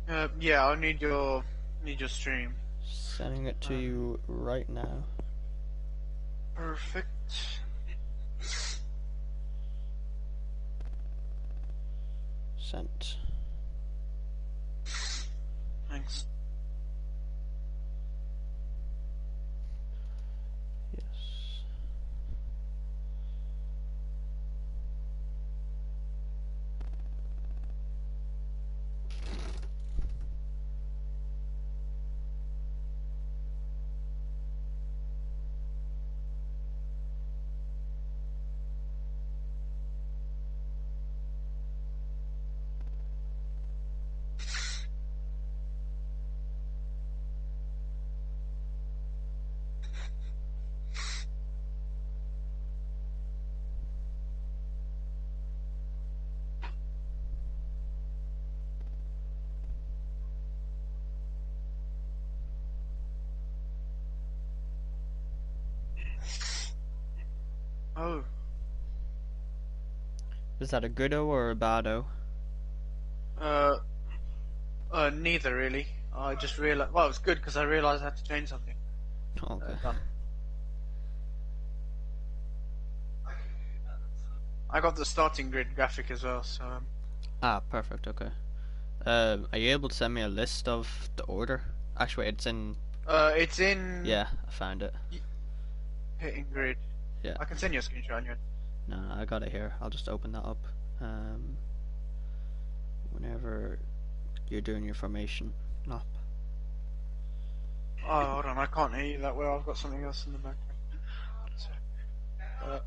Yeah, I'll need your stream. Sending it to Uh, you right now. Perfect. Sent. Thanks. Yes. Oh, Is that a good O or a bad O? uh, neither really. I just realized. Well, it was good because I realized I had to change something. Okay. Done. I got the starting grid graphic as well, so Ah, perfect. Okay. Are you able to send me a list of the order? Actually, it's in. it's in Yeah, I found it. hitting grid. Yeah. I can send you a screenshot anyway. No, no, I got it here. I'll just open that up. Um, Whenever you're doing your formation. No. Oh, hold on, I can't hear you that well. I've got something else in the background. So, uh,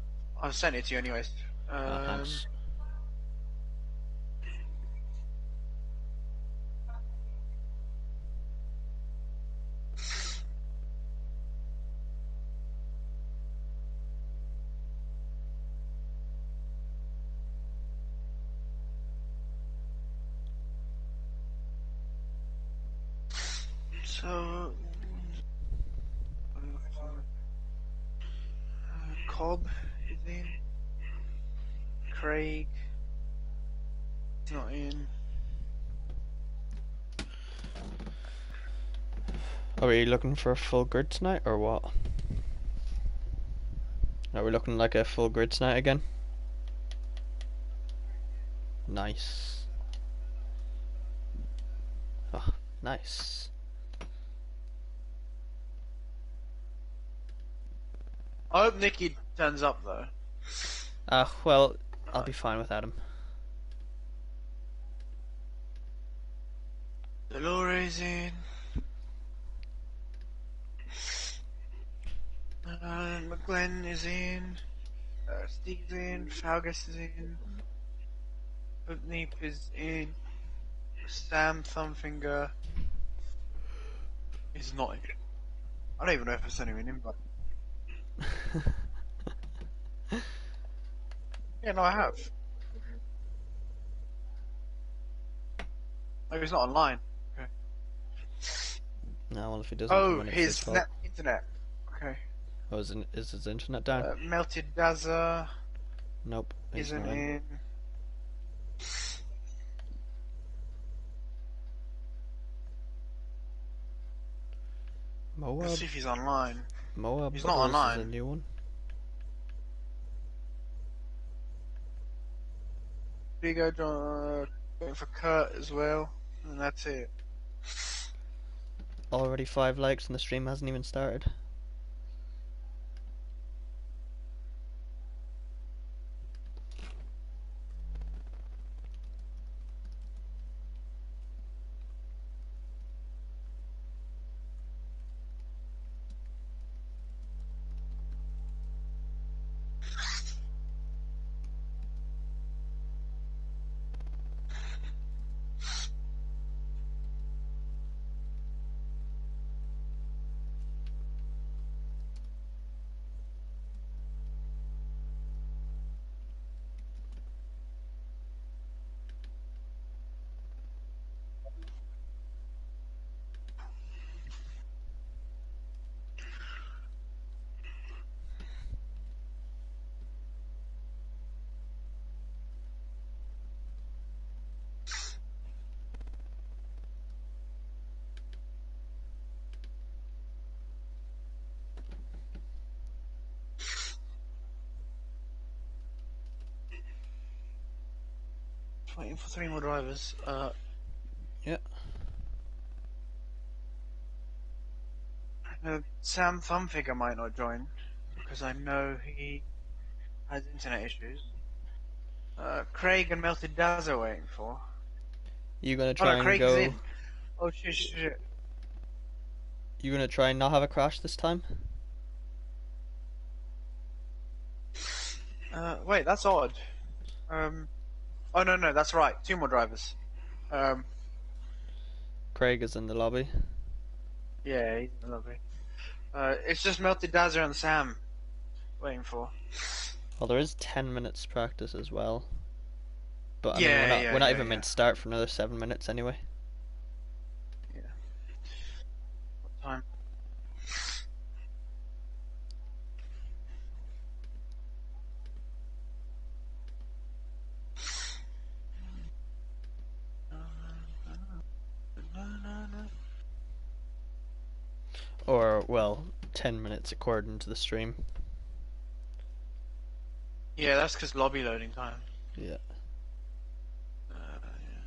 I've sent it to you anyways. Um, Thanks. so, Cobb is in. Craig is not in. Are we looking for a full grid tonight or what? Are we looking like a full grid tonight again? Nice. Oh, nice. I hope Nikki turns up though. Well, I'll Uh, be fine without him. Dolores in. McGlenn is in. Steve's in. Falgus is in. Hookneep is in. Sam Thumbfinger is not in. I don't even know if I sent him an invite. Yeah, no, I have. Oh, he's not online. Okay. No, well, if he doesn't come Oh, in, it's his his fault. internet. Okay. Oh, is his internet down? Melted Daza Nope, he's isn't not in. in. Let's Moab? see if he's online. Moab He's not Bubbles is a online. new one. Big O going for Kurt as well, and that's it. Already 5 likes and the stream hasn't even started. Waiting for three more drivers. Yeah. Sam Thumbfigure might not join because I know he has internet issues. Craig and Melted Daz are waiting for. You gonna Oh no, try and Craig's go? in. Oh shit, shit, shit. You gonna try and not have a crash this time? Wait, that's odd. Oh no, no, that's right. Two more drivers. Um, Craig is in the lobby. yeah, he's in the lobby. It's just Melted Dazzer and Sam waiting for. Well, there is 10 minutes practice as well. But I mean, we're Yeah, not yeah, we're not yeah, even yeah. meant to start for another 7 minutes anyway. Yeah. What time? Or well, 10 minutes according to the stream. Yeah, that's because lobby loading time. Yeah. Yeah.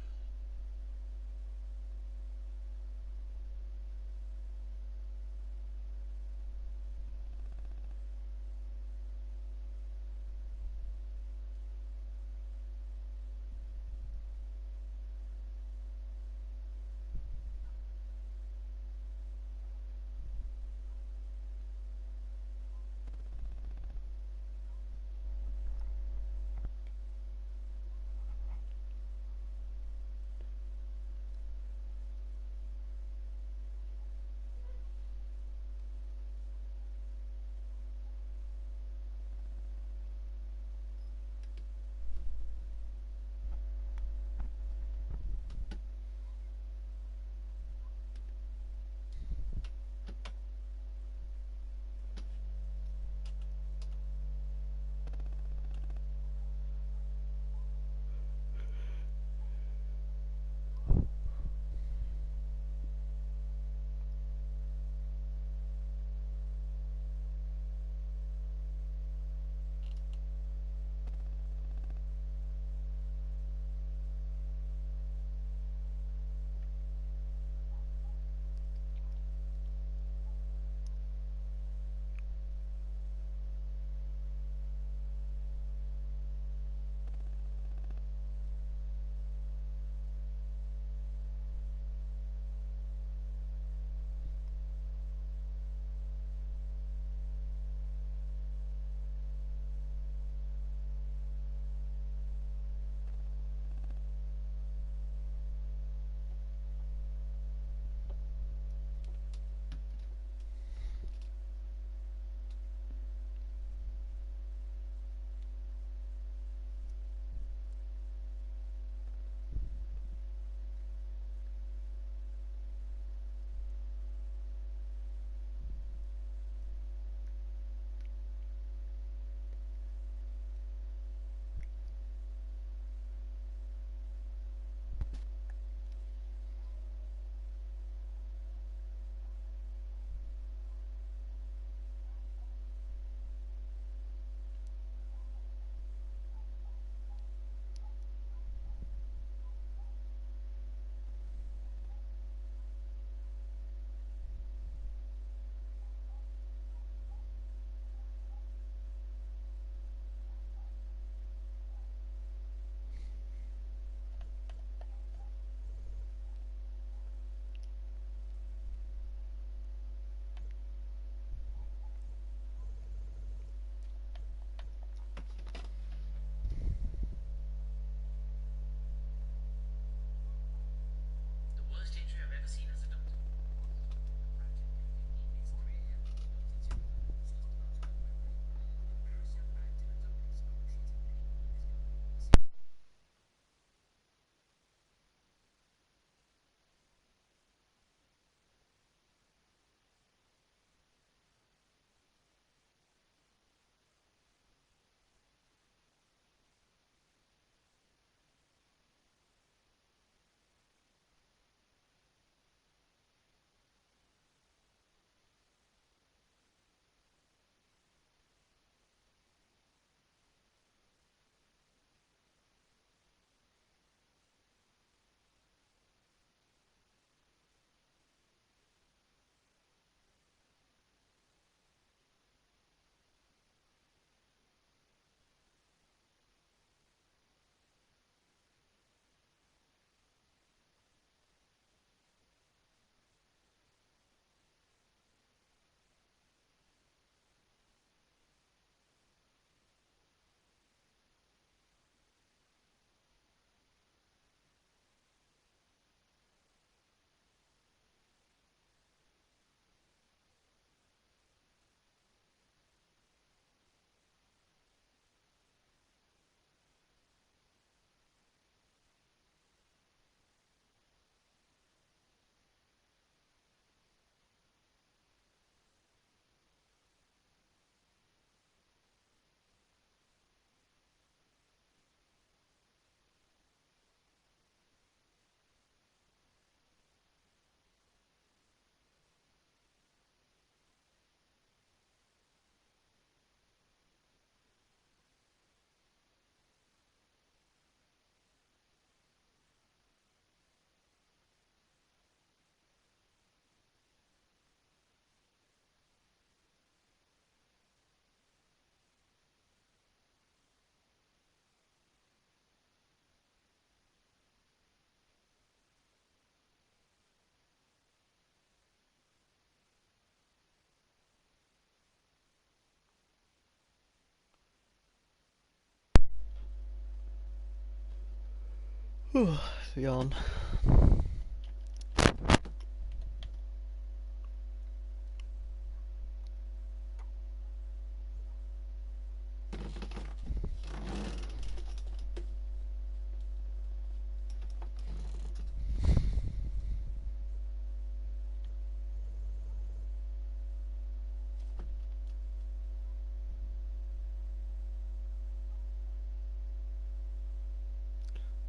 Yawn.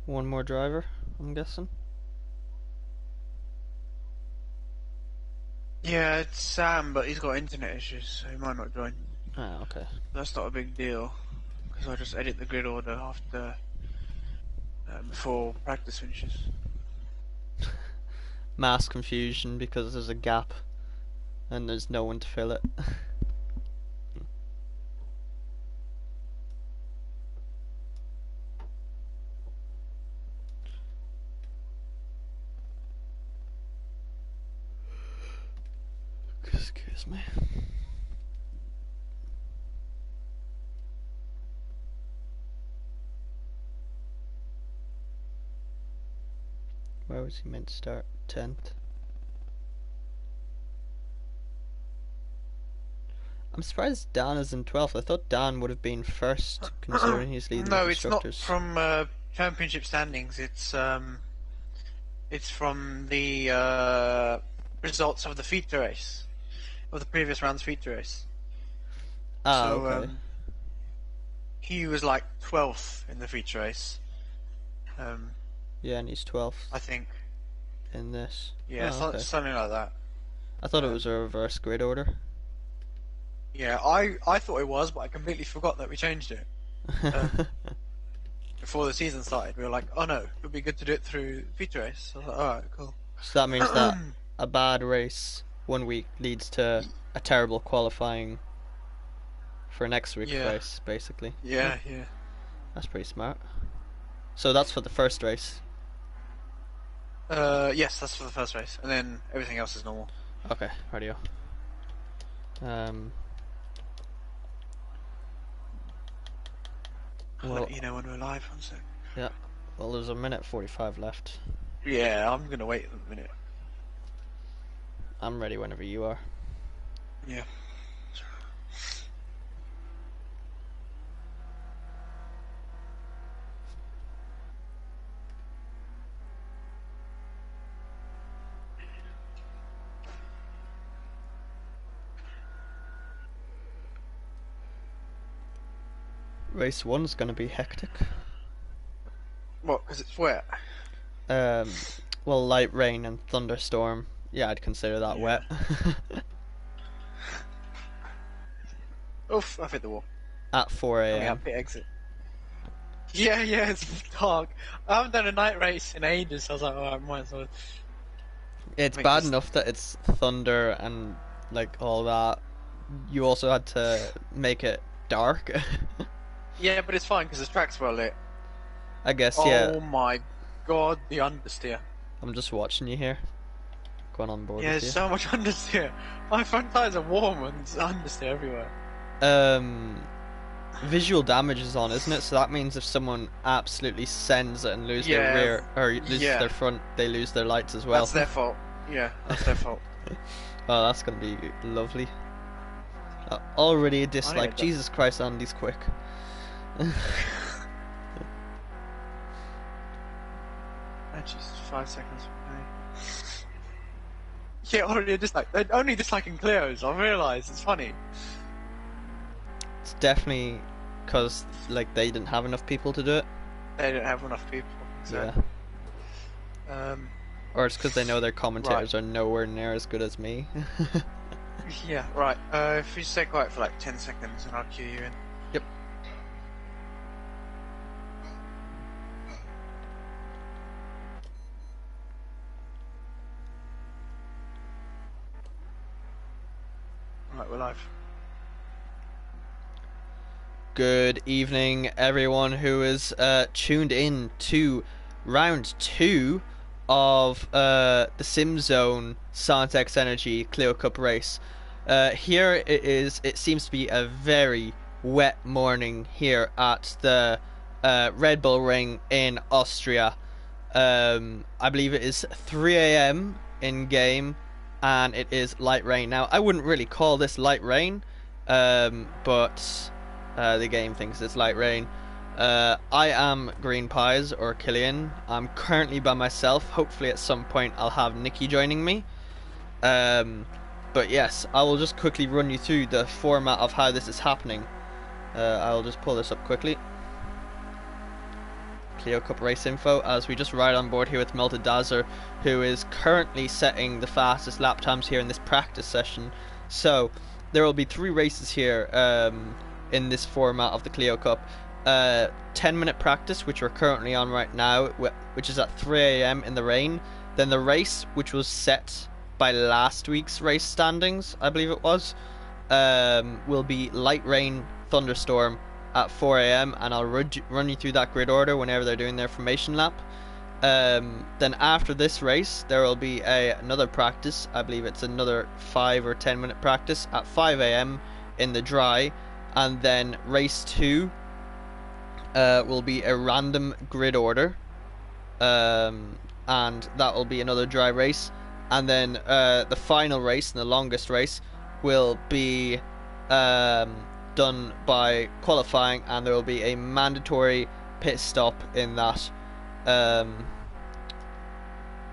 One more driver, I'm guessing. Yeah, it's Sam, but he's got internet issues, so he might not join. Ah, okay. That's not a big deal, because I just edit the grid order after before practice finishes. Mass confusion because there's a gap and there's no one to fill it. Excuse me. Where was he meant to start? 10th. I'm surprised Dan is in 12th. I thought Dan would have been first, considering he's leading the No, it's not constructors. from championship standings. It's from the results of the feature race, of the previous round's feature race. Ah, So okay. he was like 12th in the feature race. Yeah, and he's 12th I think. in this. Yeah, Oh, okay. something like that. I thought it was a reverse grid order. Yeah, I thought it was, but I completely forgot that we changed it. Before the season started, we were like, oh no, it would be good to do it through feature race. I was like, alright, cool. So that means that a bad race one week leads to a terrible qualifying for next week's Yeah. race, basically. Yeah, yeah. That's pretty smart. So that's for the first race. Yes, that's for the first race, and then everything else is normal. Okay, radio. I'll Well, let you know when we're live, one sec. yeah. Well, there's a minute 45 left. Yeah, I'm gonna wait a minute. I'm ready whenever you are. Yeah. Race 1's gonna be hectic. What? Because it's wet. Well, light rain and thunderstorm. Yeah, I'd consider that Yeah. wet. Oof! I've hit the wall. At 4 Yeah, a.m. pit exit. Yeah, it's dark. I haven't done a night race in ages, so I was like, oh, I might as well. It's Make bad this- enough that it's thunder and like all that. You also had to make it dark. Yeah, but it's fine because the track's well lit. I guess, Oh yeah. my god, the understeer. I'm just watching you here. Going on board Yeah, with there's you. so much understeer. My front tires are warm and there's understeer everywhere. Visual damage is on, isn't it? So that means if someone absolutely sends it and lose their Yeah, rear or loses yeah. their front, they lose their lights as well. That's their fault. Yeah, that's their fault. Oh, that's gonna be lovely. Already a dislike. that. Jesus Christ, Andy's quick. Actually, it's 5 seconds. Yeah, already a dislike. They're only disliking Cleos. I realise it's funny. It's definitely because like they didn't have enough people to do it. They don't have enough people. So, Yeah. Or it's because they know their commentators Right. are nowhere near as good as me. yeah, right. If you stay quiet for like 10 seconds, and I'll cue you in. Yep. Right, we're live. Good evening, everyone who is tuned in to round 2 of the Sim Zone Santex Energy Clio Cup race. Here it is. It seems to be a very wet morning here at the Red Bull Ring in Austria. I believe it is 3 a.m. in game, and it is light rain. Now, I wouldn't really call this light rain, but the game thinks it's light rain. I am Green Pies, or Cillian. I'm currently by myself. Hopefully at some point I'll have Nikki joining me. Um, but yes, I will just quickly run you through the format of how this is happening. I'll just pull this up quickly. Clio Cup race info, as we just ride on board here with Melted Dazzler, who is currently setting the fastest lap times here in this practice session. So there will be 3 races here in this format of the Clio Cup. 10-minute practice, which we're currently on right now, which is at 3 a.m. in the rain. Then the race, which was set by last week's race standings, I believe it was, will be light rain thunderstorm at 4 a.m. and I'll run you through that grid order whenever they're doing their formation lap. Then after this race there will be another practice. I believe it's another 5 or 10 minute practice at 5 a.m. in the dry, and then race 2 will be a random grid order, and that will be another dry race, and then the final race and the longest race will be done by qualifying, and there will be a mandatory pit stop in that.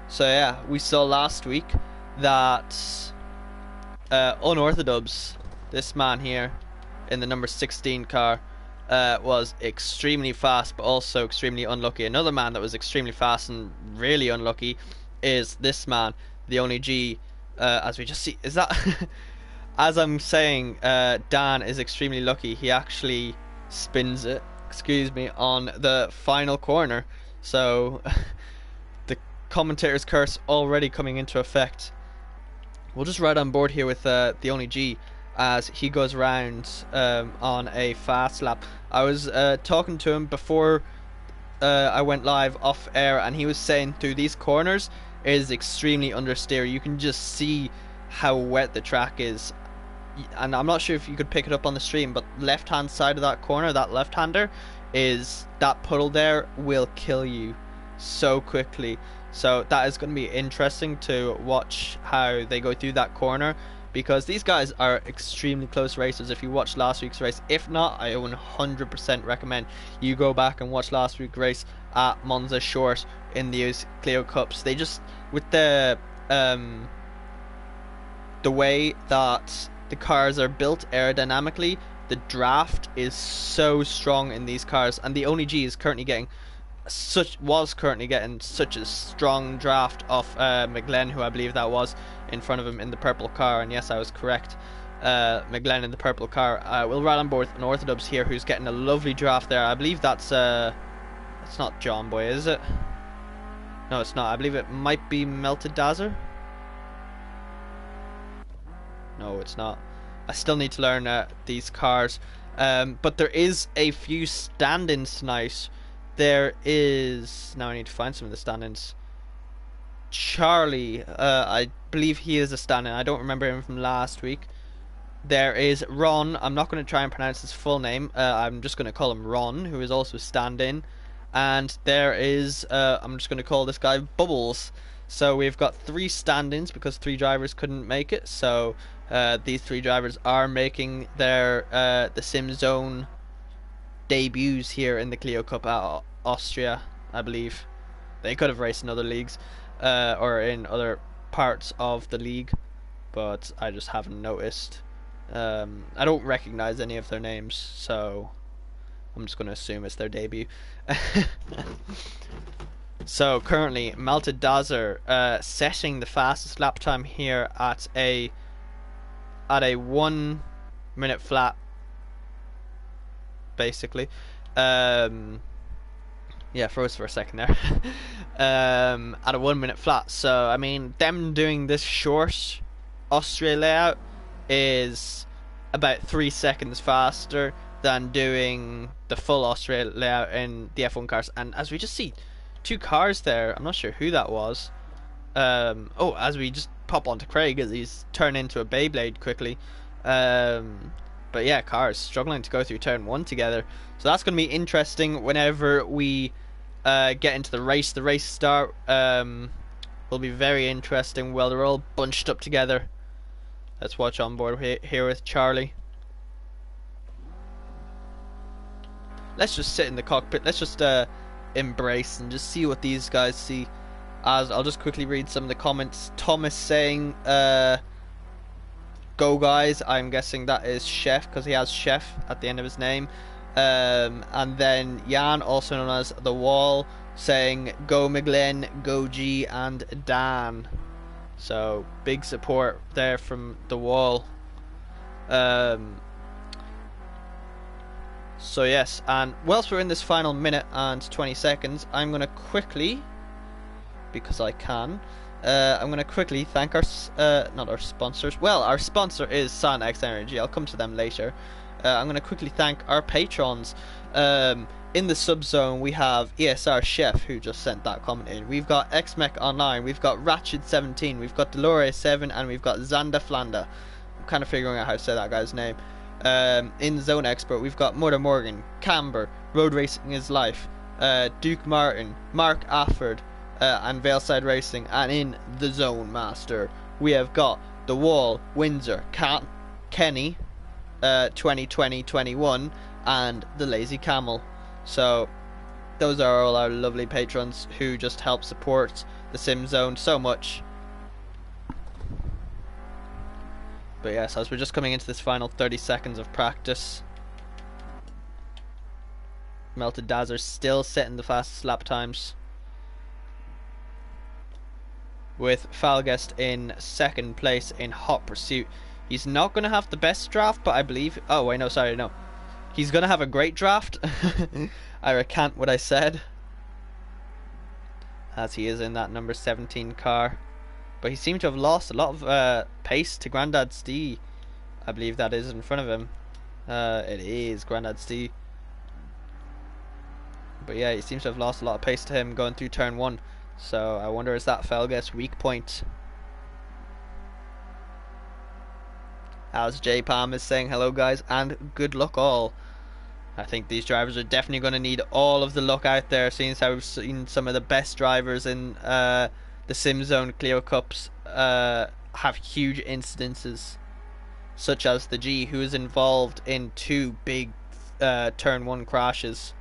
So yeah, we saw last week that Unorthodox, this man here in the number 16 car, was extremely fast but also extremely unlucky. Another man that was extremely fast and really unlucky is this man, the only G, as we just see. Is that as I'm saying, Dan is extremely lucky. He actually spins it, excuse me, on the final corner. So the commentator's curse already coming into effect. We'll just ride on board here with the only G as he goes around on a fast lap. I was talking to him before I went live off air, and he was saying through these corners is extremely understeer. You can just see how wet the track is, and I'm not sure if you could pick it up on the stream, but left hand side of that corner, that left hander, is that puddle there will kill you so quickly. So that is going to be interesting to watch how they go through that corner, because these guys are extremely close racers. If you watched last week's race, if not, I 100% recommend you go back and watch last week's race at Monza Short in the Clio Cups. They just, with the way that the cars are built aerodynamically, the draft is so strong in these cars, and the Only G is currently getting such a strong draft off McGlenn, who I believe that was in front of him in the purple car. And yes, I was correct, McGlenn in the purple car. We'll ride on board with an Orthodox here, who's getting a lovely draft there. I believe that's it's not John Boy, is it? No, it's not. I believe it might be Melted Dazzler. No, it's not. I still need to learn these cars. But there is a few stand-ins tonight. There is... Now I need to find some of the stand-ins. Charlie, I believe he is a stand-in. I don't remember him from last week. There is Ron. I'm not going to try and pronounce his full name. I'm just going to call him Ron, who is also a stand-in. And there is... I'm just going to call this guy Bubbles. So we've got 3 stand-ins because 3 drivers couldn't make it. So these 3 drivers are making their the Sim Zone debuts here in the Clio Cup at Austria, I believe. They could have raced in other leagues or in other parts of the league, but I just haven't noticed. I don't recognize any of their names, so I'm just going to assume it's their debut. So currently Melted Dazzler setting the fastest lap time here at a 1 minute flat, basically. Yeah, froze for a second there. At a 1 minute flat. So I mean, them doing this short Austria layout is about 3 seconds faster than doing the full Austria layout in the F1 cars. And as we just see 2 cars there, I'm not sure who that was. Oh, as we just pop onto Craig as he's turned into a Beyblade quickly. But yeah, cars struggling to go through turn 1 together. So that's going to be interesting whenever we get into the race. The race start will be very interesting. Well, they're all bunched up together. Let's watch on board here with Charlie. Let's just sit in the cockpit. Let's just embrace and just see what these guys see. As I'll just quickly read some of the comments. Thomas saying, "Go guys." I'm guessing that is Chef because he has Chef at the end of his name. And then Jan, also known as The Wall, saying, "Go McGlenn, go G, and Dan." So big support there from The Wall. So yes, and whilst we're in this final minute and 20 seconds, I'm going to quickly, because I can, I'm going to quickly thank our, not our sponsors, well, our sponsor is Sun X Energy, I'll come to them later. I'm going to quickly thank our patrons. In the subzone we have ESR Chef, who just sent that comment in. We've got XMech Online, we've got Ratchet17, we've got Dolores7, and we've got Xanda Flanda. I'm kind of figuring out how to say that guy's name. In the Zone Expert, we've got Mother Morgan, Camber, Road Racing is Life, Duke Martin, Mark Afford, and Valeside Racing. And in the Zone Master, we have got The Wall, Windsor, Kenny, 2020-21, and The Lazy Camel. So those are all our lovely patrons who just help support the Sim Zone so much. But yes, as we're just coming into this final 30 seconds of practice, Melted Dazzler still setting the fastest lap times, with Falguest in second place in Hot Pursuit. He's not going to have the best draft, but I believe... Oh, wait, no, sorry, no. He's going to have a great draft. I recant what I said, as he is in that number 17 car. But he seemed to have lost a lot of pace to Grandad Stee. I believe that is in front of him. It is Grandad Stee. But yeah, he seems to have lost a lot of pace to him going through turn 1. So I wonder, is that Felguest's weak point? As J Palm is saying, hello guys and good luck all. I think these drivers are definitely going to need all of the luck out there, seeing as how we've seen some of the best drivers in the SimZone Clio Cups have huge incidences, such as the G, who is involved in 2 big turn 1 crashes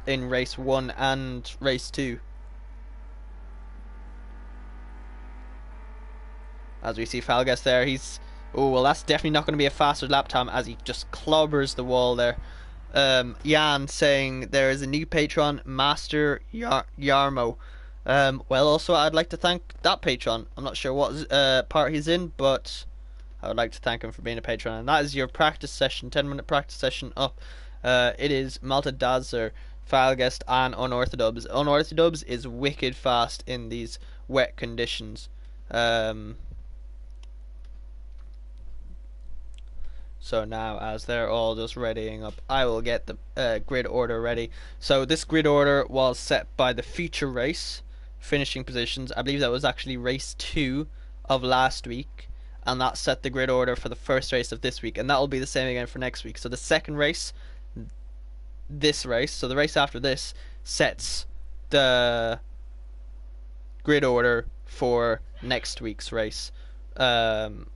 in race 1 and race 2. As we see Falguest there, he's... Oh, well, that's definitely not going to be a faster lap time, as he just clobbers the wall there. Jan saying there is a new patron, Master Yarmo. Well, also, I'd like to thank that patron. I'm not sure what part he's in, but I would like to thank him for being a patron. And that is your practice session, 10-minute practice session up. It is Malta Dazzler, Falguest, and Unorthodubs. Unorthodubs is wicked fast in these wet conditions. So now, as they're all just readying up, I will get the grid order ready. So this grid order was set by the feature race finishing positions. I believe that was actually race 2 of last week, and that set the grid order for the first race of this week, and that will be the same again for next week. So the second race, this race, so the race after this, sets the grid order for next week's race.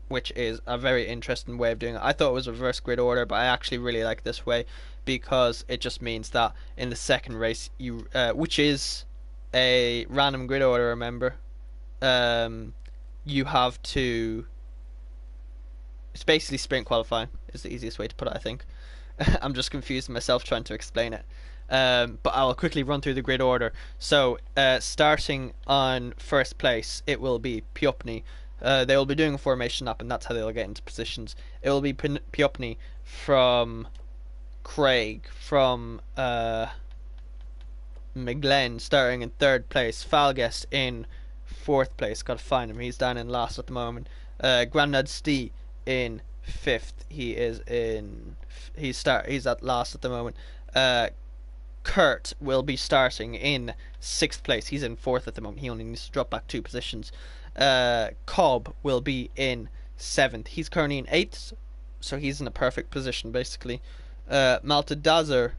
Which is a very interesting way of doing it. I thought it was a reverse grid order, but I actually really like this way, because it just means that in the second race, you which is a random grid order, remember, you have to... It's basically sprint qualifying is the easiest way to put it, I think. I'm just confused myself trying to explain it. But I will quickly run through the grid order. So, starting on first place, it will be Piopni. They will be doing a formation up, and that's how they'll get into positions. It will be Piopni from Craig, from McGlenn starting in third place, Falguest in fourth place. Gotta find him, he's down in last at the moment. Grandad Stee in fifth. He's at last at the moment. Kurt will be starting in sixth place. He's in fourth at the moment. He only needs to drop back 2 positions. Cobb will be in 7th. He's currently in 8th, so he's in a perfect position basically. Malta Dazzler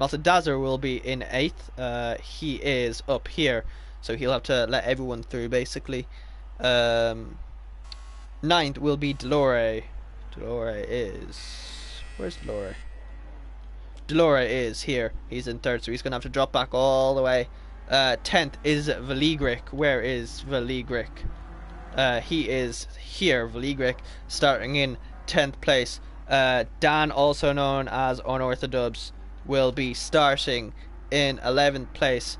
Maltadazer will be in 8th. He is up here, so he'll have to let everyone through basically. 9th will be Delore. Delore is... Where's Delore? Delore is here. He's in 3rd, so he's going to have to drop back all the way. 10th is Veligric. Where is Veligric? He is here. Veligric starting in 10th place. Dan, also known as Unorthodox, will be starting in 11th place.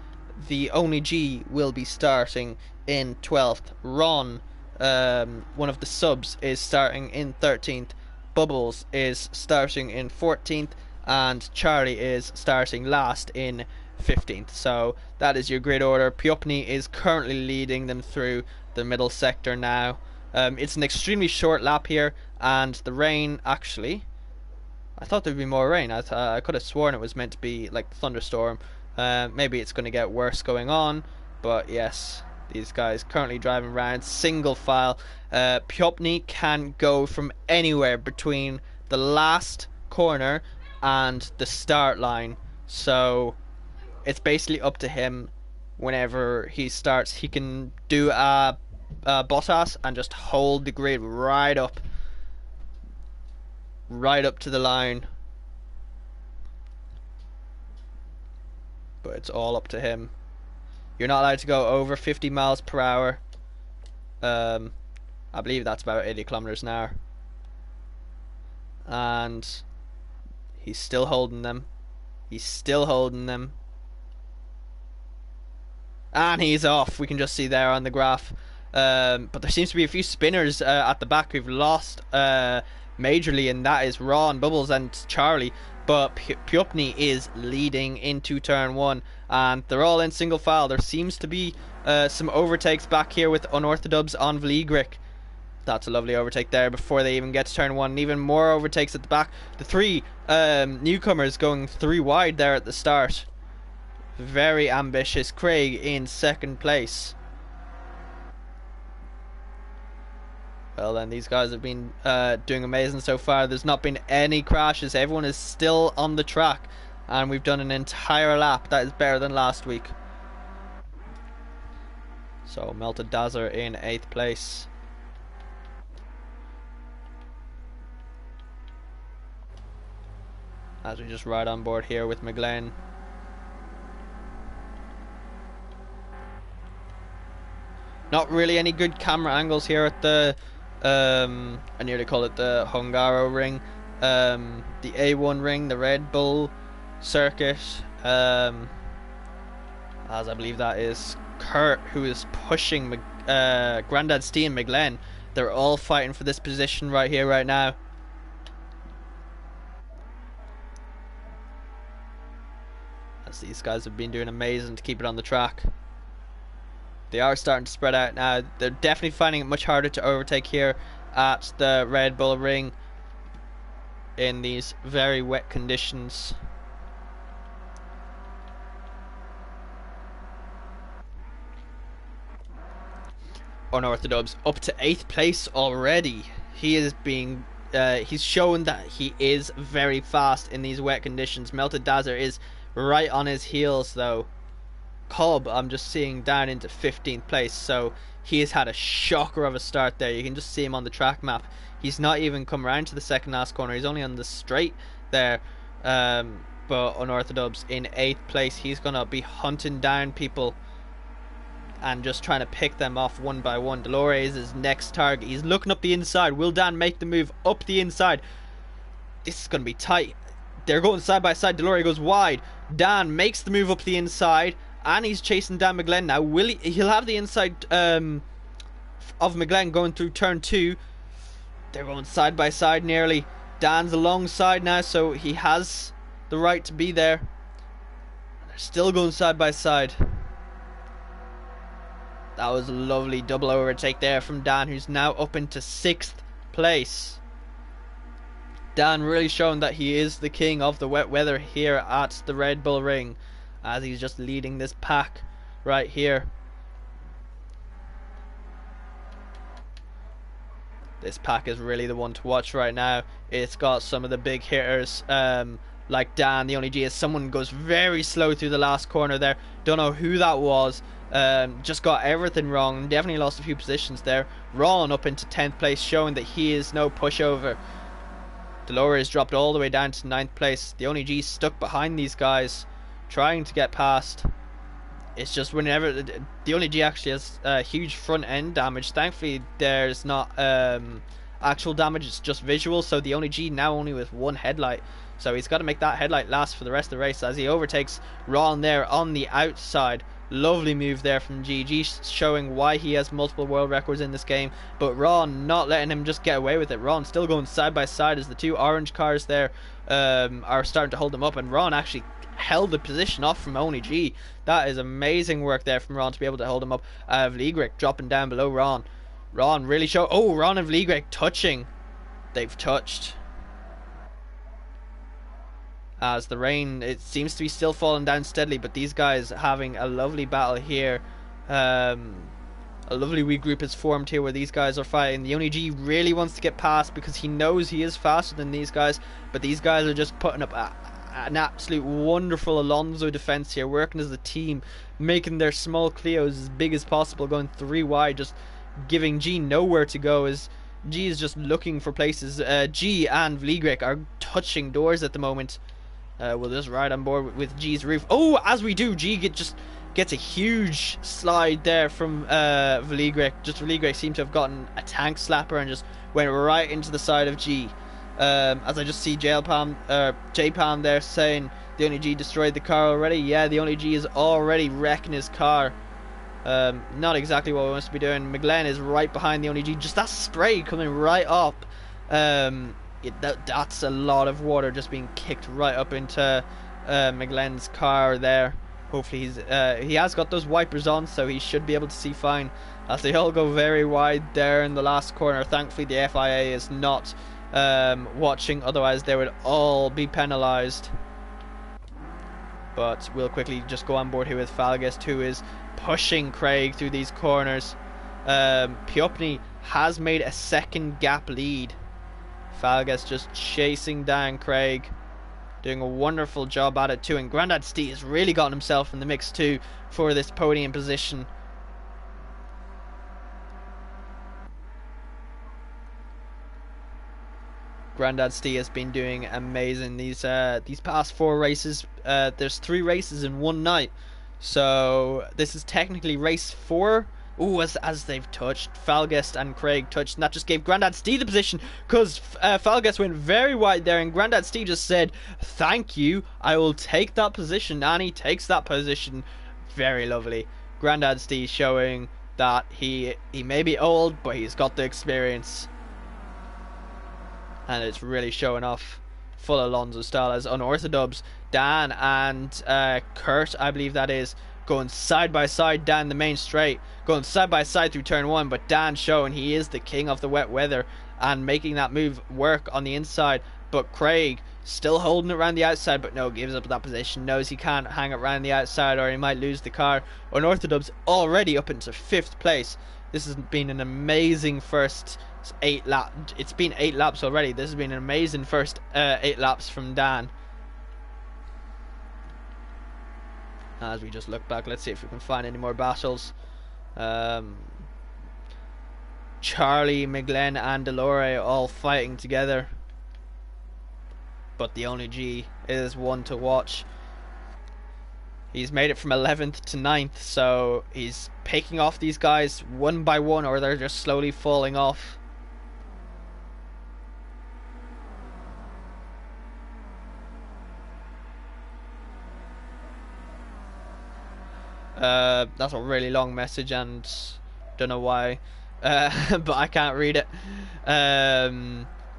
The Only G will be starting in 12th. Ron, one of the subs, is starting in 13th. Bubbles is starting in 14th. And Charlie is starting last in 15th. So that is your grid order. Piopni is currently leading them through the middle sector now. It's an extremely short lap here, and the rain actually... I thought there'd be more rain. I could have sworn it was meant to be like thunderstorm. Maybe it's going to get worse going on, but yes, these guys currently driving around single file. Piopni can go from anywhere between the last corner and the start line, so it's basically up to him. Whenever he starts, he can do a Bottas and just hold the grid right up to the line, but it's all up to him. You're not allowed to go over 50 miles per hour. I believe that's about 80 kilometers an hour, and he's still holding them. He's still holding them. And he's off. We can just see there on the graph. But there seems to be a few spinners at the back who've lost majorly, and that is Ron, Bubbles, and Charlie. But Piopni is leading into turn 1, and they're all in single file. There seems to be some overtakes back here with Unorthodox on Vligric. That's a lovely overtake there before they even get to turn 1. And even more overtakes at the back. The 3 newcomers going 3 wide there at the start. Very ambitious. Craig in 2nd place. Well then, these guys have been doing amazing so far. There's not been any crashes. Everyone is still on the track, and we've done an entire lap. That is better than last week. So Melted Dazzler in 8th place. As we just ride on board here with McGlenn. Not really any good camera angles here at the I nearly call it the Hungaro ring, the A1 ring, the Red Bull circuit, as I believe that is Kurt, who is pushing Grandad Stee and McGlenn. They're all fighting for this position right here, right now. As these guys have been doing amazing to keep it on the track. They are starting to spread out now. They're definitely finding it much harder to overtake here at the Red Bull Ring in these very wet conditions. Unorthodox up to 8th place already. He is being he's shown that he is very fast in these wet conditions. Melted Dazzler is right on his heels though. Cobb, I'm just seeing down into 15th place, so he has had a shocker of a start there. You can just see him on the track map. He's not even come around to the second last corner. He's only on the straight there. But Unorthodox in 8th place. He's going to be hunting down people and just trying to pick them off one by one. Delore is his next target. He's looking up the inside. Will Dan make the move up the inside? This is going to be tight. They're going side by side. Delore goes wide. Dan makes the move up the inside, and he's chasing down McGlenn now. He'll have the inside of McGlenn going through turn 2. They're going side by side nearly. Dan's alongside now, so he has the right to be there. They're still going side by side. That was a lovely double overtake there from Dan, who's now up into 6th place. Dan really showing that he is the king of the wet weather here at the Red Bull Ring, as he's just leading this pack right here. This pack is really the one to watch right now. It's got some of the big hitters like Dan, the only G, as someone goes very slow through the last corner there. Don't know who that was. Just got everything wrong. Definitely lost a few positions there. Ron up into 10th place, showing that he is no pushover. Delore is dropped all the way down to 9th place. The only G stuck behind these guys, trying to get past. It's just whenever the only G actually has huge front end damage. Thankfully, there's not actual damage, it's just visual. So the only G now only with one headlight. So he's got to make that headlight last for the rest of the race as he overtakes Ron there on the outside. Lovely move there from GG, showing why he has multiple world records in this game. But Ron not letting him just get away with it. Ron still going side by side as the two orange cars there are starting to hold him up. And Ron actually held the position off from Only G. That is amazing work there from Ron to be able to hold him up. Vliegrick dropping down below Ron. Ron really show. Oh, Ron and Vliegrick touching. They've touched. As the rain, it seems to be still falling down steadily, but these guys having a lovely battle here. A lovely wee group is formed here where these guys are fighting. The Only G really wants to get past because he knows he is faster than these guys, but these guys are just putting up an absolute wonderful Alonso defense here, working as a team, making their small Clios as big as possible, going 3 wide, just giving G nowhere to go as G is just looking for places. G and Vliegrick are touching doors at the moment. We'll just ride on board with G's roof. Oh, as we do, G just gets a huge slide there from Vliegrick. Just Vliegrick seemed to have gotten a tank slapper and just went right into the side of G. As I just see J-Palm there saying the Only G destroyed the car already. Yeah, the Only G is already wrecking his car. Not exactly what we want to be doing. McGlenn is right behind the Only G. Just that spray coming right up. That's a lot of water just being kicked right up into McGlenn's car there. Hopefully he has got those wipers on, so he should be able to see fine as they all go very wide there in the last corner. Thankfully the FIA is not watching, otherwise they would all be penalised. But we'll quickly just go on board here with Falgest, who is pushing Craig through these corners. Piopni has made a second gap lead. Falgas just chasing down Craig, doing a wonderful job at it too, and Grandad Steve has really gotten himself in the mix too for this podium position. Grandad Steve has been doing amazing these past 4 races. There's 3 races in one night, so this is technically race 4. Ooh, as they've touched, Falgest and Craig touched, and that just gave Grandad Steve the position, because Falgest went very wide there, and Grandad Steve just said, thank you, I will take that position, and he takes that position. Very lovely. Grandad Steve showing that he may be old, but he's got the experience. And it's really showing off full Alonso style as Unorthodox. Dan and Kurt, I believe that is, going side by side down the main straight, going side by side through turn 1, but Dan showing he is the king of the wet weather and making that move work on the inside. But Craig still holding it around the outside, but no, gives up that position, knows he can't hang it around the outside or he might lose the car. Unorthodox already up into 5th place. This has been an amazing first 8 laps. It's been 8 laps already. This has been an amazing first 8 laps from Dan. As we just look back, let's see if we can find any more battles. Charlie, McGlenn and Delore all fighting together, but the Only G is one to watch. He's made it from 11th to 9th, so he's picking off these guys one by one, or they're just slowly falling off. That's a really long message and don't know why, but I can't read it.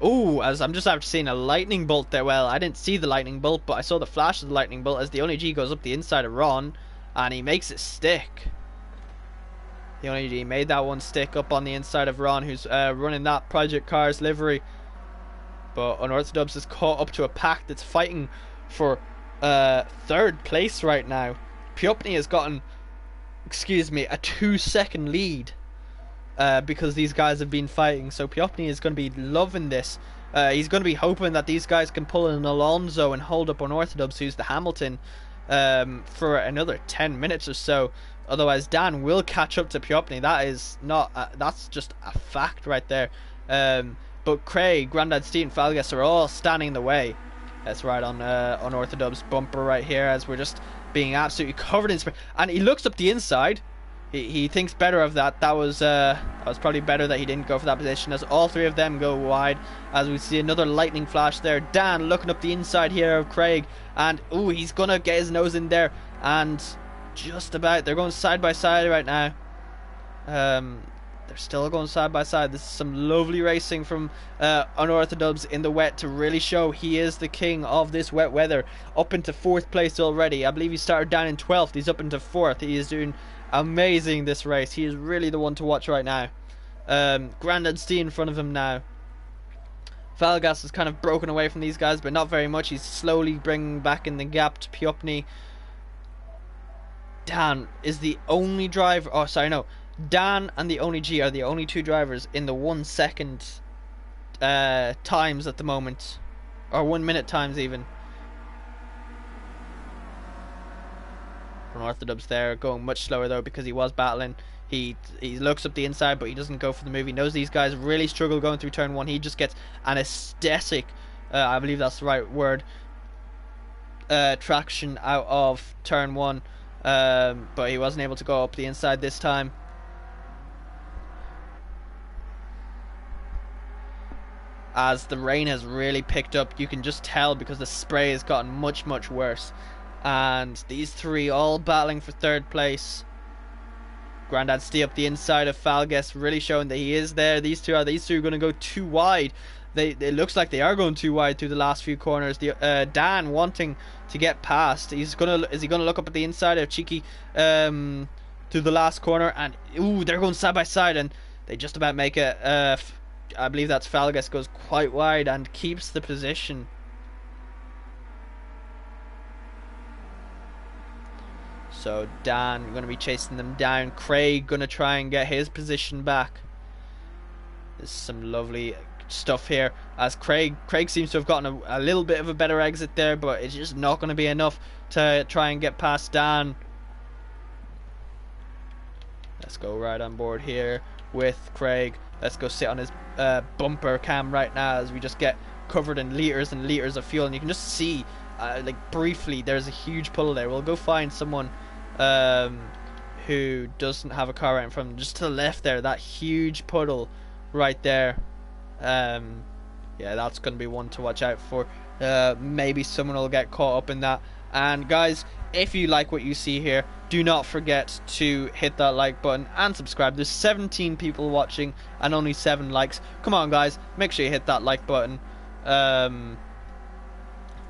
Oh, as I'm just after seeing a lightning bolt there. Well, I didn't see the lightning bolt, but I saw the flash of the lightning bolt as the Only G goes up the inside of Ron and he makes it stick. The Only G made that one stick up on the inside of Ron, who's running that Project Cars livery. But Unorthodox is caught up to a pack that's fighting for 3rd place right now. Piopni has gotten, a 2-second lead because these guys have been fighting. So Piopni is going to be loving this He's going to be hoping that these guys can pull in an Alonso and hold up Unorthodox, who's the Hamilton, for another 10 minutes or so. Otherwise, Dan will catch up to Piopni. That is not. That's just a fact right there. But Craig, Grandad Steve, and Falgas are all standing in the way. That's right on Unorthodox bumper right here, as we're just being absolutely covered in spray. And he looks up the inside. He thinks better of that. That was probably better that he didn't go for that position, as all three of them go wide. As we see another lightning flash there. Dan looking up the inside here of Craig, and ooh, he's gonna get his nose in there, and just about they're going side by side right now. They're still going side by side. This is some lovely racing from Unorthodox in the wet to really show he is the king of this wet weather. Up into 4th place already. I believe he started down in 12th. He's up into 4th. He is doing amazing this race. He is really the one to watch right now. Grandad Stee in front of him now. Falgas has kind of broken away from these guys, but not very much. He's slowly bringing back in the gap to Piopni. Dan is the only driver. Oh, sorry, no. Dan and the Only G are the only two drivers in the 1 second times at the moment, or 1 minute times even. Unorthodox there, going much slower though because he was battling. He looks up the inside, but he doesn't go for the move. He knows these guys really struggle going through turn 1. He just gets anesthetic, I believe that's the right word, traction out of turn 1. But he wasn't able to go up the inside this time. As the rain has really picked up, you can just tell because the spray has gotten much worse. And these three all battling for 3rd place. Grandad Stee up the inside of Falgas, really showing that he is there. These two are going to go too wide. It looks like they are going too wide through the last few corners. Dan wanting to get past. Is he gonna look up at the inside of Cheeky to the last corner? And ooh, they're going side by side, and they just about make it. I believe that's Falgas goes quite wide and keeps the position. So Dan going to be chasing them down. Craig going to try and get his position back. There's some lovely stuff here, as Craig seems to have gotten a little bit of a better exit there, but it's just not going to be enough to try and get past Dan. Let's go right on board here with Craig. Let's go sit on his bumper cam right now as we just get covered in liters and liters of fuel, and you can just see like briefly there's a huge puddle there. We'll go find someone who doesn't have a car right in front of them. Just to the left there, that huge puddle right there. Yeah, that's going to be one to watch out for. Maybe someone will get caught up in that. And guys, if you like what you see here, do not forget to hit that like button and subscribe. There's 17 people watching and only 7 likes. Come on guys, make sure you hit that like button.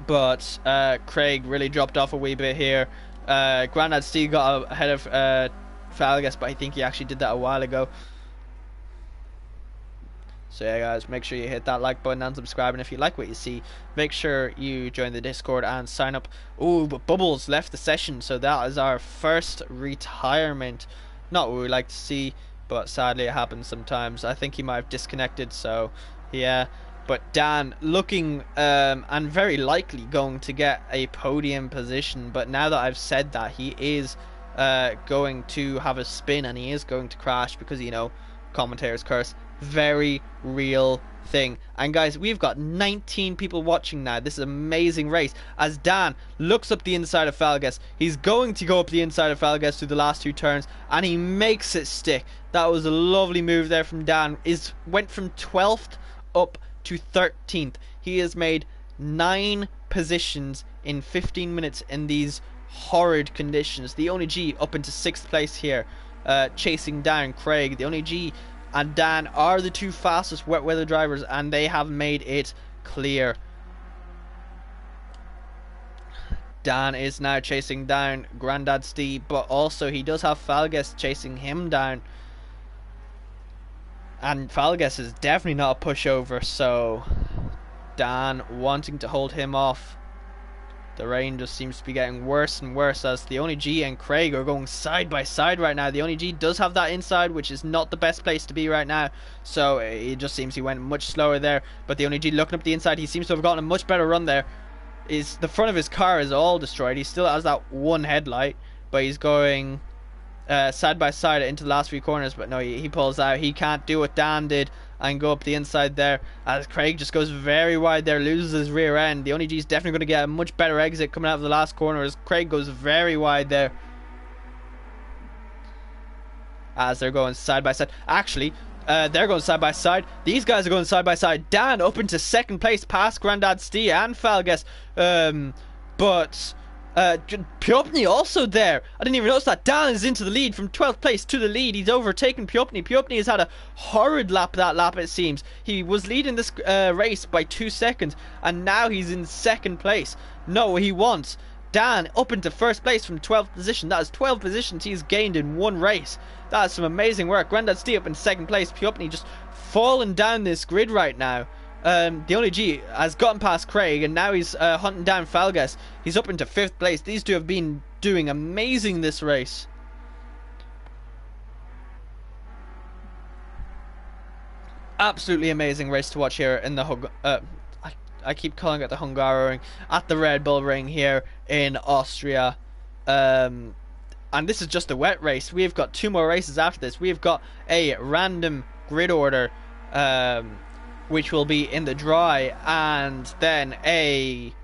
But Craig really dropped off a wee bit here. Grandad Steve got ahead of Falgas, but I think he actually did that a while ago. So yeah guys, make sure you hit that like button and subscribe, and if you like what you see, make sure you join the Discord and sign up. Ooh, but Bubbles left the session, so that is our first retirement. Not what we like to see, but sadly it happens sometimes. I think he might have disconnected, so yeah. But Dan looking and very likely going to get a podium position, but now that I've said that, he is going to have a spin and he is going to crash because, you know, commentator's curse. Very real thing. And guys, we've got 19 people watching now. This is an amazing race as Dan looks up the inside of Falgas. He's going to go up the inside of Falgas through the last 2 turns, and he makes it stick. That was a lovely move there from Dan. Went from 12th up to 13th. He has made 9 positions in 15 minutes in these horrid conditions. The Only G up into 6th place here, chasing down Craig. The Only G and Dan are the 2 fastest wet weather drivers, and they have made it clear. Dan is now chasing down Grandad Steve, but also he does have Falgas chasing him down. And Falgas is definitely not a pushover, so Dan wanting to hold him off. The rain just seems to be getting worse and worse as the Only G and Craig are going side by side right now. The Only G does have that inside, which is not the best place to be right now. So it just seems he went much slower there. But the Only G looking up the inside, he seems to have gotten a much better run there. The front of his car is all destroyed. He still has that one headlight, but he's going side by side into the last few corners. But no, he pulls out. He can't do what Dan did and go up the inside there, as Craig just goes very wide there, loses his rear end. The Only G is definitely going to get a much better exit coming out of the last corner as Craig goes very wide there, as they're going side by side. Actually, they're going side by side. These guys are going side by side. Dan up into second place past Grandad Stee and Falges, but Piopny also there. I didn't even notice that. Dan is into the lead from 12th place to the lead. He's overtaken Piopny. Piopny has had a horrid lap that lap, it seems. He was leading this race by 2 seconds, and now he's in second place. No, he wants Dan up into first place from 12th position. That is 12 positions he's gained in one race. That is some amazing work. Grandad Stee up in second place. Piopny just falling down this grid right now. The Only G has gotten past Craig, and now he's hunting down Falges. He's up into 5th place. These two have been doing amazing this race. Absolutely amazing race to watch here in the I keep calling it the Hungaroring, at the Red Bull Ring here in Austria. And this is just a wet race. We've got 2 more races after this. We've got a random grid order, which will be in the dry, and then a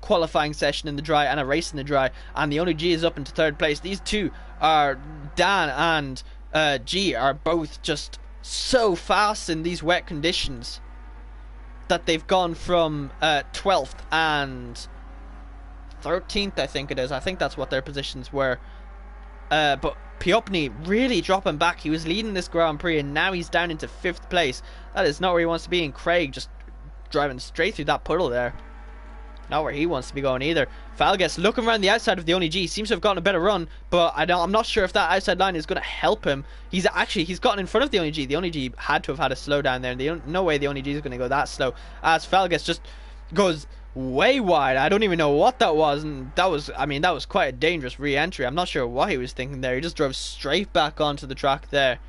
qualifying session in the dry and a race in the dry. And the Only G is up into 3rd place. These two are, Dan and G, are both just so fast in these wet conditions that they've gone from 12th and 13th, I think it is. I think that's what their positions were. But Piopny really dropping back. He was leading this Grand Prix, and now he's down into 5th place. That is not where he wants to be. And Craig just driving straight through that puddle there. Not where he wants to be going either. Falges looking around the outside of the Only G. Seems to have gotten a better run, but I'm not sure if that outside line is going to help him. He's gotten in front of the Only G. The Only G had to have had a slowdown there. And no way the Only G is going to go that slow. As Falges just goes way wide. I don't even know what that was, and that was quite a dangerous re-entry. I'm not sure what he was thinking there. He just drove straight back onto the track there.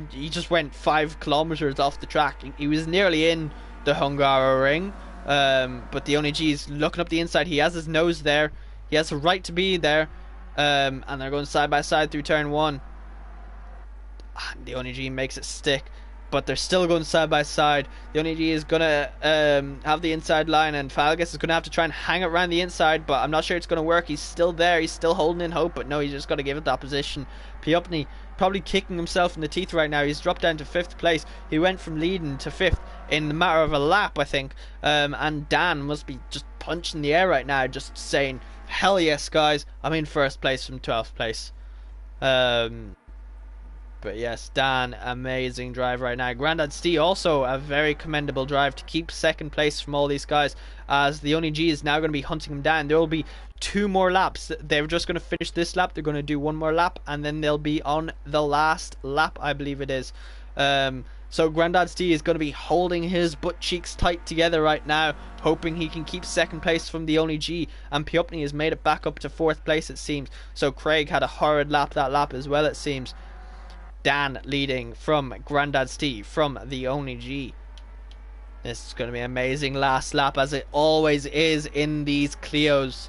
He just went 5 kilometers off the track. He was nearly in the Hungaroring. But the Only G is looking up the inside. He has his nose there. He has the right to be there. And they're going side by side through turn 1. And the Only G makes it stick, but they're still going side by side. The Only G is gonna have the inside line, and Falges is gonna have to try and hang it around the inside, but I'm not sure it's gonna work. He's still there. He's still holding in hope, but no, he's just got to give it that position. Piopny probably kicking himself in the teeth right now. He's dropped down to 5th place. He went from leading to 5th in the matter of a lap, I think. And Dan must be just punching the air right now, just saying, hell yes, guys, I'm in 1st place from 12th place. But yes, Dan, amazing drive right now. Grandad Stee also a very commendable drive to keep 2nd place from all these guys, as the Only G is now going to be hunting him down. There will be 2 more laps. They're just going to finish this lap. They're going to do 1 more lap, and then they'll be on the last lap, I believe it is. So Grandad Stee is going to be holding his butt cheeks tight together right now, hoping he can keep 2nd place from the Only G. And Piopny has made it back up to 4th place, it seems. So Craig had a horrid lap that lap as well, it seems. Dan leading from Grandad Stee from the Only G. This is going to be an amazing last lap, as it always is in these Clios.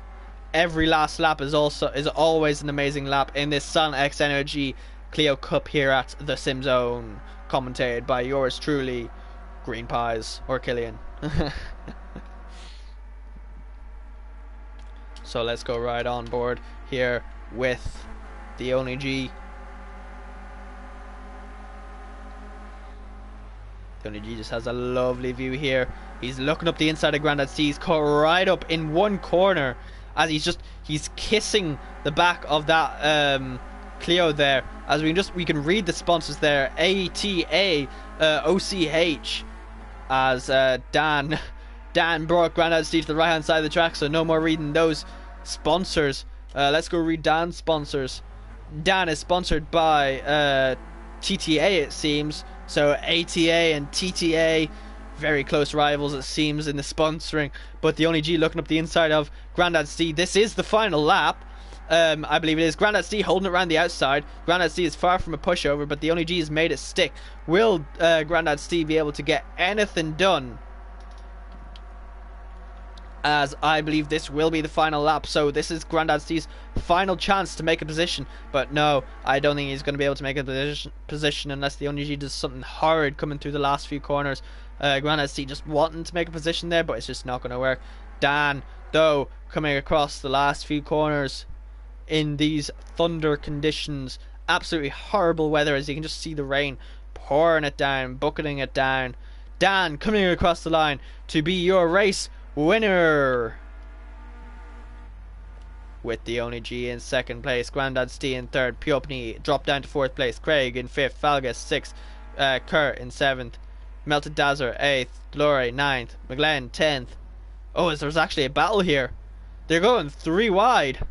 Every last lap is always an amazing lap in this Sun X Energy Clio Cup here at the Sim Zone, commentated by yours truly, Green Pies or Cillian. So let's go right on board here with the Only G. The Only G just has a lovely view here. He's looking up the inside of Grandad Stee. He's caught right up in one corner, as he's kissing the back of that Clio there. As we can read the sponsors there, ATA OCH, as Dan brought Grandad Stee to the right hand side of the track, so no more reading those sponsors. Let's go read Dan's sponsors. Dan is sponsored by TTA, it seems. So ATA and TTA, very close rivals, it seems, in the sponsoring. But the only G looking up the inside of Grandad C. This is the final lap. I believe it is. Grandad C holding it around the outside. Grandad C is far from a pushover, but the only G has made it stick. Will Grandad C be able to get anything done? As I believe this will be the final lap, so this is Grandad C's final chance to make a position. But no, I don't think he's going to be able to make a position unless the Onigi does something horrid coming through the last few corners. Grandad C just wanting to make a position there, but it's just not going to work. Dan, though, coming across the last few corners in these thunder conditions. Absolutely horrible weather, as you can just see the rain pouring it down, bucketing it down. Dan coming across the line to be your race winner, with the only G in second place, Grandad C in third, Piopni dropped down to fourth place, Craig in fifth, Falgas sixth, Kurt in seventh, Melted Dazzler eighth, Glory ninth, McGlenn 10th. Oh, there's actually a battle here. They're going three wide.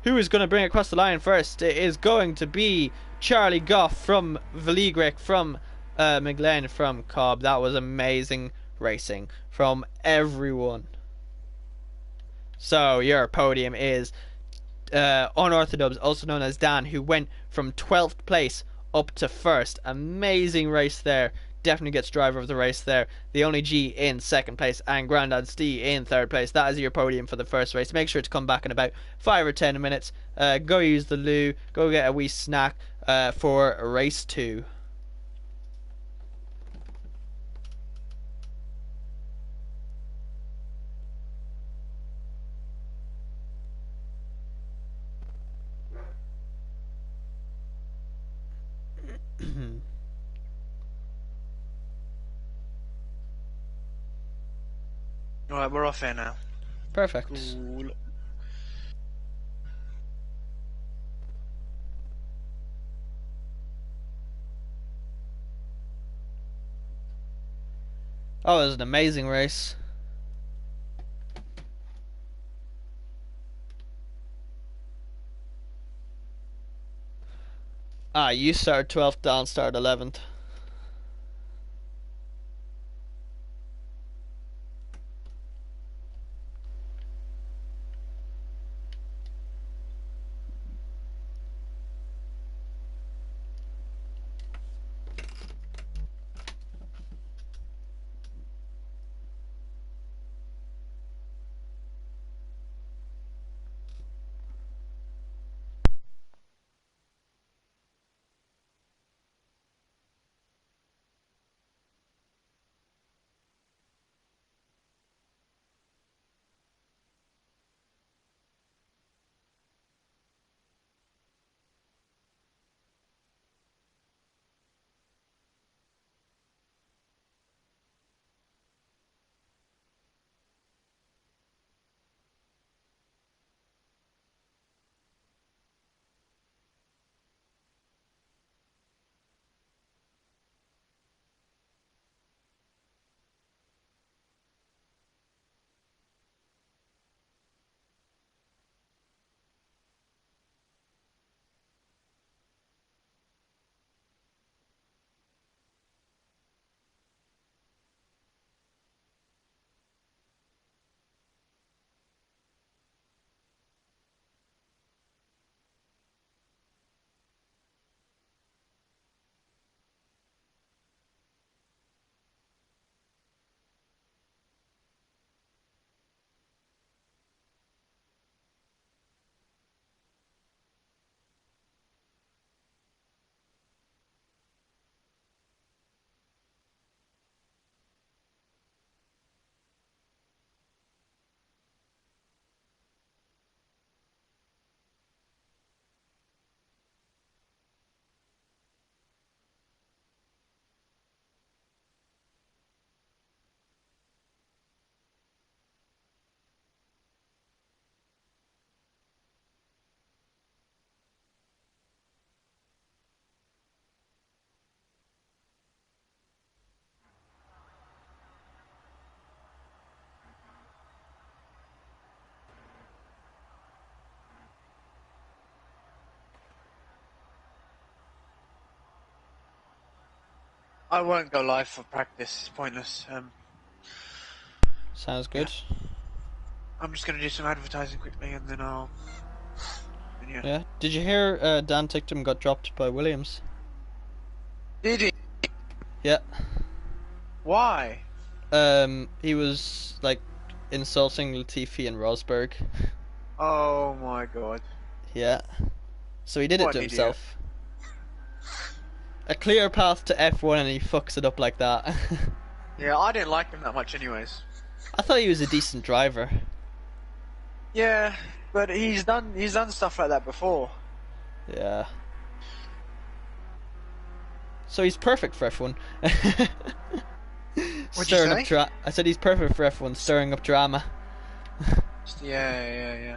Who is going to bring it across the line first? It is going to be Charlie Goff from Veligric, from McGlenn from Cobb. That was amazing racing from everyone. So your podium is Unorthodox, also known as Dan, who went from 12th place up to first. Amazing race there. Definitely gets driver of the race there. The only G in second place, and Grandad C in third place. That is your podium for the first race. Make sure to come back in about 5 or 10 minutes. Go use the loo. Go get a wee snack for race 2. Alright, we're off here now. Perfect. Cool. Oh, it was an amazing race. You started 12th, Dan started 11th. I won't go live for practice. It's pointless. Sounds Yeah. good. I'm just gonna do some advertising quickly, and then I'll. And yeah. Yeah. Did you hear Dan Ticktum got dropped by Williams? Did he? Yeah. Why? He was like insulting Latifi and Rosberg. Oh my god. Yeah. So he did it What to an idiot. himself. A clear path to F1 and he fucks it up like that. Yeah, I didn't like him that much, anyways. I thought he was a decent driver. Yeah, but he's done stuff like that before. Yeah. So he's perfect for F1. What'd you Stirring up say? I said he's perfect for F1, stirring up drama. Yeah.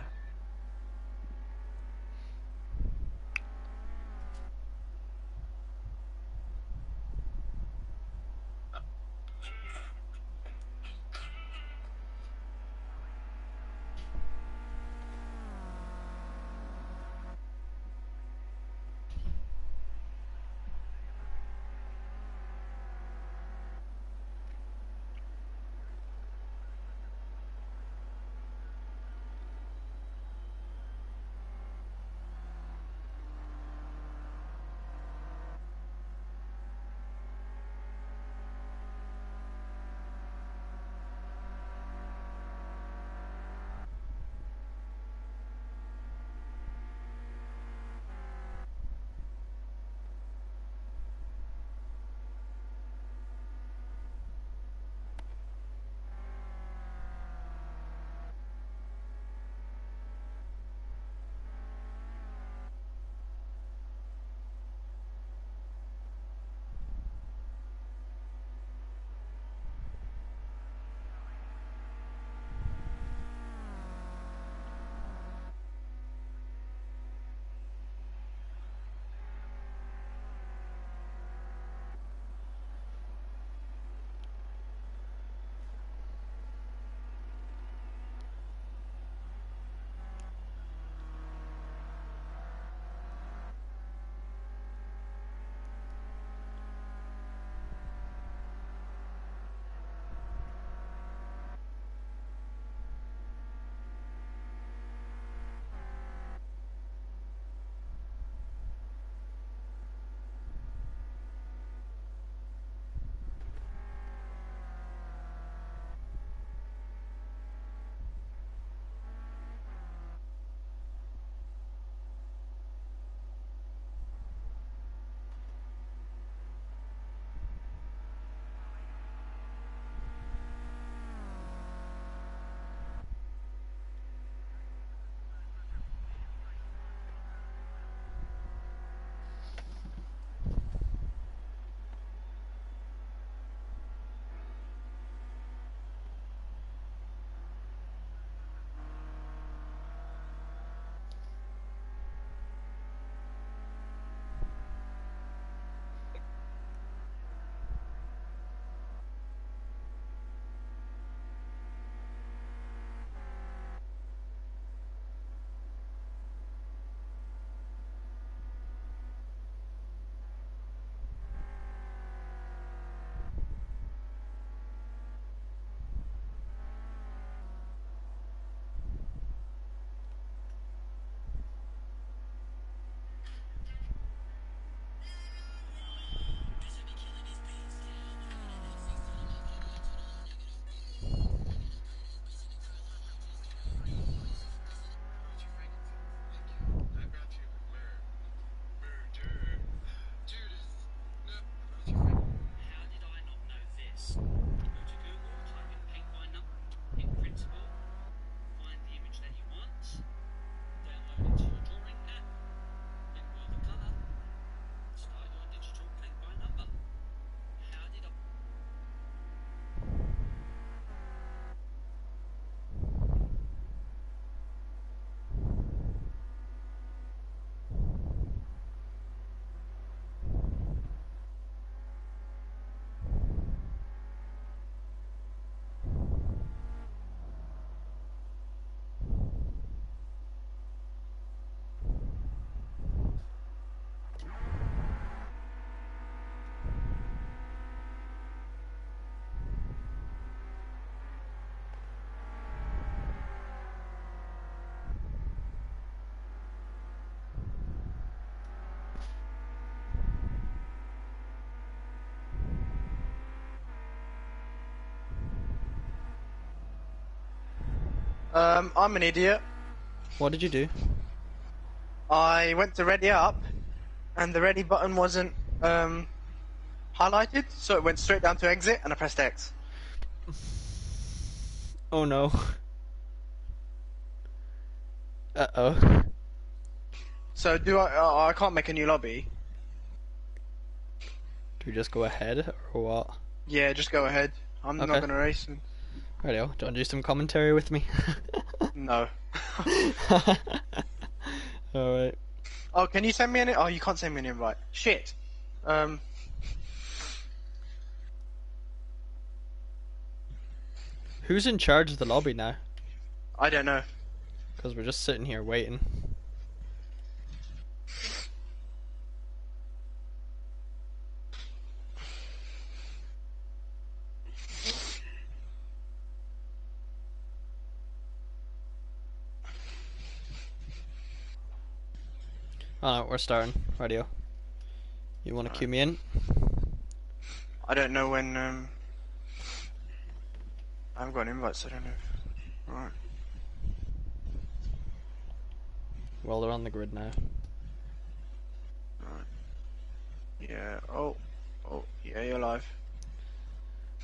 I'm an idiot. What did you do? I went to ready up, and the ready button wasn't highlighted, so it went straight down to exit, and I pressed X. Oh no. Uh-oh. So do I? I can't make a new lobby. Do we just go ahead or what? Yeah, just go ahead. I'm not Okay. gonna race. Rightio. Do you want to do some commentary with me? No. Alright. Oh, can you send me an? Oh, you can't send me an invite. Shit. Who's in charge of the lobby now? I don't know. Because we're just sitting here waiting. Oh no, we're starting. Radio. You want to cue me in? I don't know when. I haven't got an invite, so I don't know. Right. Well, they're on the grid now. Right. Yeah. Oh. Yeah, you're live.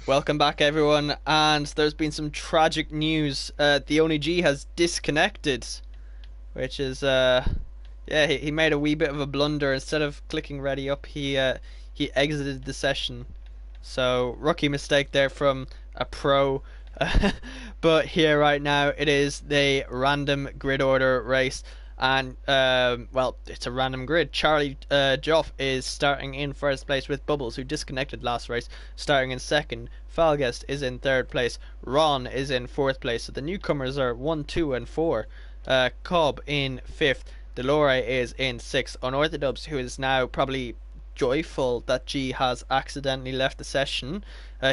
Welcome back, everyone. And there's been some tragic news. The Only G has disconnected, which is yeah, he made a wee bit of a blunder. Instead of clicking ready up, he exited the session. So rookie mistake there from a pro. But here right now it is the random grid order race, and well, it's a random grid. Charlie Joff is starting in first place with Bubbles, who disconnected last race, starting in second. Falguest is in third place. Ron is in fourth place. So the newcomers are 1, 2, and 4. Cobb in fifth. Delore is in sixth. Unorthodox, who is now probably joyful that G has accidentally left the session.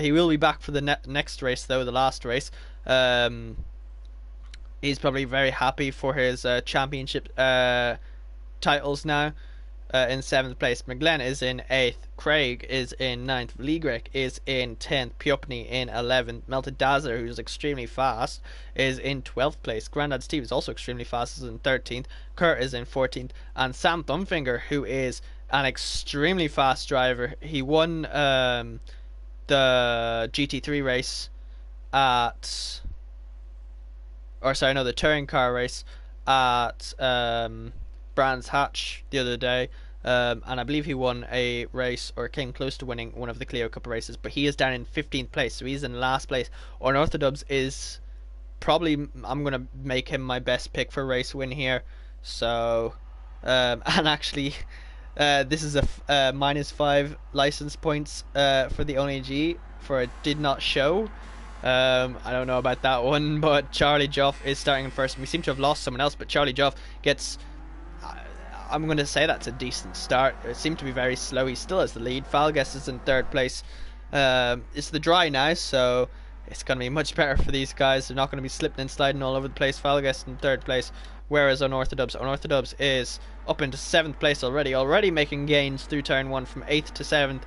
He will be back for the next race, though, the last race. He's probably very happy for his championship titles now. In seventh place, McGlenn is in eighth. Craig is in ninth. Vligrek is in 10th. Piopny in 11th. Melted Dazzler, who's extremely fast, is in 12th place. Grandad Steve is also extremely fast, is in 13th. Kurt is in 14th. And Sam Thumbfinger, who is an extremely fast driver. He won the GT3 race at, or sorry, no, the touring car race at Brands Hatch the other day, and I believe he won a race or came close to winning one of the Clio Cup races, but he is down in 15th place, so he's in last place. Unorthodox is probably, I'm going to make him my best pick for race win here. So and actually this is a -5 license points for the Only G for it did not show. I don't know about that one, but Charlie Joff is starting in first. We seem to have lost someone else, but Charlie Joff gets, I'm going to say that's a decent start. It seemed to be very slow. He still has the lead. Falguest is in third place. It's the dry now, so it's going to be much better for these guys. They're not going to be slipping and sliding all over the place. Falguest in third place, whereas Unorthodox is up into 7th place already making gains through turn 1 from 8th to 7th.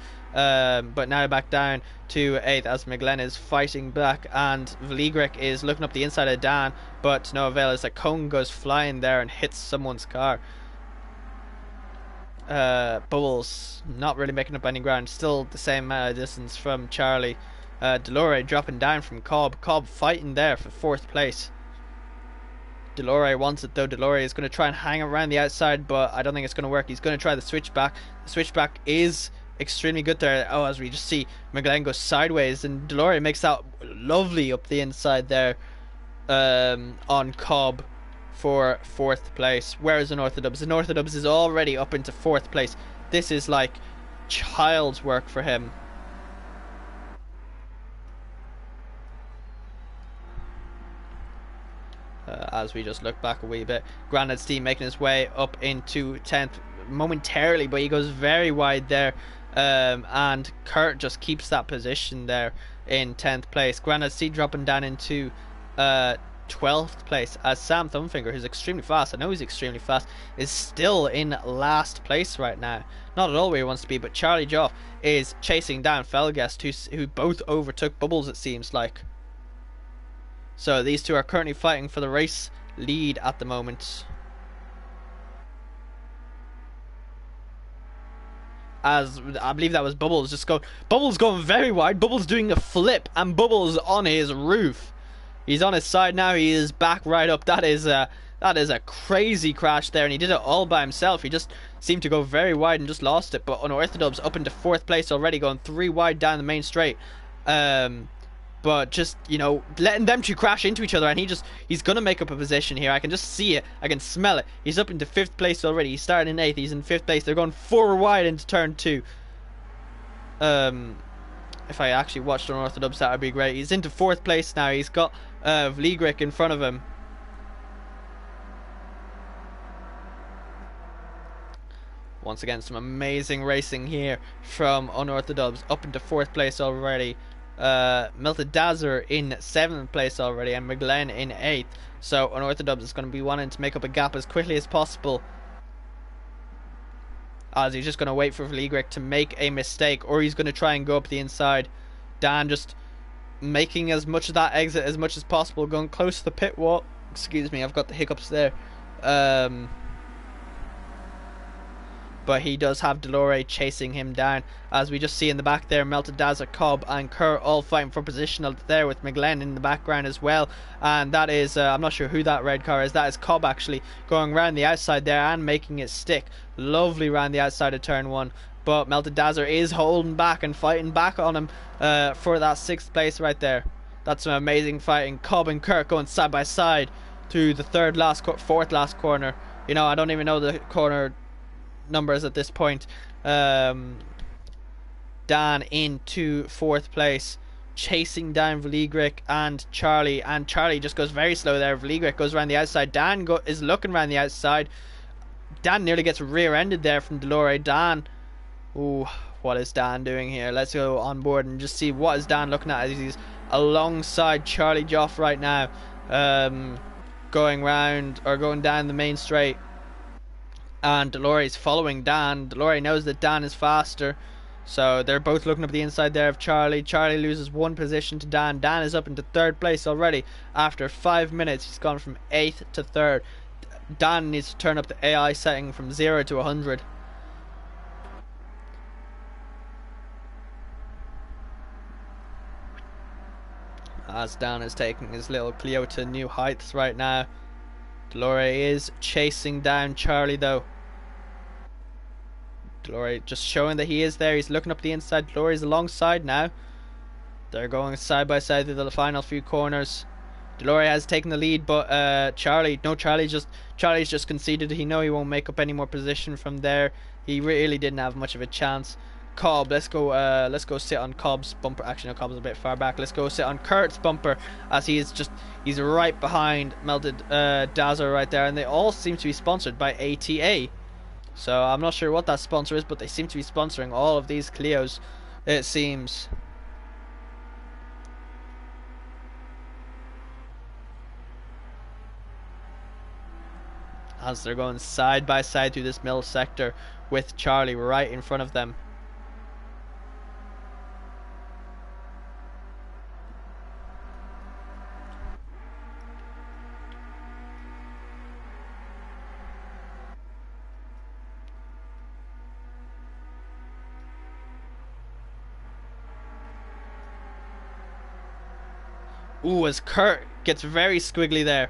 But now back down to 8th as McGlenn is fighting back, and Vligrek is looking up the inside of Dan, but to no avail as a cone goes flying there and hits someone's car. Bubbles not really making up any ground, still the same distance from Charlie. Delore dropping down from Cobb fighting there for 4th place. Delore wants it though. Delore is going to try and hang around the outside, but I don't think it's going to work. He's going to try the switchback. The switchback is extremely good there. Oh, as we just see McGlenn goes sideways, and Delore makes that lovely up the inside there on Cobb for 4th place. Whereas Unorthodox is already up into 4th place. This is like child's work for him. As we just look back a wee bit, Grandad Steve making his way up into 10th momentarily, but he goes very wide there, and Kurt just keeps that position there in 10th place. Grandad Steve dropping down into 12th place as Sam Thumbfinger, who's extremely fast, I know he's extremely fast, is still in last place right now. Not at all where he wants to be, but Charlie Joff is chasing down Felguest, who both overtook Bubbles, it seems like. So these two are currently fighting for the race lead at the moment. As I believe that was Bubbles going very wide. Bubbles doing a flip, and Bubbles on his roof. He's on his side now. He is back right up. That is a crazy crash there, and he did it all by himself. He just seemed to go very wide and just lost it. But Unorthodox up into 4th place already, going 3 wide down the main straight. But just, letting them two crash into each other, and he's gonna make up a position here. I can just see it. I can smell it. He's up into 5th place already. He started in 8th. He's in 5th place. They're going 4 wide into turn 2. If I actually watched Unorthodox, that would be great. He's into 4th place now. He's got Vligric in front of him. Once again, some amazing racing here from Unorthodox, up into 4th place already. Melted Dazzler in 7th place already, and McGlenn in 8th. So Unorthodox is going to be wanting to make up a gap as quickly as possible, as he's just going to wait for Vligric to make a mistake, or he's going to try and go up the inside. Dan just making as much of that exit as much as possible, going close to the pit wall. Excuse me, I've got the hiccups there. But he does have Delore chasing him down, as we just see in the back there. Melted Dazzler, Cobb and Kerr all fighting for position out there, with McGlenn in the background as well. And that is, I'm not sure who that red car is. That is Cobb actually going around the outside there and making it stick. Lovely round the outside of turn 1. But Melted Dazzler is holding back and fighting back on him for that 6th place right there. That's some amazing fighting. Cobb and Kerr going side by side to the 4th last corner. I don't even know the corner numbers at this point. Dan into 4th place, chasing down Vligric and Charlie just goes very slow there. Vligric goes around the outside. Dan is looking around the outside. Dan nearly gets rear-ended there from Delore. Dan, ooh, what is Dan doing here? Let's go on board and just see what is Dan looking at as he's alongside Charlie Joff right now, going down the main straight. And Delore is following Dan. Delore knows that Dan is faster, so they're both looking up the inside there of Charlie. Charlie loses 1 position to Dan. Dan is up into 3rd place already. After 5 minutes, he's gone from 8th to 3rd. Dan needs to turn up the AI setting from 0 to 100. As Dan is taking his little Clio to new heights right now. Delore is chasing down Charlie though. Delore just showing that he is there. He's looking up the inside. Delore is alongside now. They're going side by side through the final few corners. Delore has taken the lead, but Charlie's just conceded. He won't make up any more position from there. He really didn't have much of a chance. Cobb, let's go sit on Cobb's bumper. Actually, no, Cobb's a bit far back. Let's go sit on Kurt's bumper, as he's right behind Melted Dazzler right there, and they all seem to be sponsored by ATA. So I'm not sure what that sponsor is, but they seem to be sponsoring all of these Clios, it seems. As they're going side by side through this middle sector with Charlie right in front of them. Ooh, as Kurt gets very squiggly there.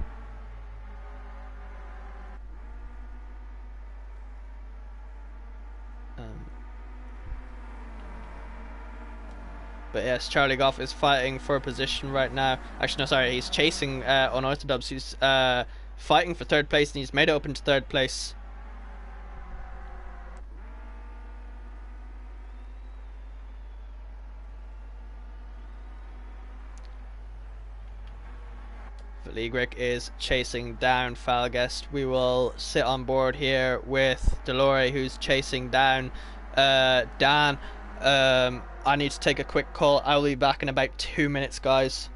But yes, Charlie Goff is fighting for a position right now. Actually, no, sorry, he's chasing Unorthodox, who's fighting for 3rd place, and he's made it up into 3rd place. Vligric is chasing down Falguest. We will sit on board here with Delore, who's chasing down Dan. I need to take a quick call. I'll be back in about 2 minutes, guys.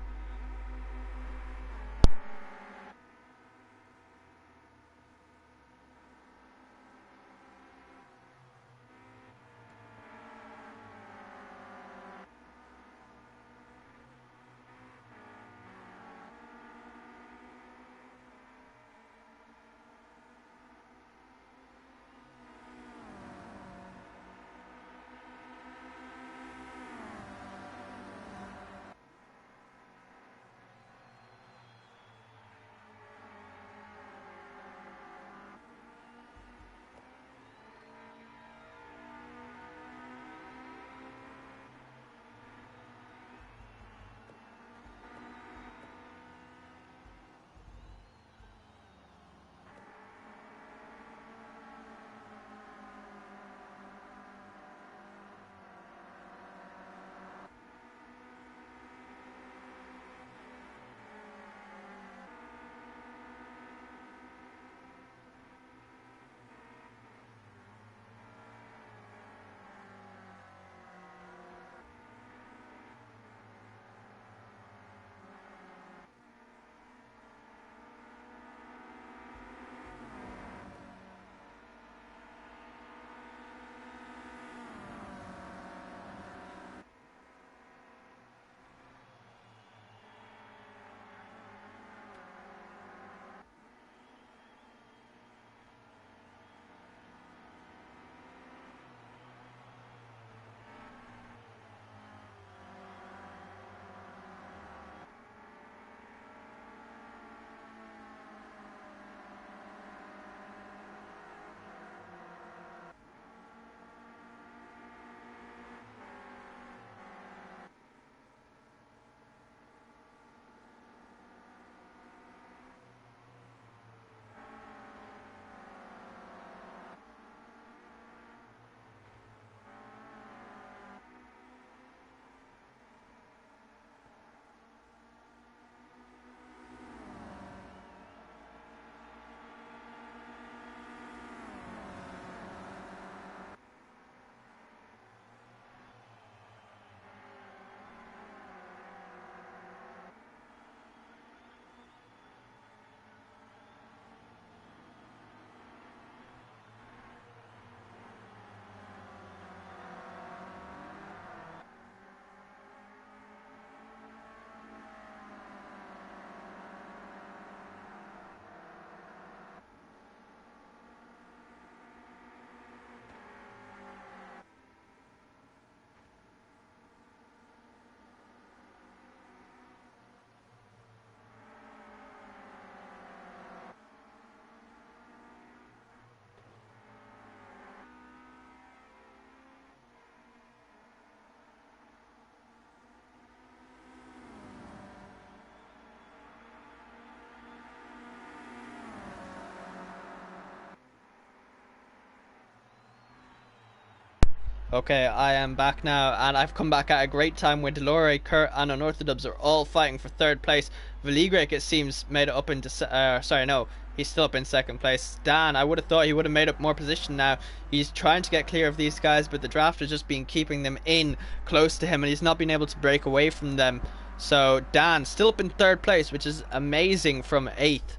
Okay, I am back now, and I've come back at a great time when Delore, Kurt, and Unorthodox are all fighting for third place. Veligrek, it seems, made it up into. Sorry, no, he's still up in second place. Dan, I would have thought he would have made up more position now. He's trying to get clear of these guys, but the draft has just been keeping them in close to him, and he's not been able to break away from them. So, Dan, still up in third place, which is amazing from 8th.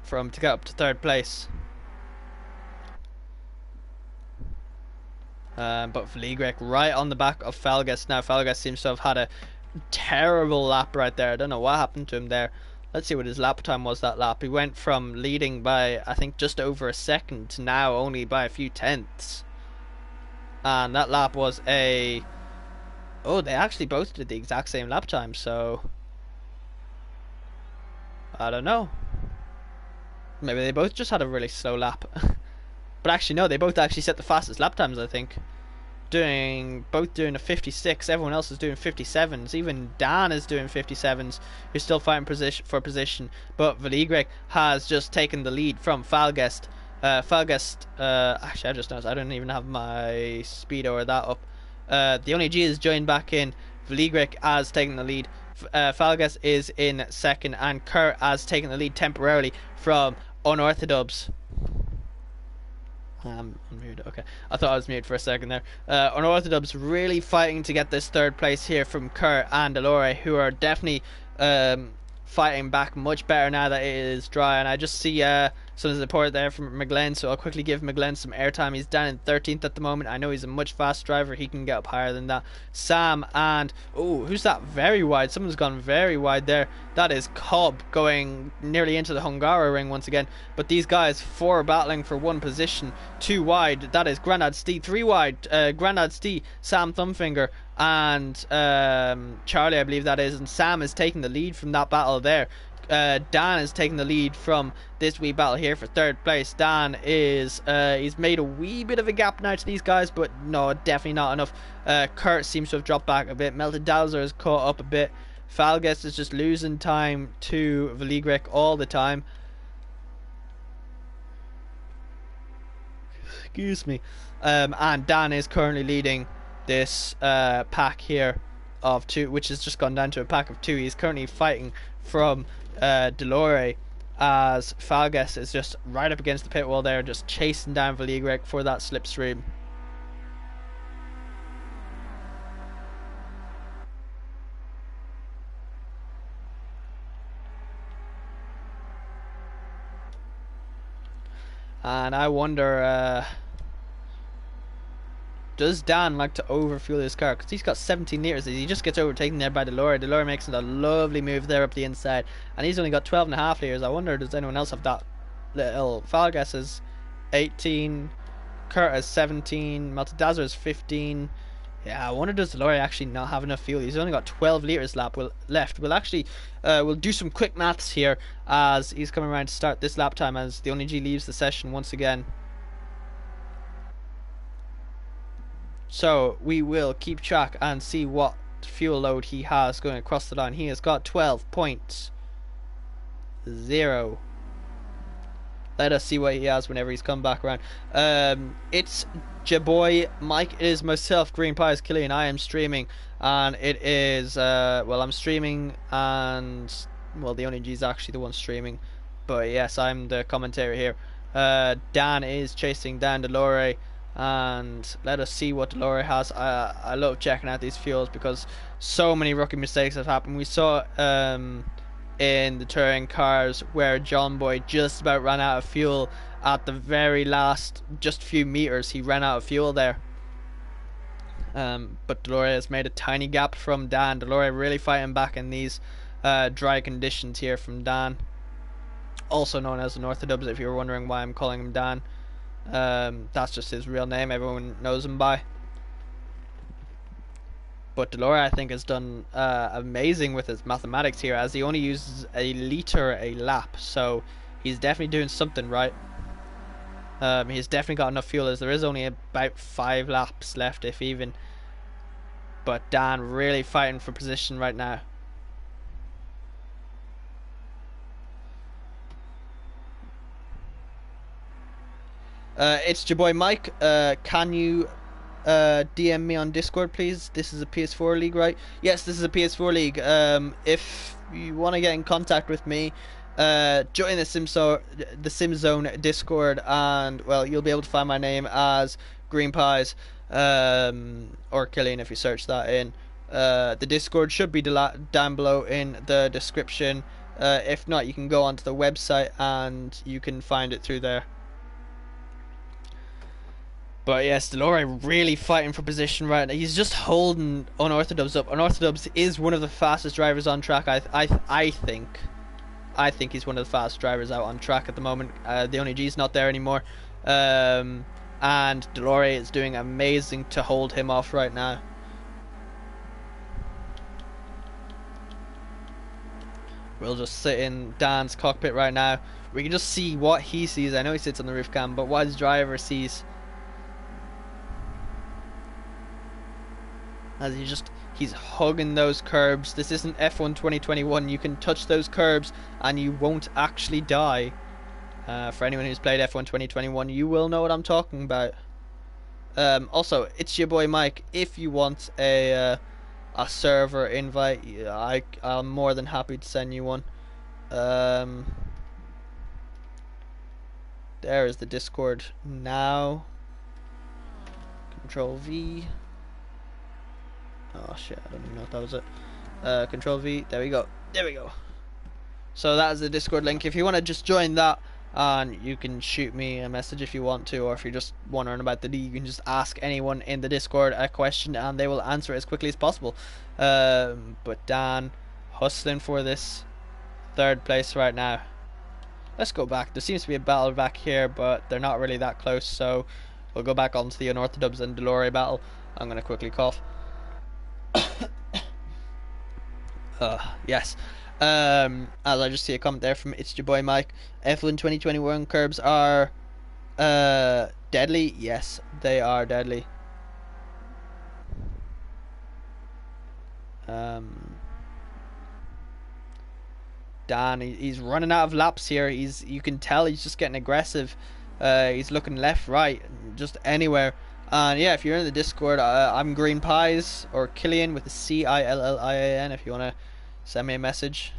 To get up to third place. But Veligrek right on the back of Felgus now. Felgus seems to have had a terrible lap right there. I don't know what happened to him there. Let's see what his lap time was that lap. He went from leading by, I think, just over a second to now only by a few tenths. And that lap was a... Oh, they actually both did the exact same lap time, so... I don't know. Maybe they both just had a really slow lap. But actually, no, they both actually set the fastest lap times, I think. Both doing a 56. Everyone else is doing 57s. Even Dan is doing 57s. Who's still fighting for position. But Veligrek has just taken the lead from Falgest. Actually, I just noticed I don't even have my speedo or that up. The only G is joined back in. Veligrek has taken the lead. Falgest is in second, and Kurt has taken the lead temporarily from Unorthodox. I'm muted. Okay, I thought I was muted for a second there. Unorthodox really fighting to get this third place here from Kurt and Delore, who are definitely fighting back much better now that it is dry. And I just see some support there from McGlenn, so I'll quickly give McGlenn some airtime. He's down in 13th at the moment. I know he's a much fast driver. He can get up higher than that. Sam and... Oh, who's that? Very wide. Someone's gone very wide there. That is Cobb going nearly into the Hungara ring once again. But these guys, 4 battling for 1 position. 2 wide. That is Grandad Stee. 3 wide. Grandad Stee, Sam Thumbfinger, and Charlie, I believe that is. And Sam is taking the lead from that battle there. Dan is taking the lead from this wee battle here for third place. Dan is he's made a wee bit of a gap now to these guys, but no, definitely not enough. Kurt seems to have dropped back a bit. Melted Dowser has caught up a bit. Falgest is just losing time to Veligrek all the time. Excuse me. And Dan is currently leading this pack here of 2, which has just gone down to a pack of 2. He's currently fighting from Delore, as Falgest is just right up against the pit wall there, just chasing down Veligrek for that slipstream. And I wonder, does Dan like to overfuel his car? Because he's got 17 litres. He just gets overtaken there by Delore. Delore makes a lovely move there up the inside. And he's only got 12.5 litres. I wonder, does anyone else have that little? Falgas is 18. Kurt is 17. Maltadazer is 15. Yeah, I wonder, does Delore actually not have enough fuel? He's only got 12 litres left. We'll actually we'll do some quick maths here as he's coming around to start this lap time, as the only G leaves the session once again. So we will keep track and see what fuel load he has going across the line. He has got 12.0. Let us see what he has whenever he's come back around. It's Jaboy Mike. It is myself, Green Pies Cillian. I am streaming, and it is well, I'm streaming, and well, the only G is actually the one streaming. But yes, I'm the commentator here. Dan is chasing down Delore. And let us see what Delore has. I love checking out these fuels because so many rookie mistakes have happened. We saw in the touring cars where John Boy just about ran out of fuel at the very last just few meters. He ran out of fuel there. But Delore has made a tiny gap from Dan. Delore really fighting back in these dry conditions here from Dan, also known as an Orthodox, if you were wondering why I'm calling him Dan. That's just his real name, everyone knows him by. But Delore, I think, has done amazing with his mathematics here, as he only uses a litre a lap, so he's definitely doing something right. He's definitely got enough fuel, as there is only about 5 laps left, if even. But Dan really fighting for position right now. It's your boy Mike. Can you DM me on Discord, please. This is a PS4 league, right? Yes, this is a PS4 league. If you want to get in contact with me, join the SimZone Discord, and well, you'll be able to find my name as Green Pies, or Cillian if you search that in. The Discord should be down below in the description. If not, you can go onto the website and you can find it through there. But yes, Delore really fighting for position right now. He's just holding Unorthodox up. Unorthodox is one of the fastest drivers on track. I think. I think he's one of the fastest drivers out on track at the moment. The only G's not there anymore. And Delore is doing amazing to hold him off right now. We'll just sit in Dan's cockpit right now. We can just see what he sees. I know he sits on the roof cam, but what his driver sees. As he's hugging those curbs. This isn't F1 2021. You can touch those curbs and you won't actually die. For anyone who's played F1 2021, you will know what I'm talking about. Also, it's your boy Mike. If you want a server invite, I'm more than happy to send you one. There is the Discord now. Control V. Oh shit, I don't even know if that was it. Control V, there we go. There we go. So that is the Discord link. If you want to just join that, and you can shoot me a message if you want to, or if you just want to learn about the league, you can just ask anyone in the Discord a question and they will answer it as quickly as possible. But Dan hustling for this third place right now. Let's go back. There seems to be a battle back here, but they're not really that close, so we'll go back onto the Unorthodox and Delore battle. I'm going to quickly cough. Yes. As I just see a comment there from It's Your Boy Mike. F1 2021 curbs are deadly. Yes, they are deadly. Dan, he's running out of laps here. You can tell he's just getting aggressive. He's looking left, right, just anywhere. And yeah, if you're in the Discord, I'm Green Pies, or Cillian with a CILLIAN if you want to send me a message.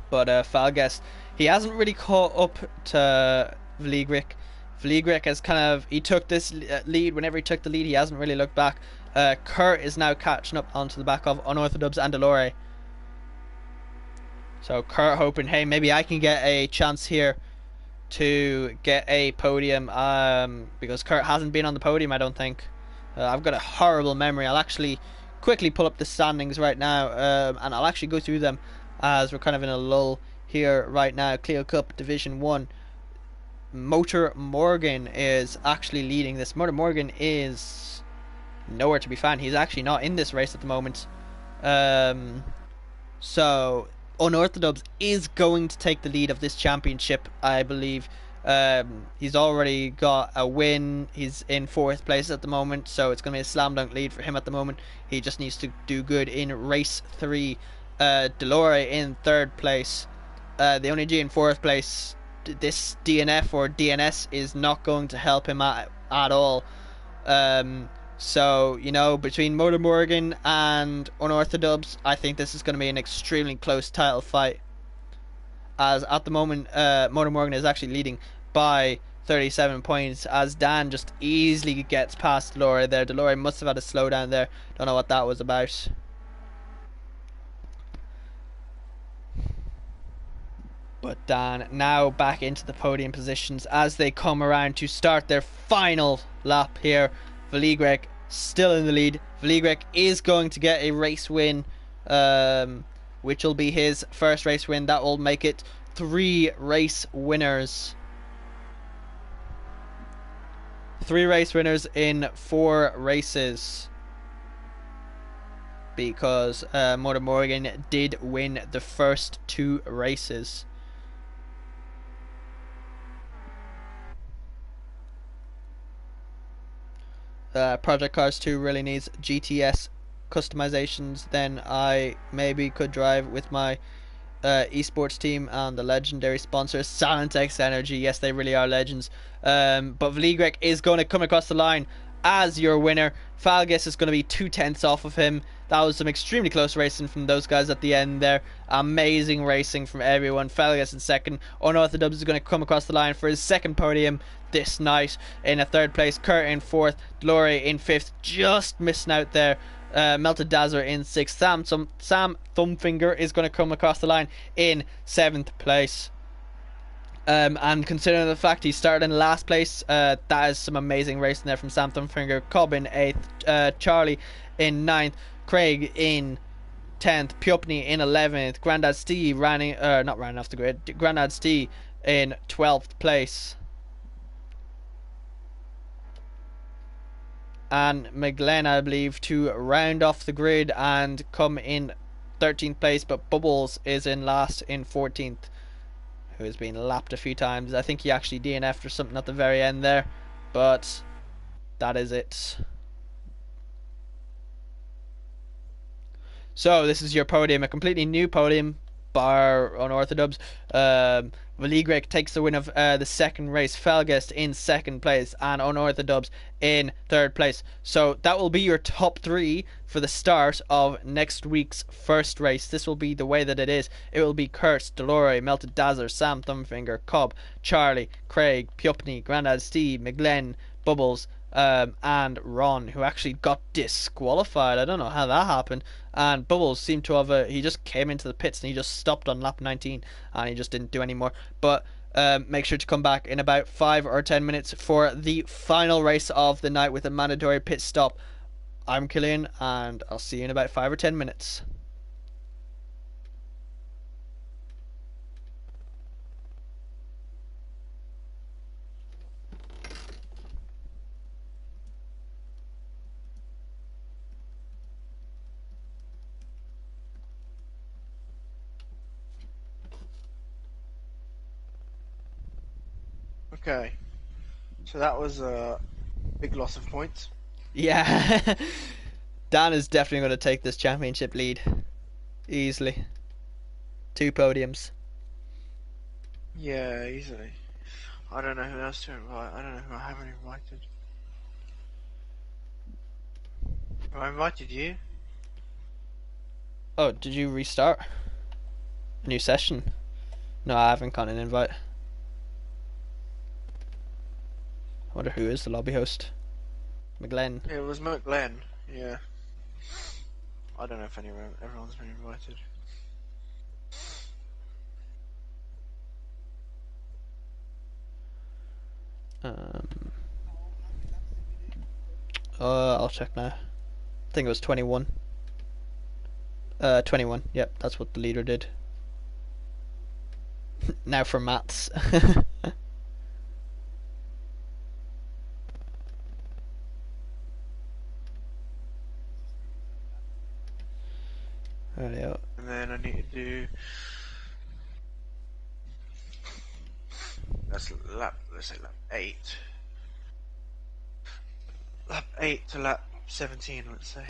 But Falguest, he hasn't really caught up to Vliegrick. Vliegrick has he took this lead. Whenever he took the lead, he hasn't really looked back. Kurt is now catching up onto the back of Unorthodox and Delore. So Kurt hoping, hey, maybe I can get a chance here to get a podium, because Kurt hasn't been on the podium, I don't think. I've got a horrible memory. I'll actually quickly pull up the standings right now, and I'll actually go through them as we're kind of in a lull here right now. Clio Cup Division 1. Motor Morgan is actually leading this. Motor Morgan is nowhere to be found. He's actually not in this race at the moment. So Unorthodox is going to take the lead of this championship, I believe. He's already got a win. He's in 4th place at the moment, so it's going to be a slam dunk lead for him at the moment. He just needs to do good in race 3. Delore in 3rd place. The only G in 4th place. This DNF or DNS is not going to help him at all. So, you know, between Motor Morgan and Unorthodox, I think this is going to be an extremely close title fight. As at the moment, Motor Morgan is actually leading by 37 points, as Dan just easily gets past Delore there. Delore must have had a slowdown there. Don't know what that was about. But Dan now back into the podium positions as they come around to start their final lap here. Vliegrick still in the lead. Vliegrick is going to get a race win, which will be his first race win. That will make it 3 race winners. 3 race winners in 4 races. Because Motor Morgan did win the first 2 races. Project Cars 2 really needs GTS customizations, then I maybe could drive with my esports team and the legendary sponsor Salentex Energy. Yes, they really are legends. But Vligrek is going to come across the line as your winner. Falgus is going to be 2/10 off of him. That was some extremely close racing from those guys at the end there. Amazing racing from everyone. Falgus in second. Unorthodox is going to come across the line for his second podium this night. In a third place, Kurt in fourth, Glory in fifth, just missing out there. Melted Dazzler in sixth. Sam Thumbfinger is going to come across the line in seventh place. And considering the fact he started in last place, that is some amazing racing there from Sam Thumbfinger. Cobb in 8th, Charlie in 9th, Craig in 10th, Pupney in 11th, Grandad Steve not running off the grid, Grandad Steve in 12th place. And McGlenn, I believe, to round off the grid and come in 13th place, but Bubbles is in last in 14th, who has been lapped a few times. I think he actually DNF'd or something at the very end there, but that is it. So this is your podium, a completely new podium, bar Unorthodox. Vligrek takes the win of the second race. Felgest in second place and Unorthodox in third place. So that will be your top three for the start of next week's first race. This will be the way that it is. It will be Kurt, Delore, Melted Dazzler, Sam Thumbfinger, Cobb, Charlie, Craig, Pupney, Grandad Steve, McGlenn, Bubbles, and Ron, who actually got disqualified. I don't know how that happened. And Bubbles seemed to have he just came into the pits and he just stopped on lap 19 and he just didn't do any more. But make sure to come back in about 5 or 10 minutes for the final race of the night with a mandatory pit stop. I'm Cillian and I'll see you in about 5 or 10 minutes. Okay, so that was a big loss of points. Yeah, Dan is definitely going to take this championship lead easily. 2 podiums. Yeah, easily. I don't know who else to invite. I don't know who I haven't invited. Have I invited you? Oh, did you restart? New session? No, I haven't got an invite. I wonder who is the lobby host. McGlenn. It was McGlenn, yeah. I don't know if everyone's been invited. I'll check now. I think it was 21. 21. Yep, that's what the leader did. Now for maths. Rightio. And then I need to do let's say lap 8. Lap 8 to lap 17, let's say.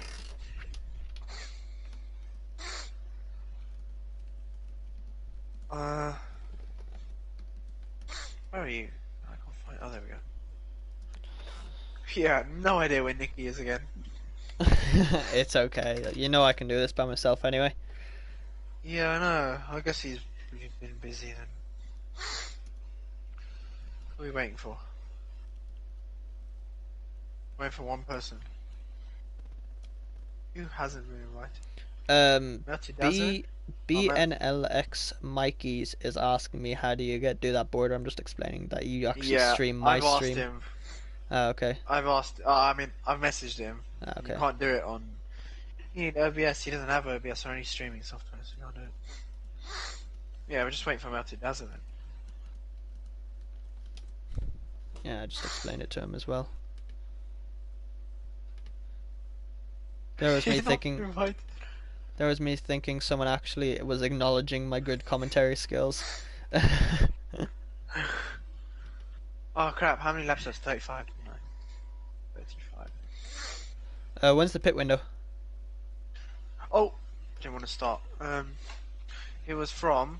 Where are you? I can't find. Oh, there we go. Yeah, no idea where Nikki is again. It's okay. You know I can do this by myself anyway. Yeah, I know. I guess he's been busy then. What are we waiting for? Waiting for one person. Who hasn't been invited? BNLX Mikey's is asking me how do you do that border. I'm just explaining that you actually stream my I've stream. Asked him. Oh, okay. I've messaged him. Okay. You can't do it on. You need OBS. He doesn't have OBS or any streaming software, so you can't do it. Yeah, we're just waiting for Melted Dazzler then. Yeah, I just explained it to him as well. There was me thinking. There was me thinking someone actually was acknowledging my good commentary skills. Oh crap! How many laps? That's 35. No, 35. When's the pit window? didn't want to start. It was from.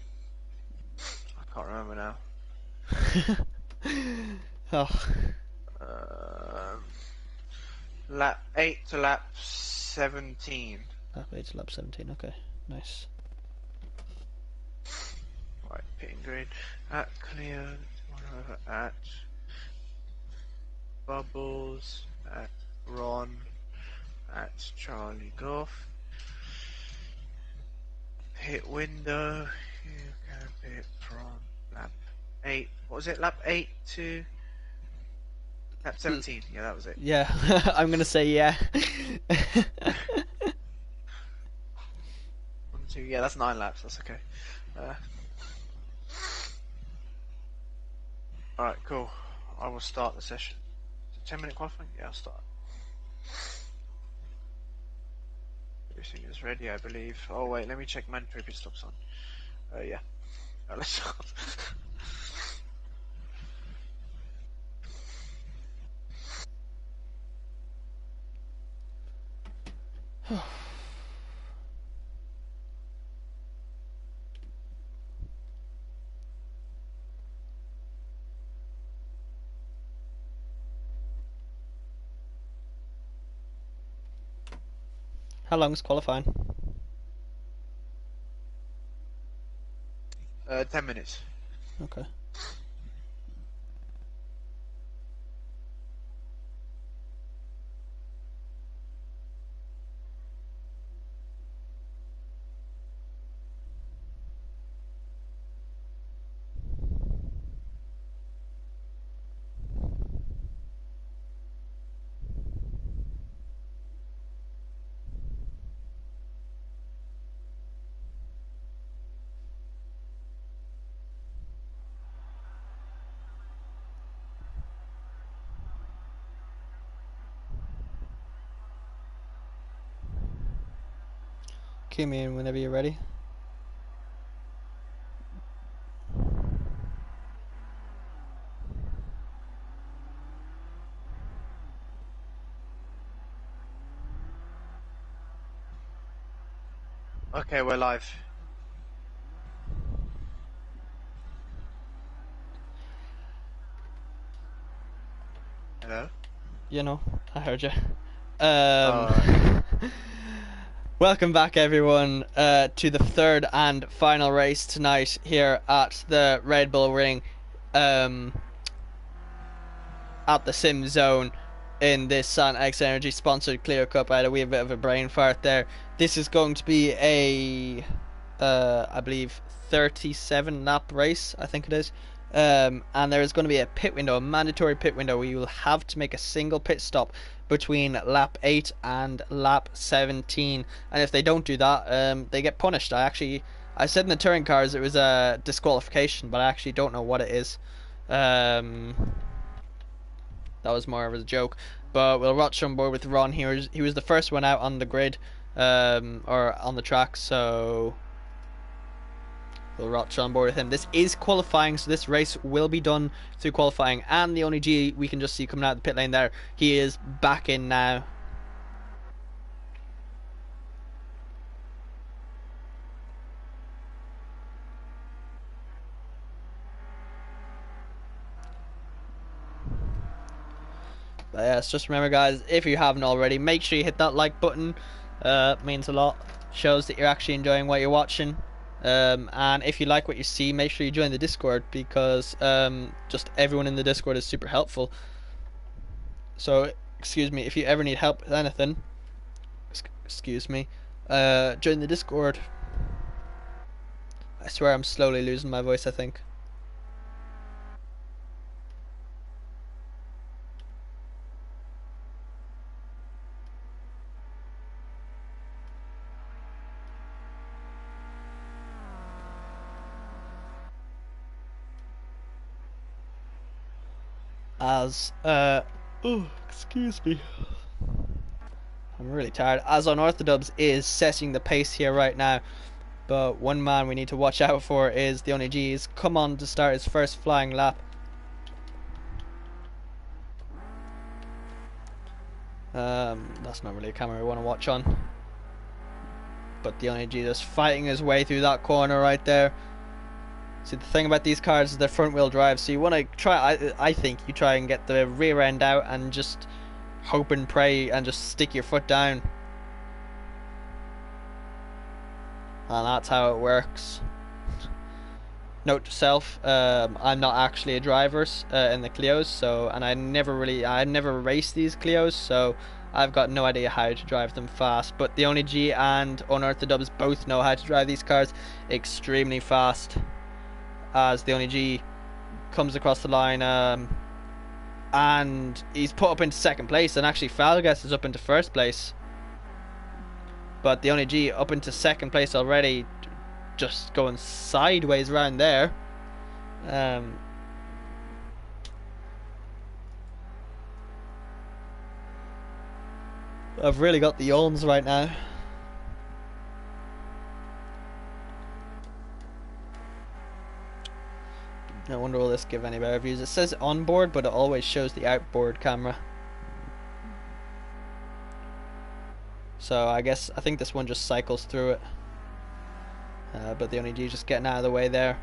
I can't remember now. Oh, Um, lap 8 to lap 17. lap 8 to lap 17. Okay, nice. Right, pitting grid. At clear. One over at Bubbles. At Ron. At Charlie Golf. Pit window. You can pit from lap 8. What was it? Lap 8 to lap 17. Yeah, that was it. Yeah, I'm gonna say yeah. 1, 2. Yeah, that's 9 laps. That's okay. Alright, cool. I will start the session. Is it 10-minute qualifying? Yeah, I'll start. Everything is ready, I believe. Oh, wait, let me check mandatory pit stops on. Yeah. Let's start. How long is qualifying? 10 minutes. Okay. Cue me in whenever you're ready. Okay, we're live. Hello? You know, I heard you. Alright. Welcome back, everyone, to the third and final race tonight here at the Red Bull Ring, at the Sim Zone in this Sun X Energy sponsored Clear Cup. I had a wee bit of a brain fart there. This is going to be a, I believe, 37 lap race, I think it is. And there is going to be a pit window, a mandatory pit window, where you will have to make a single pit stop between lap 8 and lap 17. And if they don't do that, they get punished. I said in the touring cars it was a disqualification, but I actually don't know what it is. That was more of a joke. But we'll watch on board with Ron. He was the first one out on the grid, or on the track, so we'll watch on board with him. This is qualifying, so this race will be done through qualifying. And the only G we can just see coming out of the pit lane there, he is back in now. But yes, just remember, guys, if you haven't already, make sure you hit that like button. It means a lot. Shows that you're actually enjoying what you're watching. And if you like what you see, make sure you join the Discord, because just everyone in the Discord is super helpful. So, excuse me, if you ever need help with anything, excuse me, join the Discord. I swear I'm slowly losing my voice, I think. As oh, excuse me, I'm really tired. As Unorthodox is setting the pace here right now, but one man we need to watch out for is the only G's come on to start his first flying lap. That's not really a camera we want to watch on. but the ONG just fighting his way through that corner right there. See, the thing about these cars is they're front wheel drive, so you want to try, I think you try and get the rear end out and just hope and pray and just stick your foot down. And that's how it works. Note to self, I'm not actually a driver in the Clios, so, and I never raced these Clios, so I've got no idea how to drive them fast. But the ONG and Unearthed both know how to drive these cars extremely fast. As the ONG comes across the line, and he's put up into second place, and actually Falgas is up into first place. But the ONG up into second place already, just going sideways around there. I've really got the yawns right now. I wonder will this give any better views. It says onboard, but it always shows the outboard camera. So I think this one just cycles through it. But the ONG just getting out of the way there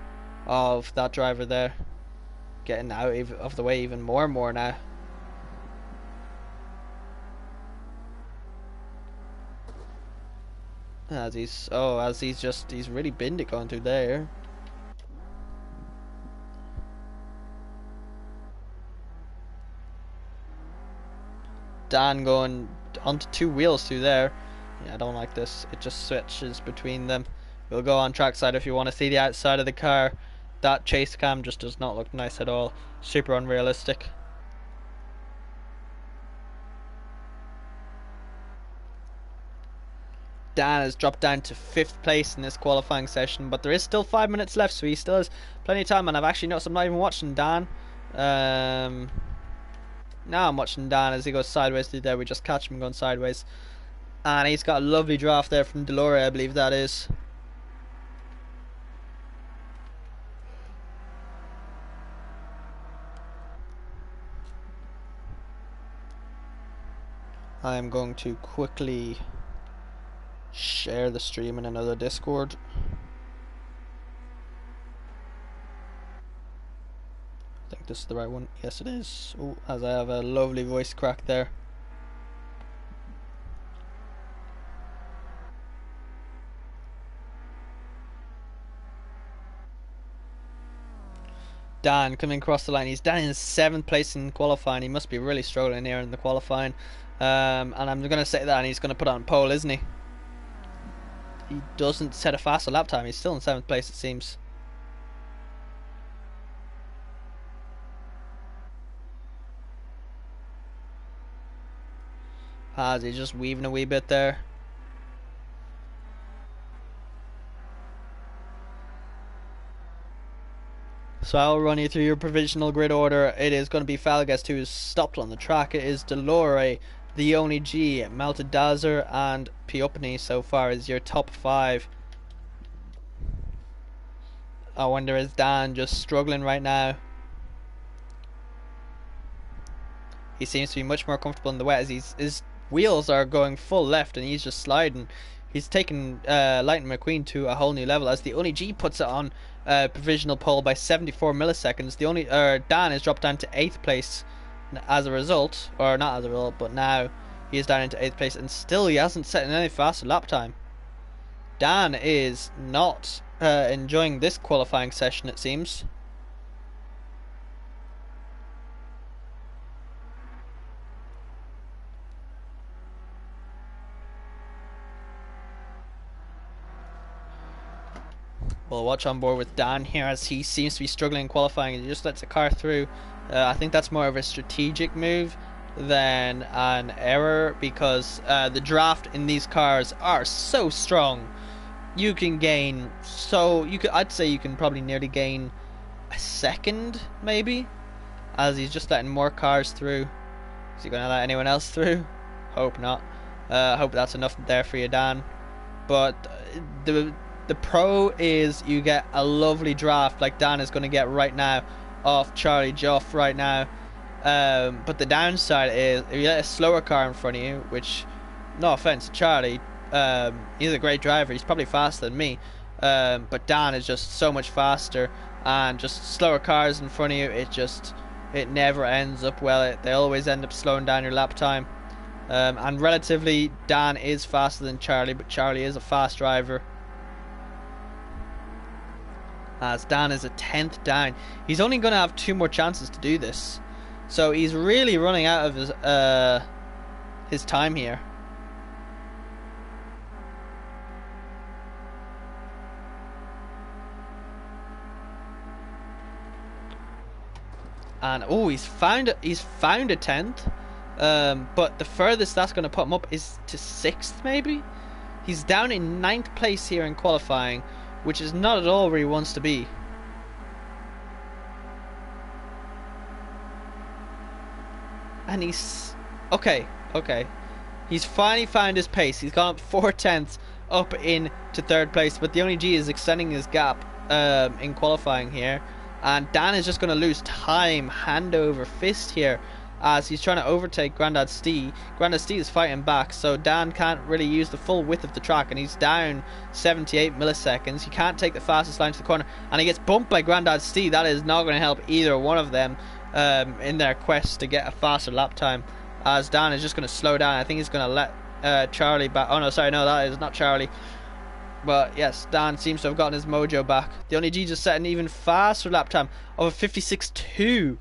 of that driver there. Getting out of the way even more and more now. As he's really binned it going through there. Dan going onto two wheels through there. Yeah, I don't like this. It just switches between them. We'll go on trackside if you want to see the outside of the car. That chase cam just does not look nice at all. Super unrealistic. Dan has dropped down to 5th place in this qualifying session, but there is still 5 minutes left, so he still has plenty of time. And I've actually noticed I'm not even watching Dan. Now I'm watching Dan as he goes sideways through there. We just catch him going sideways. And he's got a lovely draft there from Delore, I believe that is. I'm going to quickly share the stream in another Discord. I think this is the right one. Yes, it is. Oh, as I have a lovely voice crack there. Dan coming across the line. He's down in 7th place in qualifying. He must be really struggling here in the qualifying. And I'm going to say that, and he's going to put on pole, isn't he? He doesn't set a faster lap time. He's still in 7th place, it seems. As he's just weaving a wee bit there. So I'll run you through your provisional grid order. It is going to be Falgast who is stopped on the track. It is Delore, the ONG, Melted Dazer, and Piopni so far is your top 5. I wonder is Dan just struggling right now? He seems to be much more comfortable in the wet as his wheels are going full left and he's just sliding. He's taken Lightning McQueen to a whole new level as the ONG puts it on provisional pole by 74 milliseconds. Dan is dropped down to 8th place as a result, or not as a result, but now he is down into 8th place, and still he hasn't set in any faster lap time. Dan is not enjoying this qualifying session, it seems. We'll watch on board with Dan here as he seems to be struggling in qualifying and he just lets the car through. I think that's more of a strategic move than an error because the draft in these cars are so strong. You can gain I'd say you can probably nearly gain a second maybe as he's just letting more cars through. Is he going to let anyone else through? Hope not. Hope that's enough there for you, Dan. But the pro is you get a lovely draft like Dan is going to get right now off Charlie Joff right now. But the downside is if you let a slower car in front of you, which, no offense to Charlie, He's a great driver. He's probably faster than me. But Dan is just so much faster, and just slower cars in front of you. It never ends up well. They always end up slowing down your lap time. And relatively, Dan is faster than Charlie, but Charlie is a fast driver. As Dan is a 10th down. He's only going to have 2 more chances to do this. So he's really running out of his time here. And oh, he's found a 10th. But the furthest that's going to put him up is to 6th, maybe? He's down in 9th place here in qualifying, which is not at all where he wants to be. And he's... Okay. He's finally found his pace. He's gone up 4 tenths up into 3rd place, but the only G is extending his gap in qualifying here. And Dan is just going to lose time, hand over fist here, as he's trying to overtake Grandad Stee. Grandad Stee is fighting back, so Dan can't really use the full width of the track, and he's down 78 milliseconds. He can't take the fastest line to the corner, and he gets bumped by Grandad Stee. That is not going to help either one of them in their quest to get a faster lap time, as Dan is just going to slow down. I think he's going to let Charlie back. Oh no, sorry, no, that is not Charlie. But yes, Dan seems to have gotten his mojo back. The only G just set an even faster lap time of a 56.2.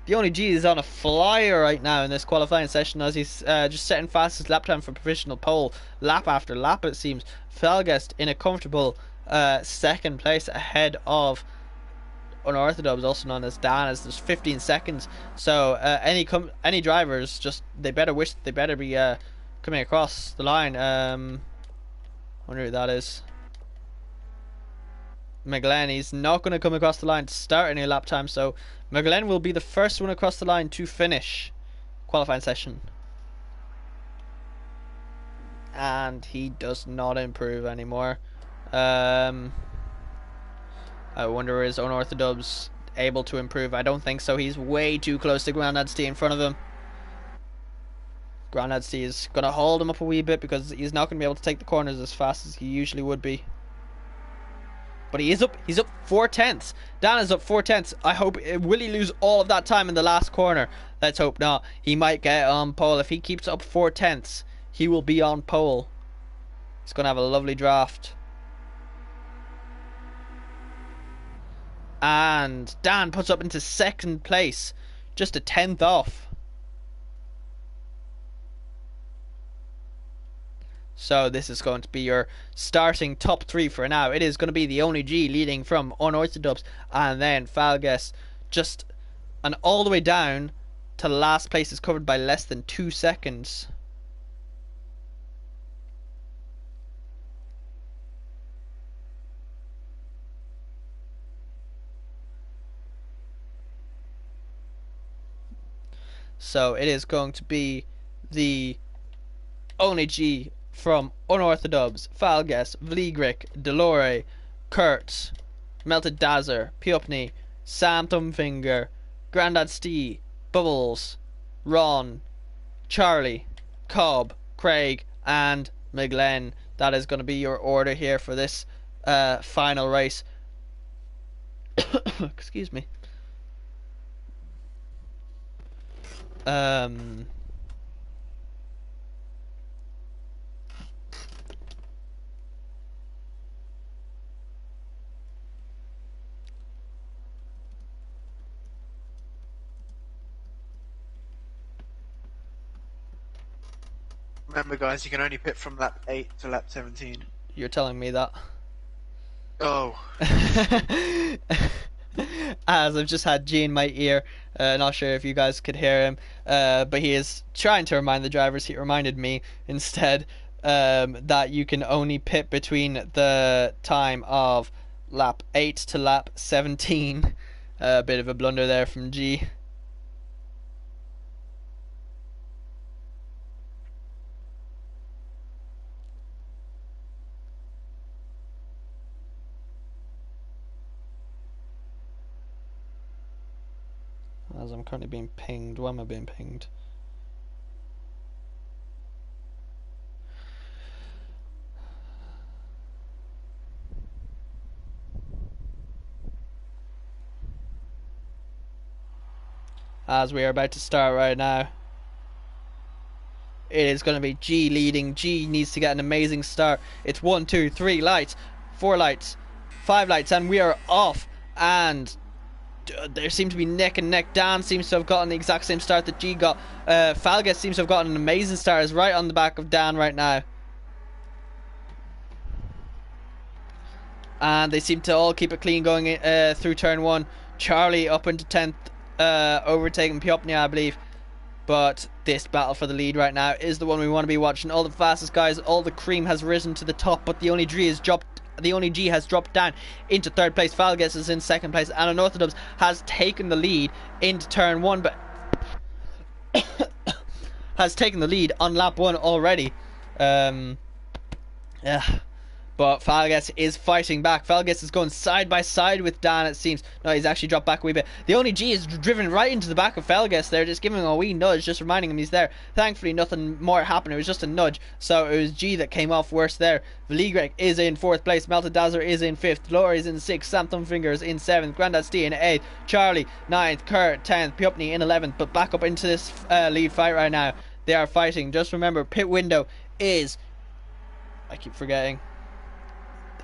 The only G is on a flyer right now in this qualifying session, as he's just setting fastest lap time for provisional pole lap after lap, it seems. Felgest in a comfortable 2nd place ahead of Unorthodox, also known as Dan, as there's 15 seconds. So any drivers, just they better be coming across the line. Wonder who that is. McGlenn, he's not going to come across the line to start any lap time, so McGlenn will be the first one across the line to finish qualifying session. And he does not improve anymore. I wonder, is Unorthodox able to improve? I don't think so. He's way too close to Grandad Stee in front of him. Grandad Stee is going to hold him up a wee bit, because he's not going to be able to take the corners as fast as he usually would be. But he's up 4 tenths. Dan is up 4 tenths. I hope, will he lose all of that time in the last corner? Let's hope not. He might get on pole. If he keeps up 4 tenths, he will be on pole. He's going to have a lovely draft. And Dan puts up into 2nd place, just a 10th off. So this is going to be your starting top 3 for now. It is going to be the only G leading from Unorthodox, and then Falges, just and all the way down to last place is covered by less than 2 seconds. So it is going to be the only G from Unorthodox, Falges, Vligrik, Delore, Kurtz, Melted Dazzler, Piopni, Sam Thumbfinger, Grandad Stee, Bubbles, Ron, Charlie, Cobb, Craig, and McGlenn. That is going to be your order here for this final race. Excuse me. Remember, guys, you can only pit from lap 8 to lap 17. You're telling me that? Oh. As I've just had G in my ear, not sure if you guys could hear him, but he is trying to remind the drivers, he reminded me instead, that you can only pit between the time of lap 8 to lap 17. A bit of a blunder there from G. As I'm currently being pinged. Why am I being pinged? as we are about to start right now. It is going to be G leading. G needs to get an amazing start. It's 1, 2, 3 lights, 4 lights, 5 lights, and we are off. And there seems to be neck and neck. Dan seems to have gotten the exact same start that G got. Falgas seems to have gotten an amazing start. Is right on the back of Dan right now. And they seem to all keep it clean going through turn 1. Charlie up into 10th, overtaking Piopnia, I believe. But this battle for the lead right now is the one we want to be watching. All the fastest guys, all the cream has risen to the top, but the only G has dropped down into 3rd place. Falgas is in 2nd place, and Unorthodox has taken the lead into turn 1, but has taken the lead on lap 1 already. Yeah. But Falgas is fighting back. Falgas is going side by side with Dan, it seems. No, he's actually dropped back a wee bit. The only G is driven right into the back of Falgas there, just giving him a wee nudge, just reminding him he's there. Thankfully, nothing more happened. It was just a nudge. So it was G that came off worse there. Vligrek is in 4th place. Melted Dazzler is in 5th. Laura is in 6th. Sam Thumbfinger is in 7th. Grandad Stee in 8th. Charlie 9th. Kurt 10th. Piopni in 11th. But back up into this lead fight right now. They are fighting. Just remember, pit window is... I keep forgetting.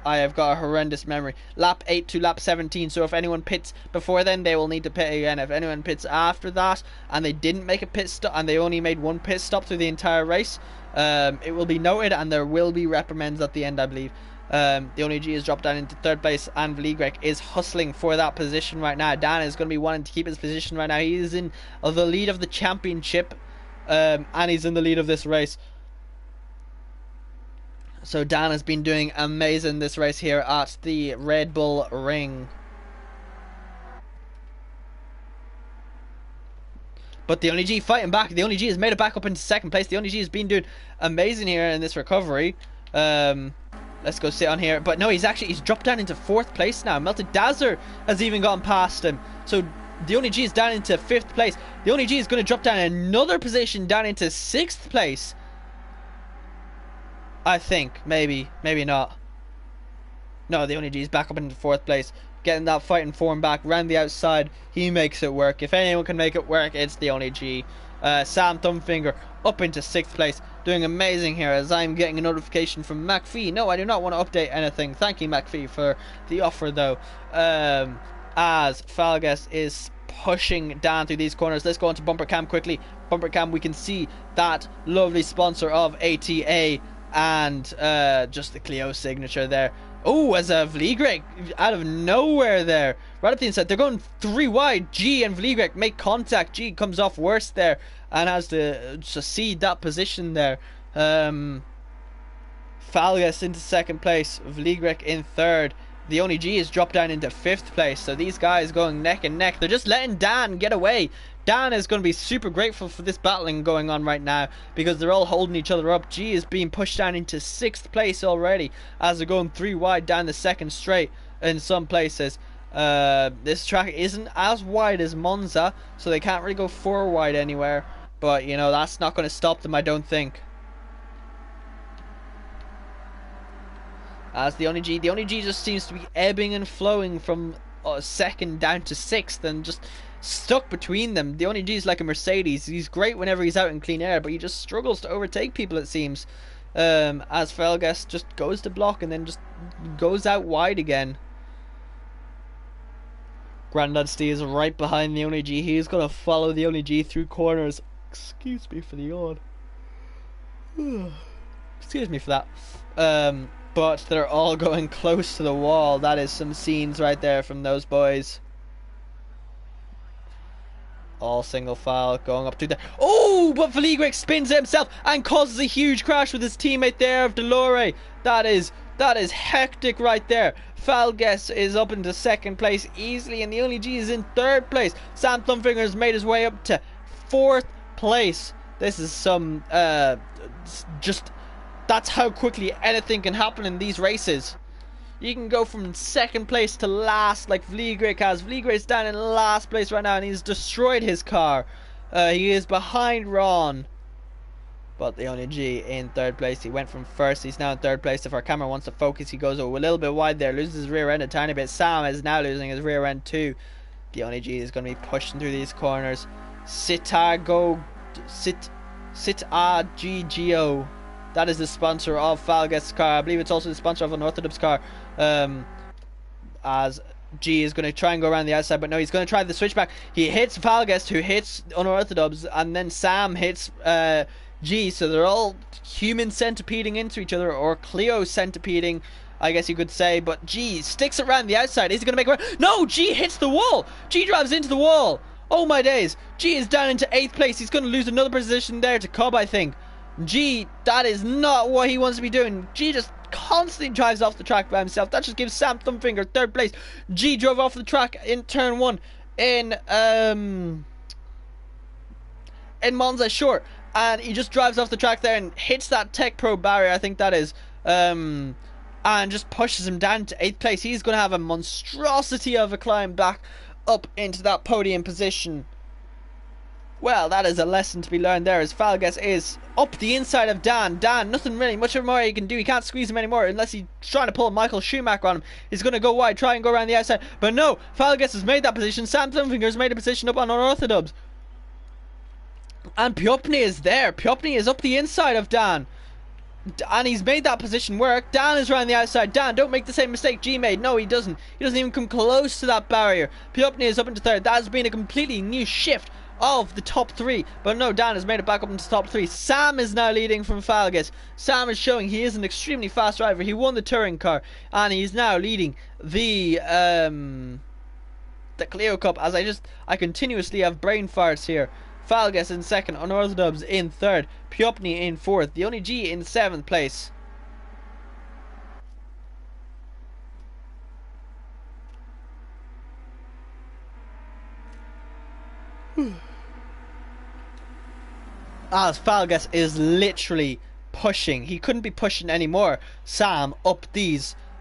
I have got a horrendous memory. Lap 8 to lap 17. So if anyone pits before then, they will need to pit again. If anyone pits after that and they didn't make a pit stop and they only made one pit stop through the entire race, it will be noted and there will be reprimands at the end, I believe. The only G has dropped down into 3rd place, and Vligrek is hustling for that position right now. Dan is going to be wanting to keep his position right now. He is in the lead of the championship, and he's in the lead of this race. So Dan has been doing amazing this race here at the Red Bull Ring. But the only G fighting back. The only G has made it back up into 2nd place. The only G has been doing amazing here in this recovery. Let's go sit on here. But no, he's dropped down into 4th place now. Melted Dazzler has even gone past him. So the only G is down into 5th place. The only G is going to drop down another position down into 6th place. I think. Maybe not. No, the only G is back up into 4th place. Getting that fighting form back round the outside. He makes it work. If anyone can make it work, it's the only G. Sam Thumbfinger up into 6th place. Doing amazing here as I'm getting a notification from McPhee. No, I do not want to update anything. Thank you, McPhee, for the offer, though. As Falgas is pushing down through these corners. Let's go on to Bumper Cam quickly. Bumper Cam, we can see that lovely sponsor of ATA. And just the Clio signature there. Oh, as a Vligrek out of nowhere there. Right up the inside. They're going 3 wide. G and Vligrek make contact. G comes off worse there and has to cede that position there. Falgas into 2nd place. Vligrek in 3rd. The only G is dropped down into 5th place. So these guys going neck and neck. They're just letting Dan get away. Dan is going to be super grateful for this battling going on right now because they're all holding each other up. G is being pushed down into 6th place already as they're going 3 wide down the 2nd straight in some places. This track isn't as wide as Monza, so they can't really go 4 wide anywhere. But, you know, that's not going to stop them, I don't think. As the only G just seems to be ebbing and flowing from 2nd down to 6th and just stuck between them. The only G is like a Mercedes. He's great whenever he's out in clean air, but he just struggles to overtake people, it seems. As Felgas just goes to block and then just goes out wide again. Grandad Stee is right behind the only G. He's going to follow the only G through corners. Excuse me for the yawn. Excuse me for that. But they're all going close to the wall. That is some scenes right there from those boys. All single file going up to there. Oh, but Vligrek spins himself and causes a huge crash with his teammate there of Delore. That is hectic right there. Falgas is up into 2nd place easily, and the only G is in 3rd place. Sam Thumbfinger has made his way up to 4th place. This is some just that's how quickly anything can happen in these races. You can go from 2nd place to last like Vligrek has. Vligrek's down in last place right now and he's destroyed his car. He is behind Ron. But the only G in 3rd place. He went from 1st. He's now in 3rd place. If our camera wants to focus, he goes a little bit wide there. Loses his rear end a tiny bit. Sam is now losing his rear end too. The only G is going to be pushing through these corners. Citago Citaggo. That is the sponsor of Falgas car. I believe it's also the sponsor of Unorthodox car. As G is going to try and go around the outside, but no, he's going to try the switchback. He hits Falgast, who hits Unorthodox, and then Sam hits G, so they're all human centipeding into each other, or Cleo centipeding, I guess you could say, but G sticks around the outside. Is he going to make it? No, G hits the wall! G drives into the wall! Oh my days! G is down into 8th place. He's going to lose another position there to Cobb, I think. G, that is not what he wants to be doing. G just constantly drives off the track by himself. That just gives Sam Thumbfinger 3rd place. G drove off the track in turn 1 in Monza, sure, and he just drives off the track there and hits that Tech Pro barrier, I think that is, and just pushes him down to 8th place. He's going to have a monstrosity of a climb back up into that podium position. Well, that is a lesson to be learned there, as Falgas is up the inside of Dan. Dan, nothing really much more he can do. He can't squeeze him anymore unless he's trying to pull a Michael Schumacher on him. He's going to go wide, try and go around the outside. But no, Falgas has made that position. Sam Thumbfinger has made a position up on Unorthodox. And Piopny is there. Piopny is up the inside of Dan. And he's made that position work. Dan is around the outside. Dan, don't make the same mistake G made. No, he doesn't. He doesn't even come close to that barrier. Piopny is up into 3rd. That has been a completely new shift of the top 3, but no, Dan has made it back up into top 3. Sam is now leading from Falgas. Sam is showing he is an extremely fast driver. He won the touring car, and he's now leading the Clio Cup. As I continuously have brain farts here. Falgas in 2nd, Unorthodox in 3rd, Piopny in 4th, the only G in 7th place. As Falgas is literally pushing, he couldn't be pushing anymore. Sam up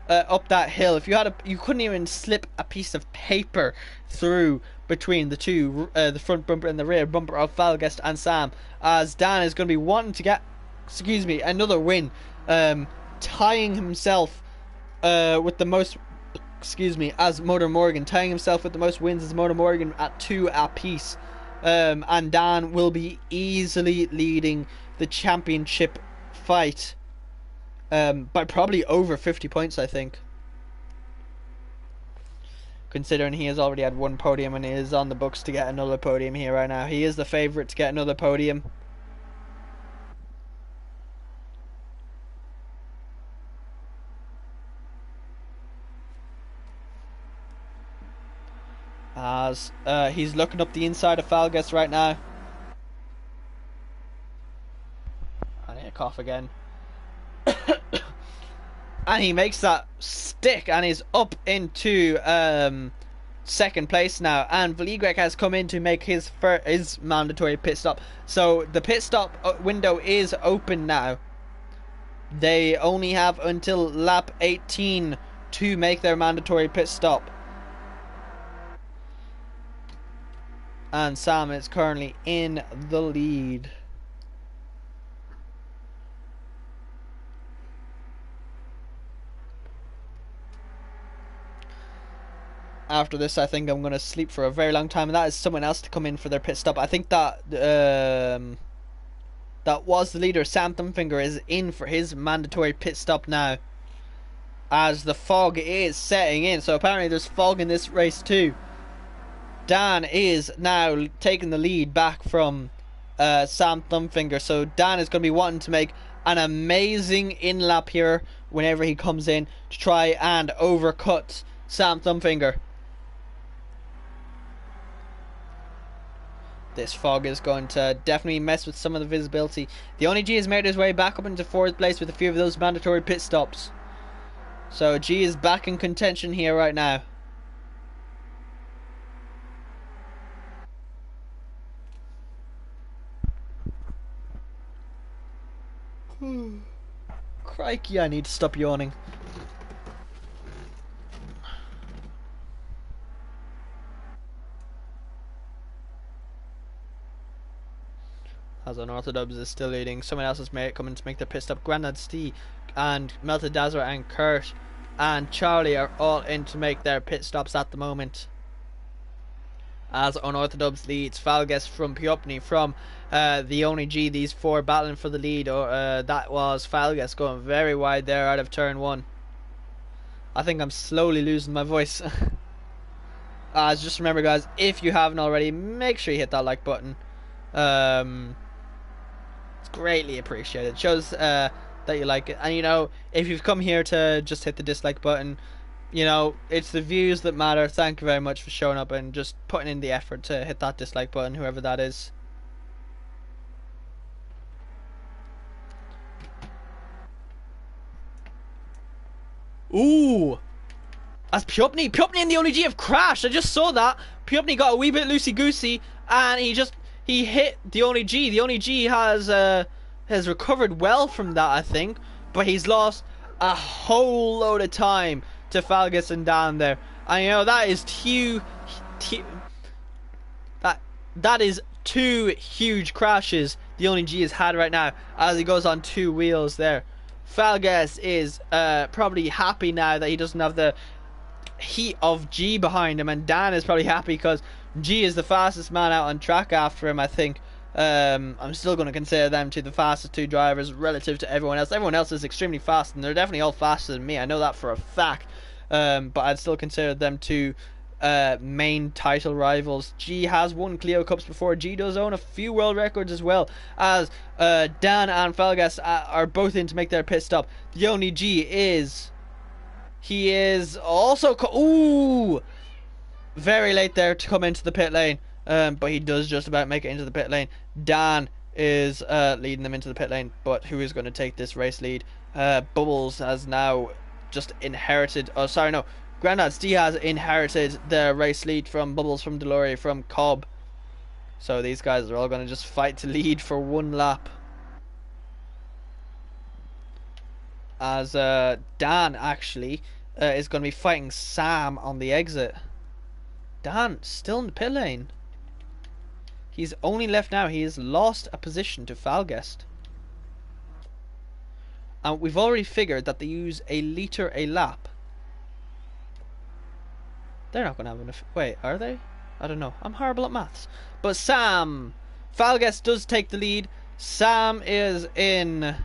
up that hill. If you couldn't even slip a piece of paper through between the two, the front bumper and the rear bumper of Falgas and Sam. As Dan is going to be wanting to get, another win, tying himself with the most. As Motor Morgan, tying himself with the most wins as Motor Morgan at 2 apiece. And Dan will be easily leading the championship fight by probably over 50 points, I think. Considering he has already had 1 podium and he is on the books to get another podium here right now. He is the favourite to get another podium. As he's looking up the inside of Falgas right now. I need a cough again. And he makes that stick and is up into 2nd place now. And Vligrek has come in to make his mandatory pit stop. So the pit stop window is open now. They only have until lap 18 to make their mandatory pit stop. And Sam is currently in the lead. After this, I think I'm going to sleep for a very long time, and that is someone else to come in for their pit stop. I think that that was the leader. Sam Thumbfinger is in for his mandatory pit stop now, as the fog is setting in. So apparently there's fog in this race too. Dan is now taking the lead back from Sam Thumbfinger. So Dan is going to be wanting to make an amazing in-lap here whenever he comes in to try and overcut Sam Thumbfinger. This fog is going to definitely mess with some of the visibility. The only G has made his way back up into 4th place with a few of those mandatory pit stops. So G is back in contention here right now. Crikey, I need to stop yawning. As Unorthodox is still leading, someone else has coming to make their pit stop. Grandad Stee and Melted Dazzler and Kurt and Charlie are all in to make their pit stops at the moment. as Unorthodox leads. Falgas from Piopni from the only G. These four battling for the lead. That was Falgas going very wide there out of turn one. I think I'm slowly losing my voice. Just remember, guys, if you haven't already, make sure you hit that like button. It's greatly appreciated. It shows that you like it. And, you know, if you've come here to just hit the dislike button, you know, it's the views that matter. Thank you very much for showing up and just putting in the effort to hit that dislike button, whoever that is. Ooh! As Piopni and the only G have crashed. I just saw that. Piopni got a wee bit loosey-goosey, and he hit the only G. The only G has recovered well from that, I think, but he's lost a whole load of time to Falgas and Dan there. And you know, that is that is two huge crashes the only G has had right now as he goes on two wheels there. Falgas is probably happy now that he doesn't have the heat of G behind him, and Dan is probably happy because G is the fastest man out on track after him, I think. I'm still going to consider them to the fastest two drivers relative to everyone else. Everyone else is extremely fast, and they're definitely all faster than me. I know that for a fact. But I'd still consider them two main title rivals. G has won Clio Cups before. G does own a few world records as well, as Dan and Falgas are both in to make their pit stop. The only G is... He is also... Ooh! Very late there to come into the pit lane. But he does just about make it into the pit lane. Dan is leading them into the pit lane. But who is going to take this race lead? Bubbles has now just inherited... Oh, sorry, no. Grandad's D has inherited the race lead from Bubbles, from Delory, from Cobb. So these guys are all going to just fight to lead for one lap. As Dan actually is going to be fighting Sam on the exit. Dan still in the pit lane. He's only left now. He has lost a position to Falgest. And we've already figured that they use a litre a lap. They're not going to have enough. Wait, are they? I don't know. I'm horrible at maths. But Sam. Falgest does take the lead. Sam is in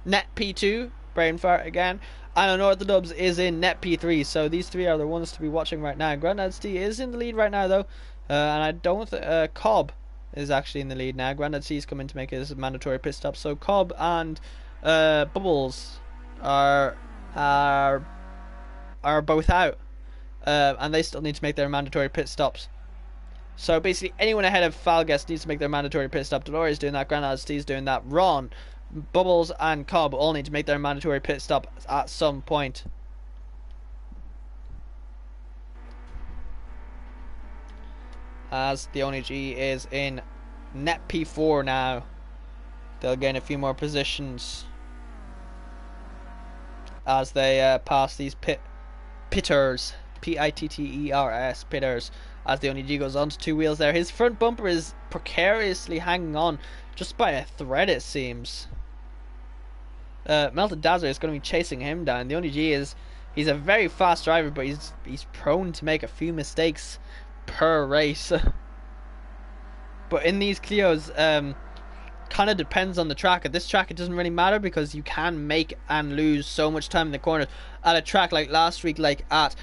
net P2, brain fart again, and Unorthodox is in net P3. So these three are the ones to be watching right now. Grandad's D is in the lead right now though, and I don't Cobb is actually in the lead now. Grandad C's come in to make his mandatory pit stop, so Cobb and Bubbles are both out, and they still need to make their mandatory pit stops. So basically anyone ahead of Falgest needs to make their mandatory pit stop. Delory's doing that, Grandad C's doing that, Ron, Bubbles and Cobb all need to make their mandatory pit stop at some point. As the only G is in net P4 now. They'll gain a few more positions as they pass these pitters, P-I-T-T-E-R-S, pitters, as the only G goes on to two wheels there. His front bumper is precariously hanging on just by a thread, it seems. Melted Dazzler is going to be chasing him down. The only G is, he's a very fast driver, but he's prone to make a few mistakes per race. But in these Clios, kind of depends on the track. At this track it doesn't really matter because you can make and lose so much time in the corners. At a track like last week, like at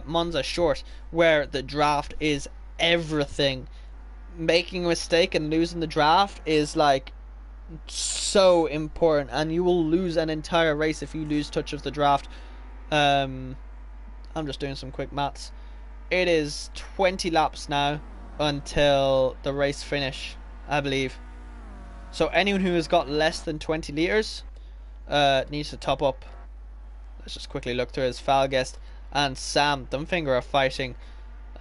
Monza Short, where the draft is everything, making a mistake and losing the draft is like so important, and you will lose an entire race if you lose touch of the draft. I'm just doing some quick maths. It is 20 laps now until the race finish, I believe. So anyone who has got less than 20 litres needs to top up. Let's just quickly look through his Falgest and Sam Dumbfinger are fighting.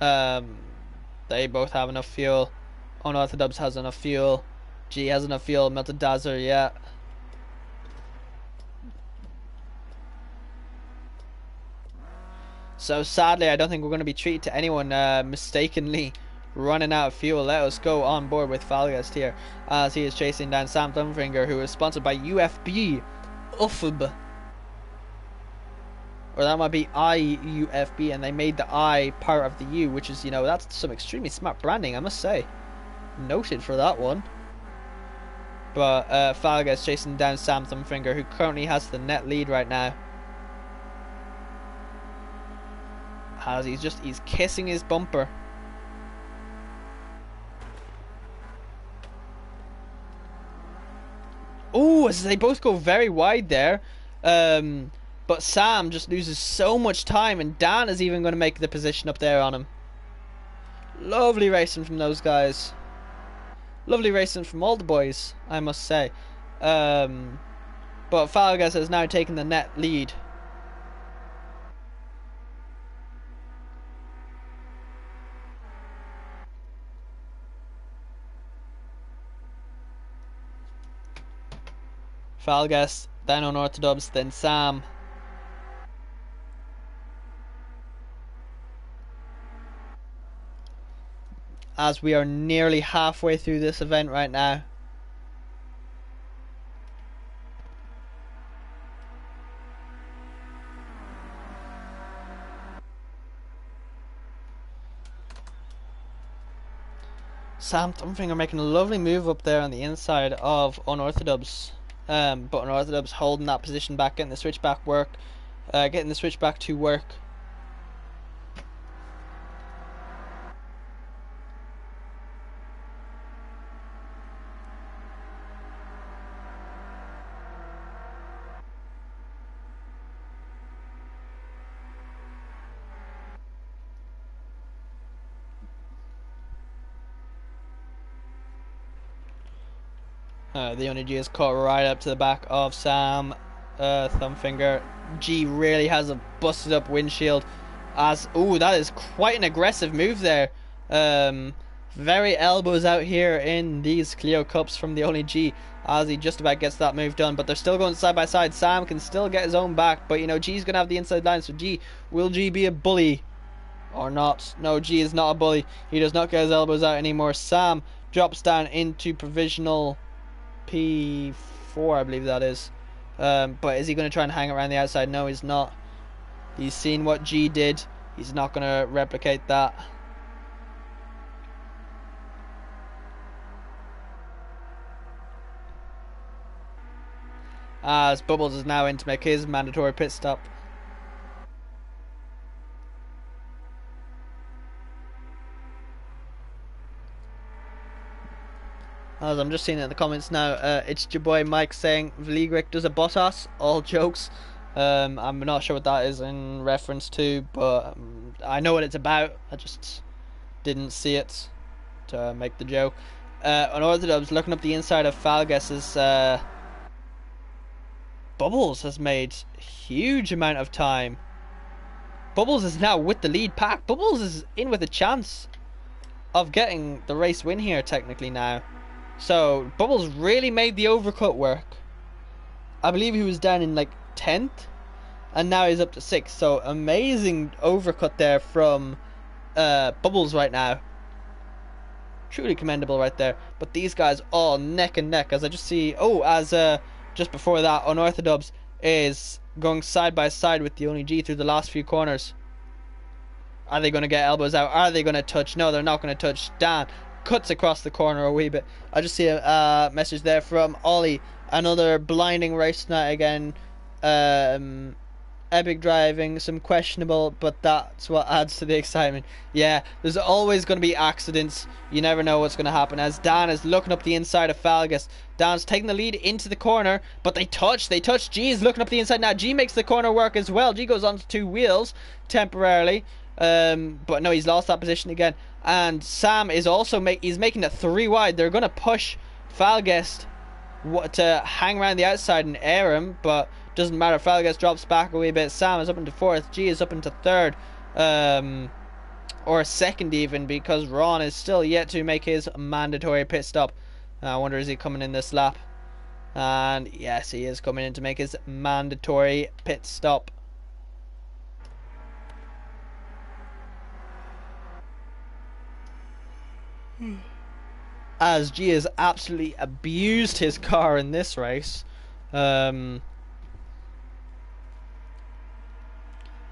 They both have enough fuel. Unorthodox has enough fuel. G has enough fuel. Melted Dazzler, yeah. So sadly, I don't think we're going to be treated to anyone mistakenly running out of fuel. Let us go on board with Falgest here as he is chasing down Sam Dumbfinger, who is sponsored by UFB. UFB. or that might be IUFB, and they made the I part of the U, which is, you know, that's some extremely smart branding, I must say. Noted for that one. But Falga's chasing down Sam Thumbfinger, who currently has the net lead right now. As he's kissing his bumper. Oh, as they both go very wide there. But Sam just loses so much time, and Dan is even going to make the position up there on him. Lovely racing from those guys. Lovely racing from all the boys, I must say. But Falgas has now taken the net lead. Falgas, then Unorthodox, then Sam. As we are nearly halfway through this event right now. Sam Thumbfinger making a lovely move up there on the inside of Unorthodox. But Unorthodox holding that position back, getting the switchback work, getting the switchback to work. The only G is caught right up to the back of Sam Thumbfinger. G really has a busted up windshield. As that is quite an aggressive move there. Very elbows out here in these Clio Cups from the only G, as he just about gets that move done. But they're still going side by side. Sam can still get his own back, but you know, G's gonna have the inside line. So will G be a bully or not? No, G is not a bully. He does not get his elbows out anymore. Sam drops down into provisional P4, I believe that is. But is he going to try and hang around the outside? No, he's not. He's seen what G did. He's not going to replicate that. As Bubbles is now in to make his mandatory pit stop. As I'm just seeing it in the comments now, it's your boy Mike saying Vligric does a Bottas. All jokes. I'm not sure what that is in reference to, but I know what it's about. I just didn't see it to make the joke. Unorthodox looking up the inside of Falgas's. Bubbles has made huge amount of time. Bubbles is now with the lead pack. Bubbles is in with a chance of getting the race win here technically now. So Bubbles really made the overcut work. I believe he was down in like 10th, and now he's up to 6th. So amazing overcut there from Bubbles right now. Truly commendable right there. But these guys all neck and neck, as I just see. Just before that, Unorthodox is going side by side with the only G through the last few corners. Are they going to get elbows out? Are they going to touch? No, they're not going to touch. Dan cuts across the corner a wee bit. I just see a message there from Ollie. Another blinding race tonight again. Epic driving, some questionable, but that's what adds to the excitement. Yeah, there's always going to be accidents. You never know what's going to happen. As Dan is looking up the inside of Falgas. Dan's taking the lead into the corner, but they touch. G is looking up the inside now. G makes the corner work as well. G goes onto 2 wheels temporarily. But no, he's lost that position again. And Sam is also making it 3 wide. They're going to push Falgas to hang around the outside and air him, but doesn't matter. Falgas drops back a wee bit. Sam is up into 4th. G is up into 3rd, or 2nd even, because Ron is still yet to make his mandatory pit stop. I wonder, is he coming in this lap? And yes, he is coming in to make his mandatory pit stop. As G has absolutely abused his car in this race.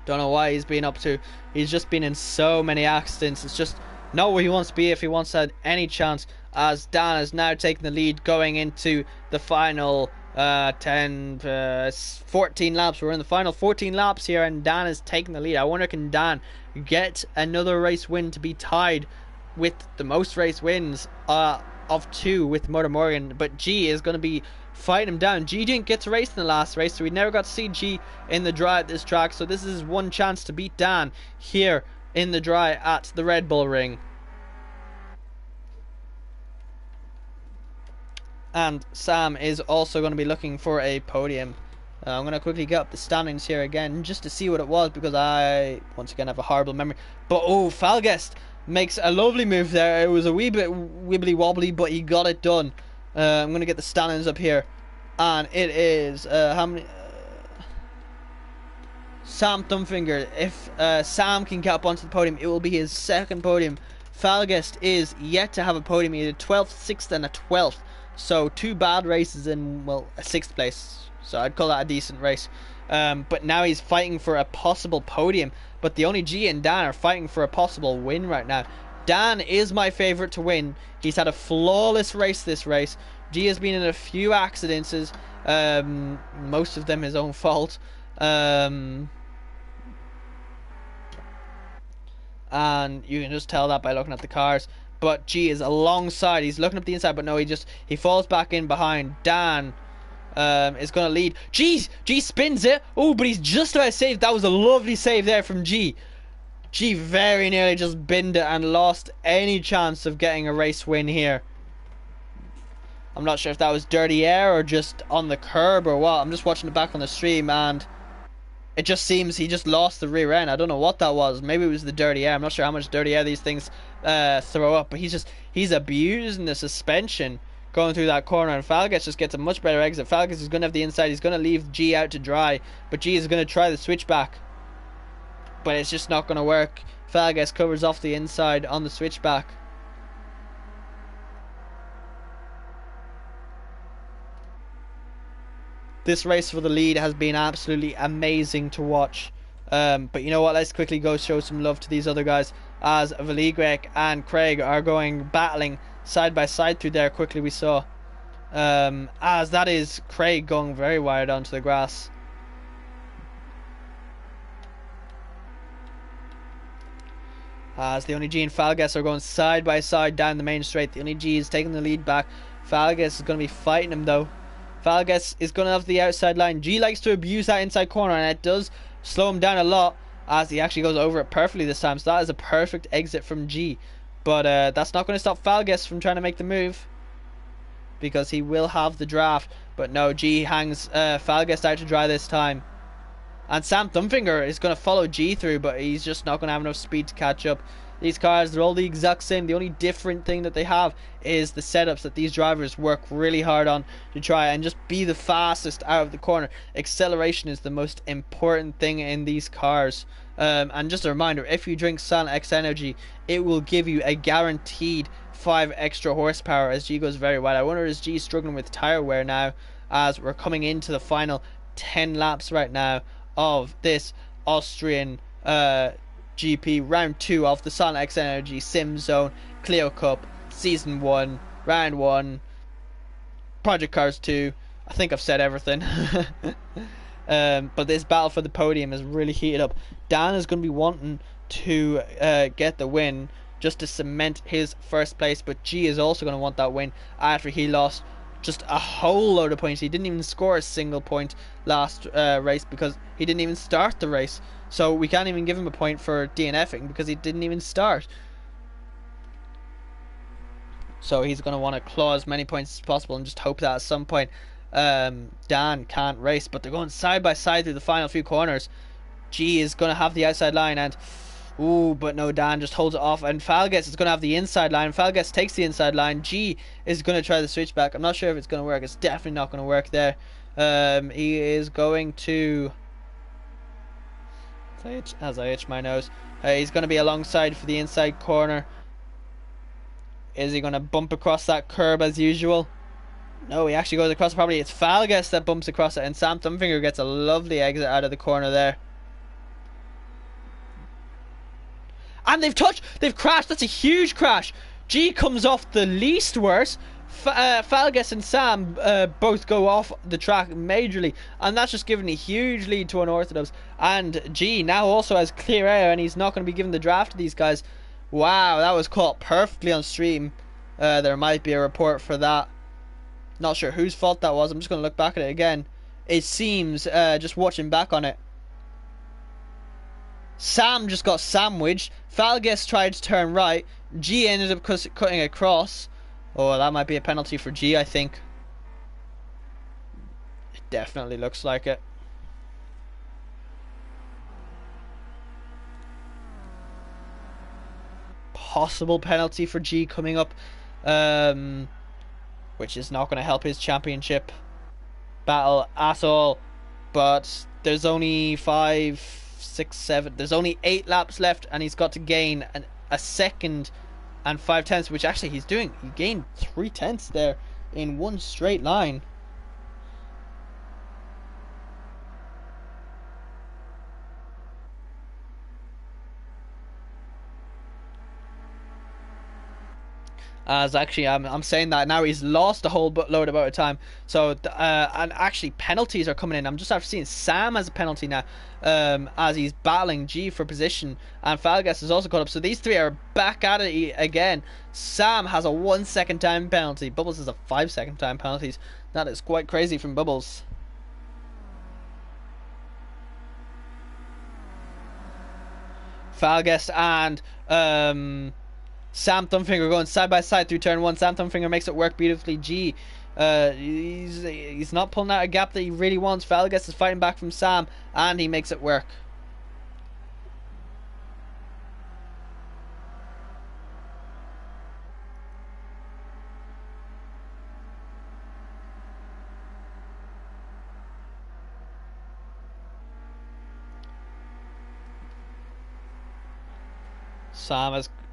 Don't know why he's been up to. He's just been in so many accidents. It's just not where he wants to be if he wants to have any chance. As Dan has now taken the lead going into the final 14 laps. We're in the final 14 laps here, and Dan is taking the lead. I wonder, can Dan get another race win to be tied with the most race wins of 2 with Motor Morgan? But G is going to be fighting him down. G didn't get to race in the last race, so we never got to see G in the dry at this track. So this is one chance to beat Dan here in the dry at the Red Bull Ring. And Sam is also going to be looking for a podium. I'm going to quickly get up the standings here again just to see what it was, because I once again have a horrible memory. But oh, Falguest makes a lovely move there. It was a wee bit wibbly wobbly, but he got it done. I'm going to get the standings up here, and it is how many? Sam Thumbfinger. If Sam can get up onto the podium, it will be his second podium. Falguest is yet to have a podium. He had a 12th, 6th, and a 12th. So 2 bad races in, well, a 6th place. So I'd call that a decent race. But now he's fighting for a possible podium. But the only G and Dan are fighting for a possible win right now. Dan is my favourite to win. He's had a flawless race this race. G has been in a few accidents. Most of them his own fault. And you can just tell that by looking at the cars. But G is alongside. He's looking up the inside, but no, he falls back in behind. Dan is going to lead. G spins it. Oh, but he's just about saved. That was a lovely save there from G. G very nearly just binned it and lost any chance of getting a race win here. I'm not sure if that was dirty air or just on the curb or what. I'm just watching it back on the stream, and it just seems he just lost the rear end. I don't know what that was. Maybe it was the dirty air. I'm not sure how much dirty air these things throw up. But he's abusing the suspension going through that corner. And Falguest just gets a much better exit. Falguest is going to have the inside. He's going to leave G out to dry. But G is going to try the switchback. But it's just not going to work. Falguest covers off the inside on the switchback. This race for the lead has been absolutely amazing to watch. But you know what? Let's quickly go show some love to these other guys, as Valigrek and Craig are going battling side by side through there. Quickly we saw, as that is Craig going very wide onto the grass. As the only G and Falguest are going side by side down the main straight. The only G is taking the lead back. Falguest is going to be fighting him though. Falguest is going to have the outside line. G likes to abuse that inside corner, and it does slow him down a lot, as he actually goes over it perfectly this time. So that is a perfect exit from G. But that's not going to stop Falguest from trying to make the move, because he will have the draft. But no, G hangs Falguest out to dry this time. And Sam Thumbfinger is going to follow G through, but he's just not going to have enough speed to catch up. These cars, they're all the exact same. The only different thing that they have is the setups that these drivers work really hard on to try and just be the fastest out of the corner. Acceleration is the most important thing in these cars. And just a reminder, if you drink Silent X Energy, it will give you a guaranteed 5 extra horsepower as G goes very wide. I wonder, is G struggling with tire wear now, as we're coming into the final 10 laps right now of this Austrian GP round 2 of the Silent X Energy Sim Zone Clio Cup Season 1 Round 1 Project Cars 2. I think I've said everything. But this battle for the podium is really heated up. Dan is going to be wanting to get the win just to cement his first place, but G is also going to want that win after he lost just a whole load of points. He didn't even score a single point last race because he didn't even start the race. So we can't even give him a point for DNFing because he didn't even start. So he's going to want to claw as many points as possible and just hope that at some point Dan can't race. But they're going side by side through the final few corners. G is going to have the outside line, and ooh, but no, Dan just holds it off, and Falguest is going to have the inside line. Falguest takes the inside line. G is going to try the switchback. I'm not sure if it's going to work. It's definitely not going to work there. He is going to, as I itch my nose, he's going to be alongside for the inside corner. Is he going to bump across that curb as usual? No, he actually goes across the property. It's Falguest that bumps across it, and Sam Thumbfinger gets a lovely exit out of the corner there. And they've crashed. That's a huge crash. G comes off the least worst. Falgas and Sam both go off the track majorly, and that's just given a huge lead to Unorthodox. And G now also has clear air, and he's not going to be given the draft to these guys. Wow, that was caught perfectly on stream. There might be a report for that. Not sure whose fault that was. I'm just going to look back at it again. It seems, just watching back on it, Sam just got sandwiched. Falgas tried to turn right. G ended up cutting across. Oh, that might be a penalty for G, I think. It definitely looks like it. Possible penalty for G coming up. Which is not going to help his championship battle at all. But there's only 5, 6, 7. There's only 8 laps left, and he's got to gain a second and 5 tenths, which actually he's doing. He gained 3 tenths there in one straight line. As actually, I'm saying that now he's lost a whole load of time. So, and actually penalties are coming in. I'm just after seeing Sam as a penalty now, as he's battling G for position, and Falgas is also caught up. So these three are back at it again. Sam has a 1 second time penalty. Bubbles has a 5 second time penalties. That is quite crazy from Bubbles. Falgas and Sam Thumbfinger going side by side through turn 1. Sam Thumbfinger makes it work beautifully. G, he's not pulling out a gap that he really wants. Falgas is fighting back from Sam, and he makes it work.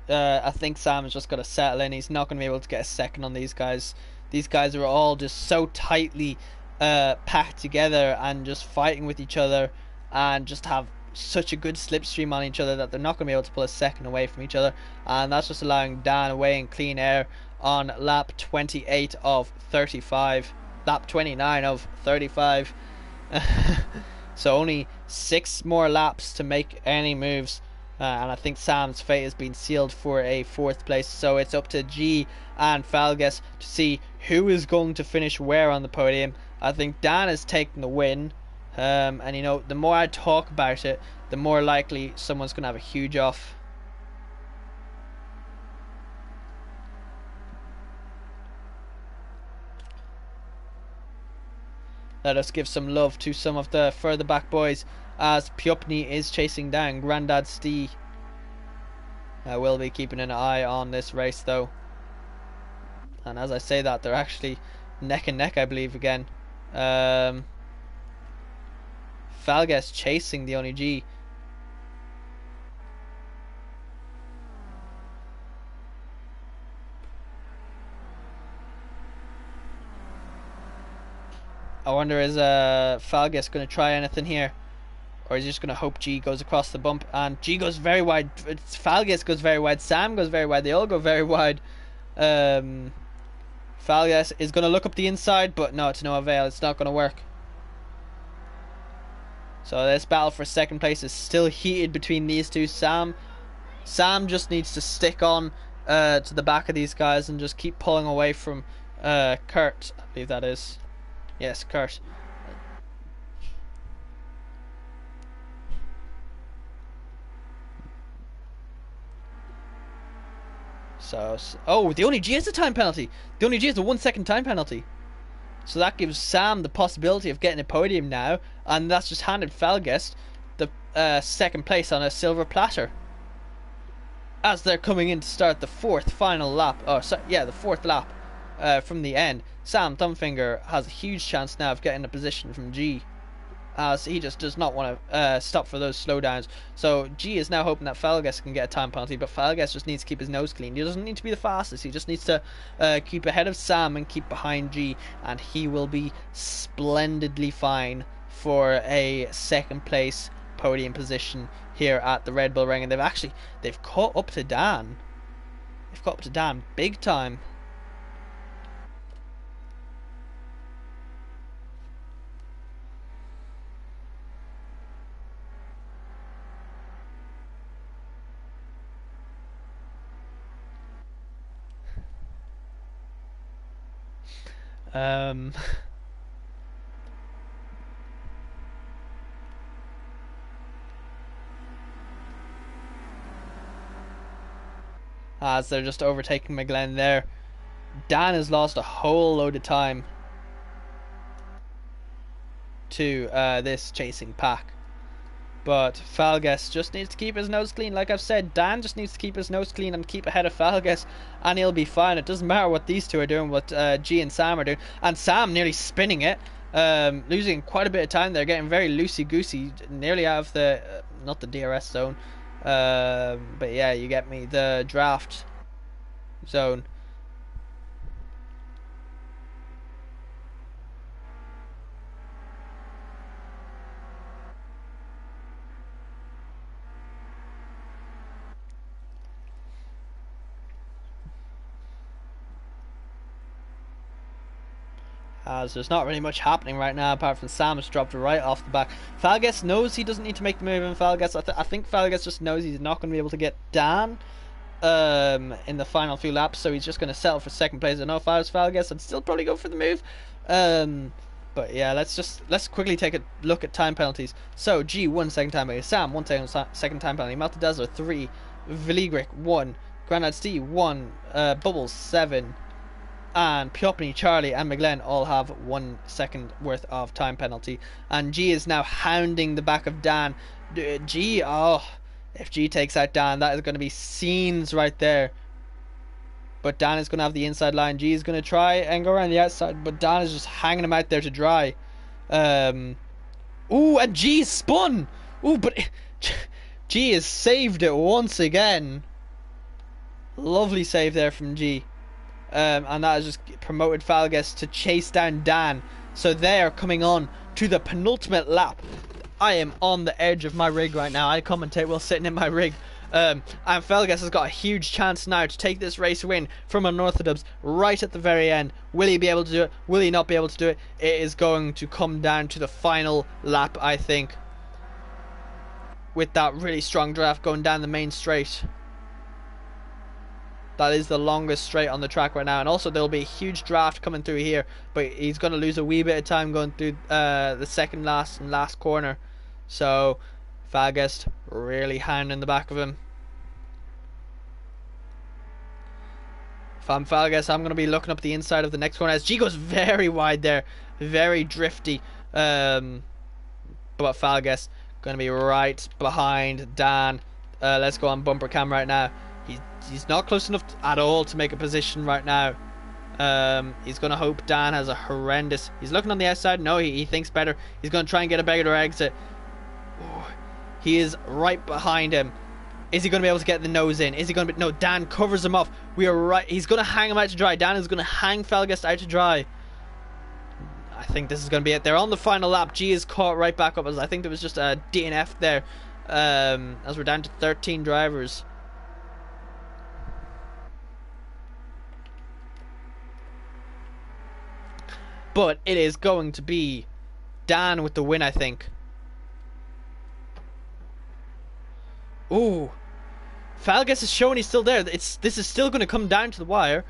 I think Sam has just got to settle in. He's not going to be able to get a second on these guys. These guys are all just so tightly packed together and just fighting with each other, and just have such a good slipstream on each other that they're not going to be able to pull a second away from each other. And that's just allowing Dan away in clean air on lap 28 of 35. Lap 29 of 35. So only 6 more laps to make any moves. And I think Sam's fate has been sealed for a 4th place. So it's up to G and Falgas to see who is going to finish where on the podium. I think Dan has taken the win. And you know, the more I talk about it, the more likely someone's going to have a huge off. Let us give some love to some of the further back boys, as Piopni is chasing down Grandad Stee. I will be keeping an eye on this race though. And as I say that, they're actually neck and neck, I believe, again. Falgas chasing the only G. I wonder, is Falgas going to try anything here? Or is he just going to hope G goes across the bump? And G goes very wide. Falgas goes very wide. Sam goes very wide. They all go very wide. Falgas is going to look up the inside, but no, to no avail. It's not going to work. So this battle for 2nd place is still heated between these two. Sam just needs to stick on to the back of these guys and just keep pulling away from Kurt. I believe that is. Yes, Kurt. So, oh, the only G has a time penalty. The only G has a 1 second time penalty. So that gives Sam the possibility of getting a podium now, and that's just handed Falgas the 2nd place on a silver platter. As they're coming in to start the 4th final lap. Oh, sorry, yeah, the 4th lap from the end. Sam Thumbfinger has a huge chance now of getting a position from G, as he just does not want to stop for those slowdowns. So G is now hoping that Falgas can get a time penalty, but Falgas just needs to keep his nose clean. He doesn't need to be the fastest. He just needs to keep ahead of Sam and keep behind G, and he will be splendidly fine for a 2nd place podium position here at the Red Bull Ring, and they've caught up to Dan. They've caught up to Dan big time. Um, as they're just overtaking McGlenn there. Dan has lost a whole load of time to this chasing pack. But Falgas just needs to keep his nose clean. Like I've said, Dan just needs to keep his nose clean and keep ahead of Falgas, and he'll be fine. It doesn't matter what these two are doing, what G and Sam are doing. And Sam nearly spinning it, losing quite a bit of time there, getting very loosey-goosey, nearly out of the, not the DRS zone. But yeah, you get me, the draft zone. As there's not really much happening right now apart from Sam's dropped right off the back. Falgas knows he doesn't need to make the move, and Falgas, I think Falgas just knows he's not going to be able to get Dan in the final few laps, so he's just going to settle for second place. I know if I was Falgas, I'd still probably go for the move. But yeah, let's quickly take a look at time penalties. So G 1 second time penalty, Sam 1 second time penalty, Maltadazzler 3, Veligric 1, Grandad C 1, Bubbles 7. And Piopni, Charlie, and McGlenn all have 1 second worth of time penalty. And G is now hounding the back of Dan. G, oh, if G takes out Dan, that is going to be scenes right there. But Dan is going to have the inside line. G is going to try and go around the outside, but Dan is just hanging him out there to dry. Ooh, and G spun. Ooh, but G has saved it once again. Lovely save there from G. And that has just promoted Falgas to chase down Dan. So they are coming on to the penultimate lap. I am on the edge of my rig right now. I commentate while sitting in my rig. And Falgas has got a huge chance now to take this race win from Unorthodox right at the very end. Will he be able to do it? Will he not be able to do it? It is going to come down to the final lap, I think. With that really strong draft going down the main straight. That is the longest straight on the track right now. And also there'll be a huge draft coming through here. But he's going to lose a wee bit of time going through the second last and last corner. So Falgas really hounding the back of him. If I'm Falgas, I'm going to be looking up the inside of the next corner. As G goes very wide there. Very drifty. But Falgas going to be right behind Dan. Let's go on bumper cam right now. He's not close enough at all to make a position right now. He's going to hope Dan has a horrendous... He's looking on the outside. No, he thinks better. He's going to try and get a better exit. Ooh, he is right behind him. Is he going to be able to get the nose in? Is he going to be... No, Dan covers him off. We are right... He's going to hang him out to dry. Dan is going to hang Falgas out to dry. I think this is going to be it. They're on the final lap. G is caught right back up. As I think there was just a DNF there. As we're down to 13 drivers. But it is going to be Dan with the win, I think. Ooh. Falgas is showing he's still there. This is still going to come down to the wire.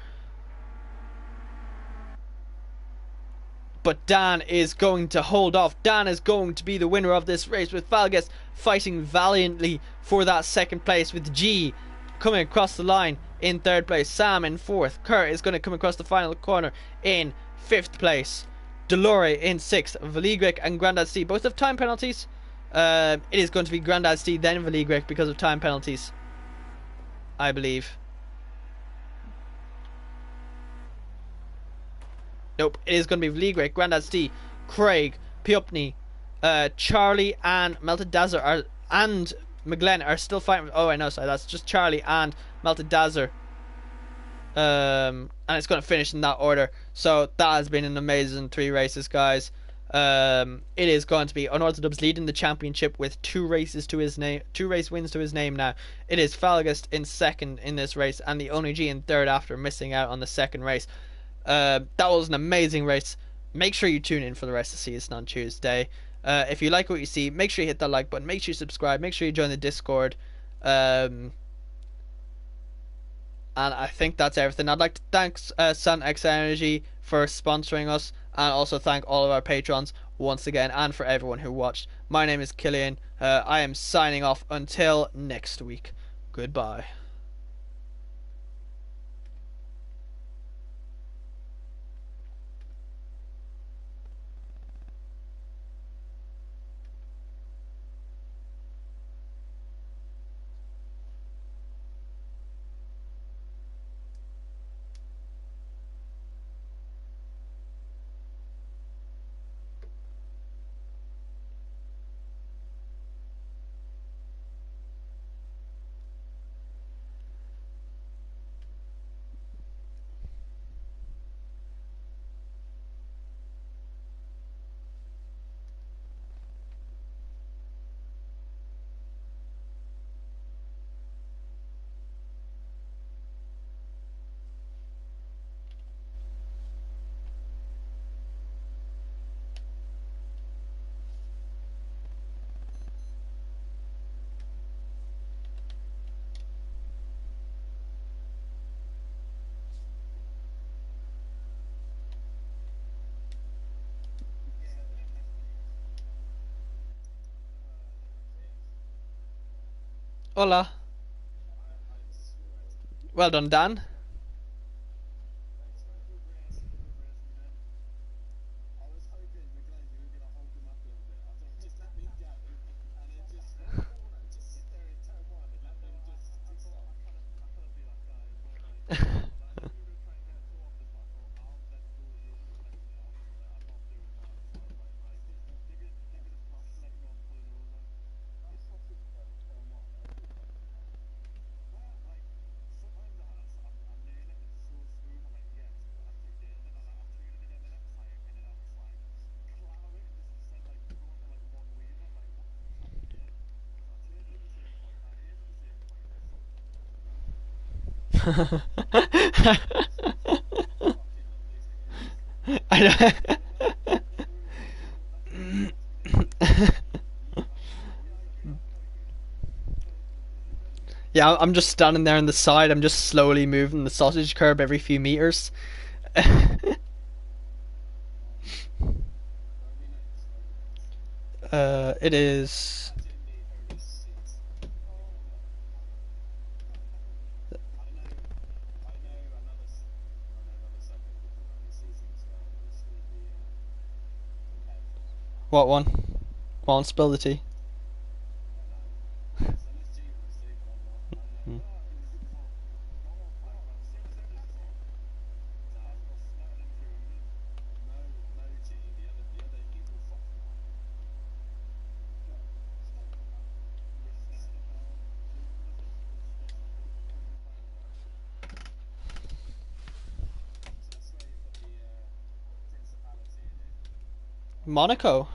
But Dan is going to hold off. Dan is going to be the winner of this race, with Falgas fighting valiantly for that second place, with G coming across the line in third place. Sam in fourth. Kurt is going to come across the final corner in 5th place. Delore in 6th. Veligric and Grandad C both have time penalties. It is going to be Grandad C then Veligric because of time penalties, I believe. Nope, it is going to be Veligric, Grandad C, Craig, Piopni, Charlie and Melted Dazzler and McGlenn are still fighting. Oh, I know, sorry, that's just Charlie and Melted Dazzler. And it's going to finish in that order. So that has been an amazing 3 races, guys. It is going to be Unorthodox leading the championship with 2 race wins to his name now. It is Falgast in second in this race, and the Only G in third after missing out on the second race. That was an amazing race. Make sure you tune in for the rest of the season on Tuesday. If you like what you see, make sure you hit that like button. Make sure you subscribe. Make sure you join the Discord. And I think that's everything. I'd like to thank Sun X Energy for sponsoring us, and also thank all of our patrons once again, and for everyone who watched. My name is Cillian. I am signing off until next week. Goodbye. Hola. Well done, Dan. I know. Yeah, I'm just standing there on the side. I'm just slowly moving the sausage curb every few meters. It is. What one? Go on, spill the tea. Hmm. Monaco.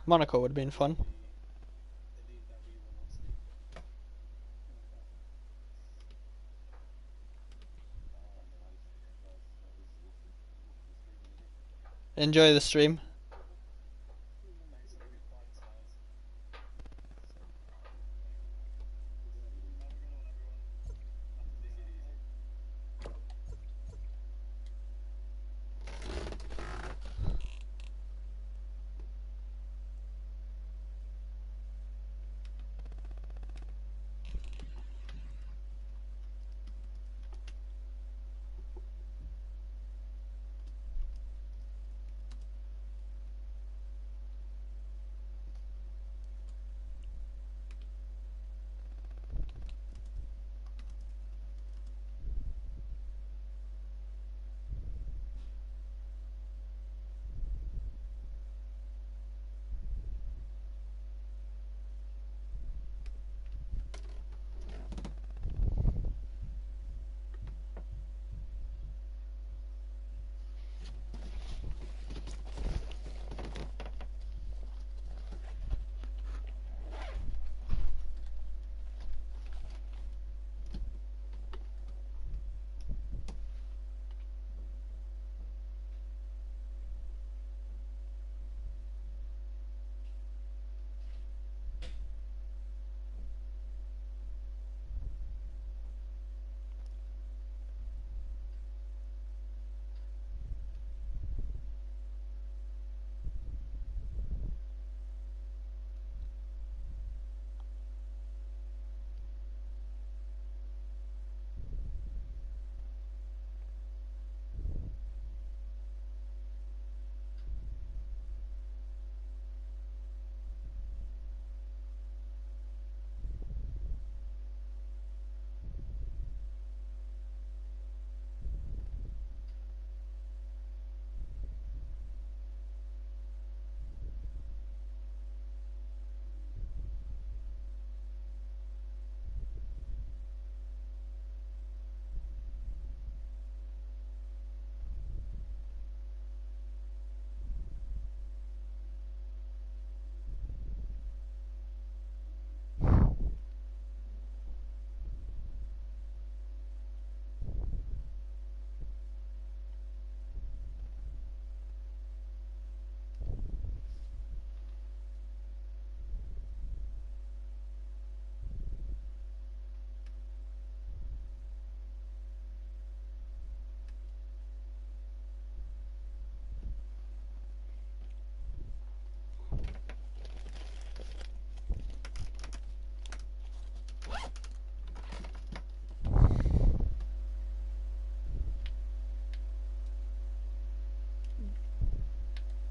Monaco would have been fun. Enjoy the stream.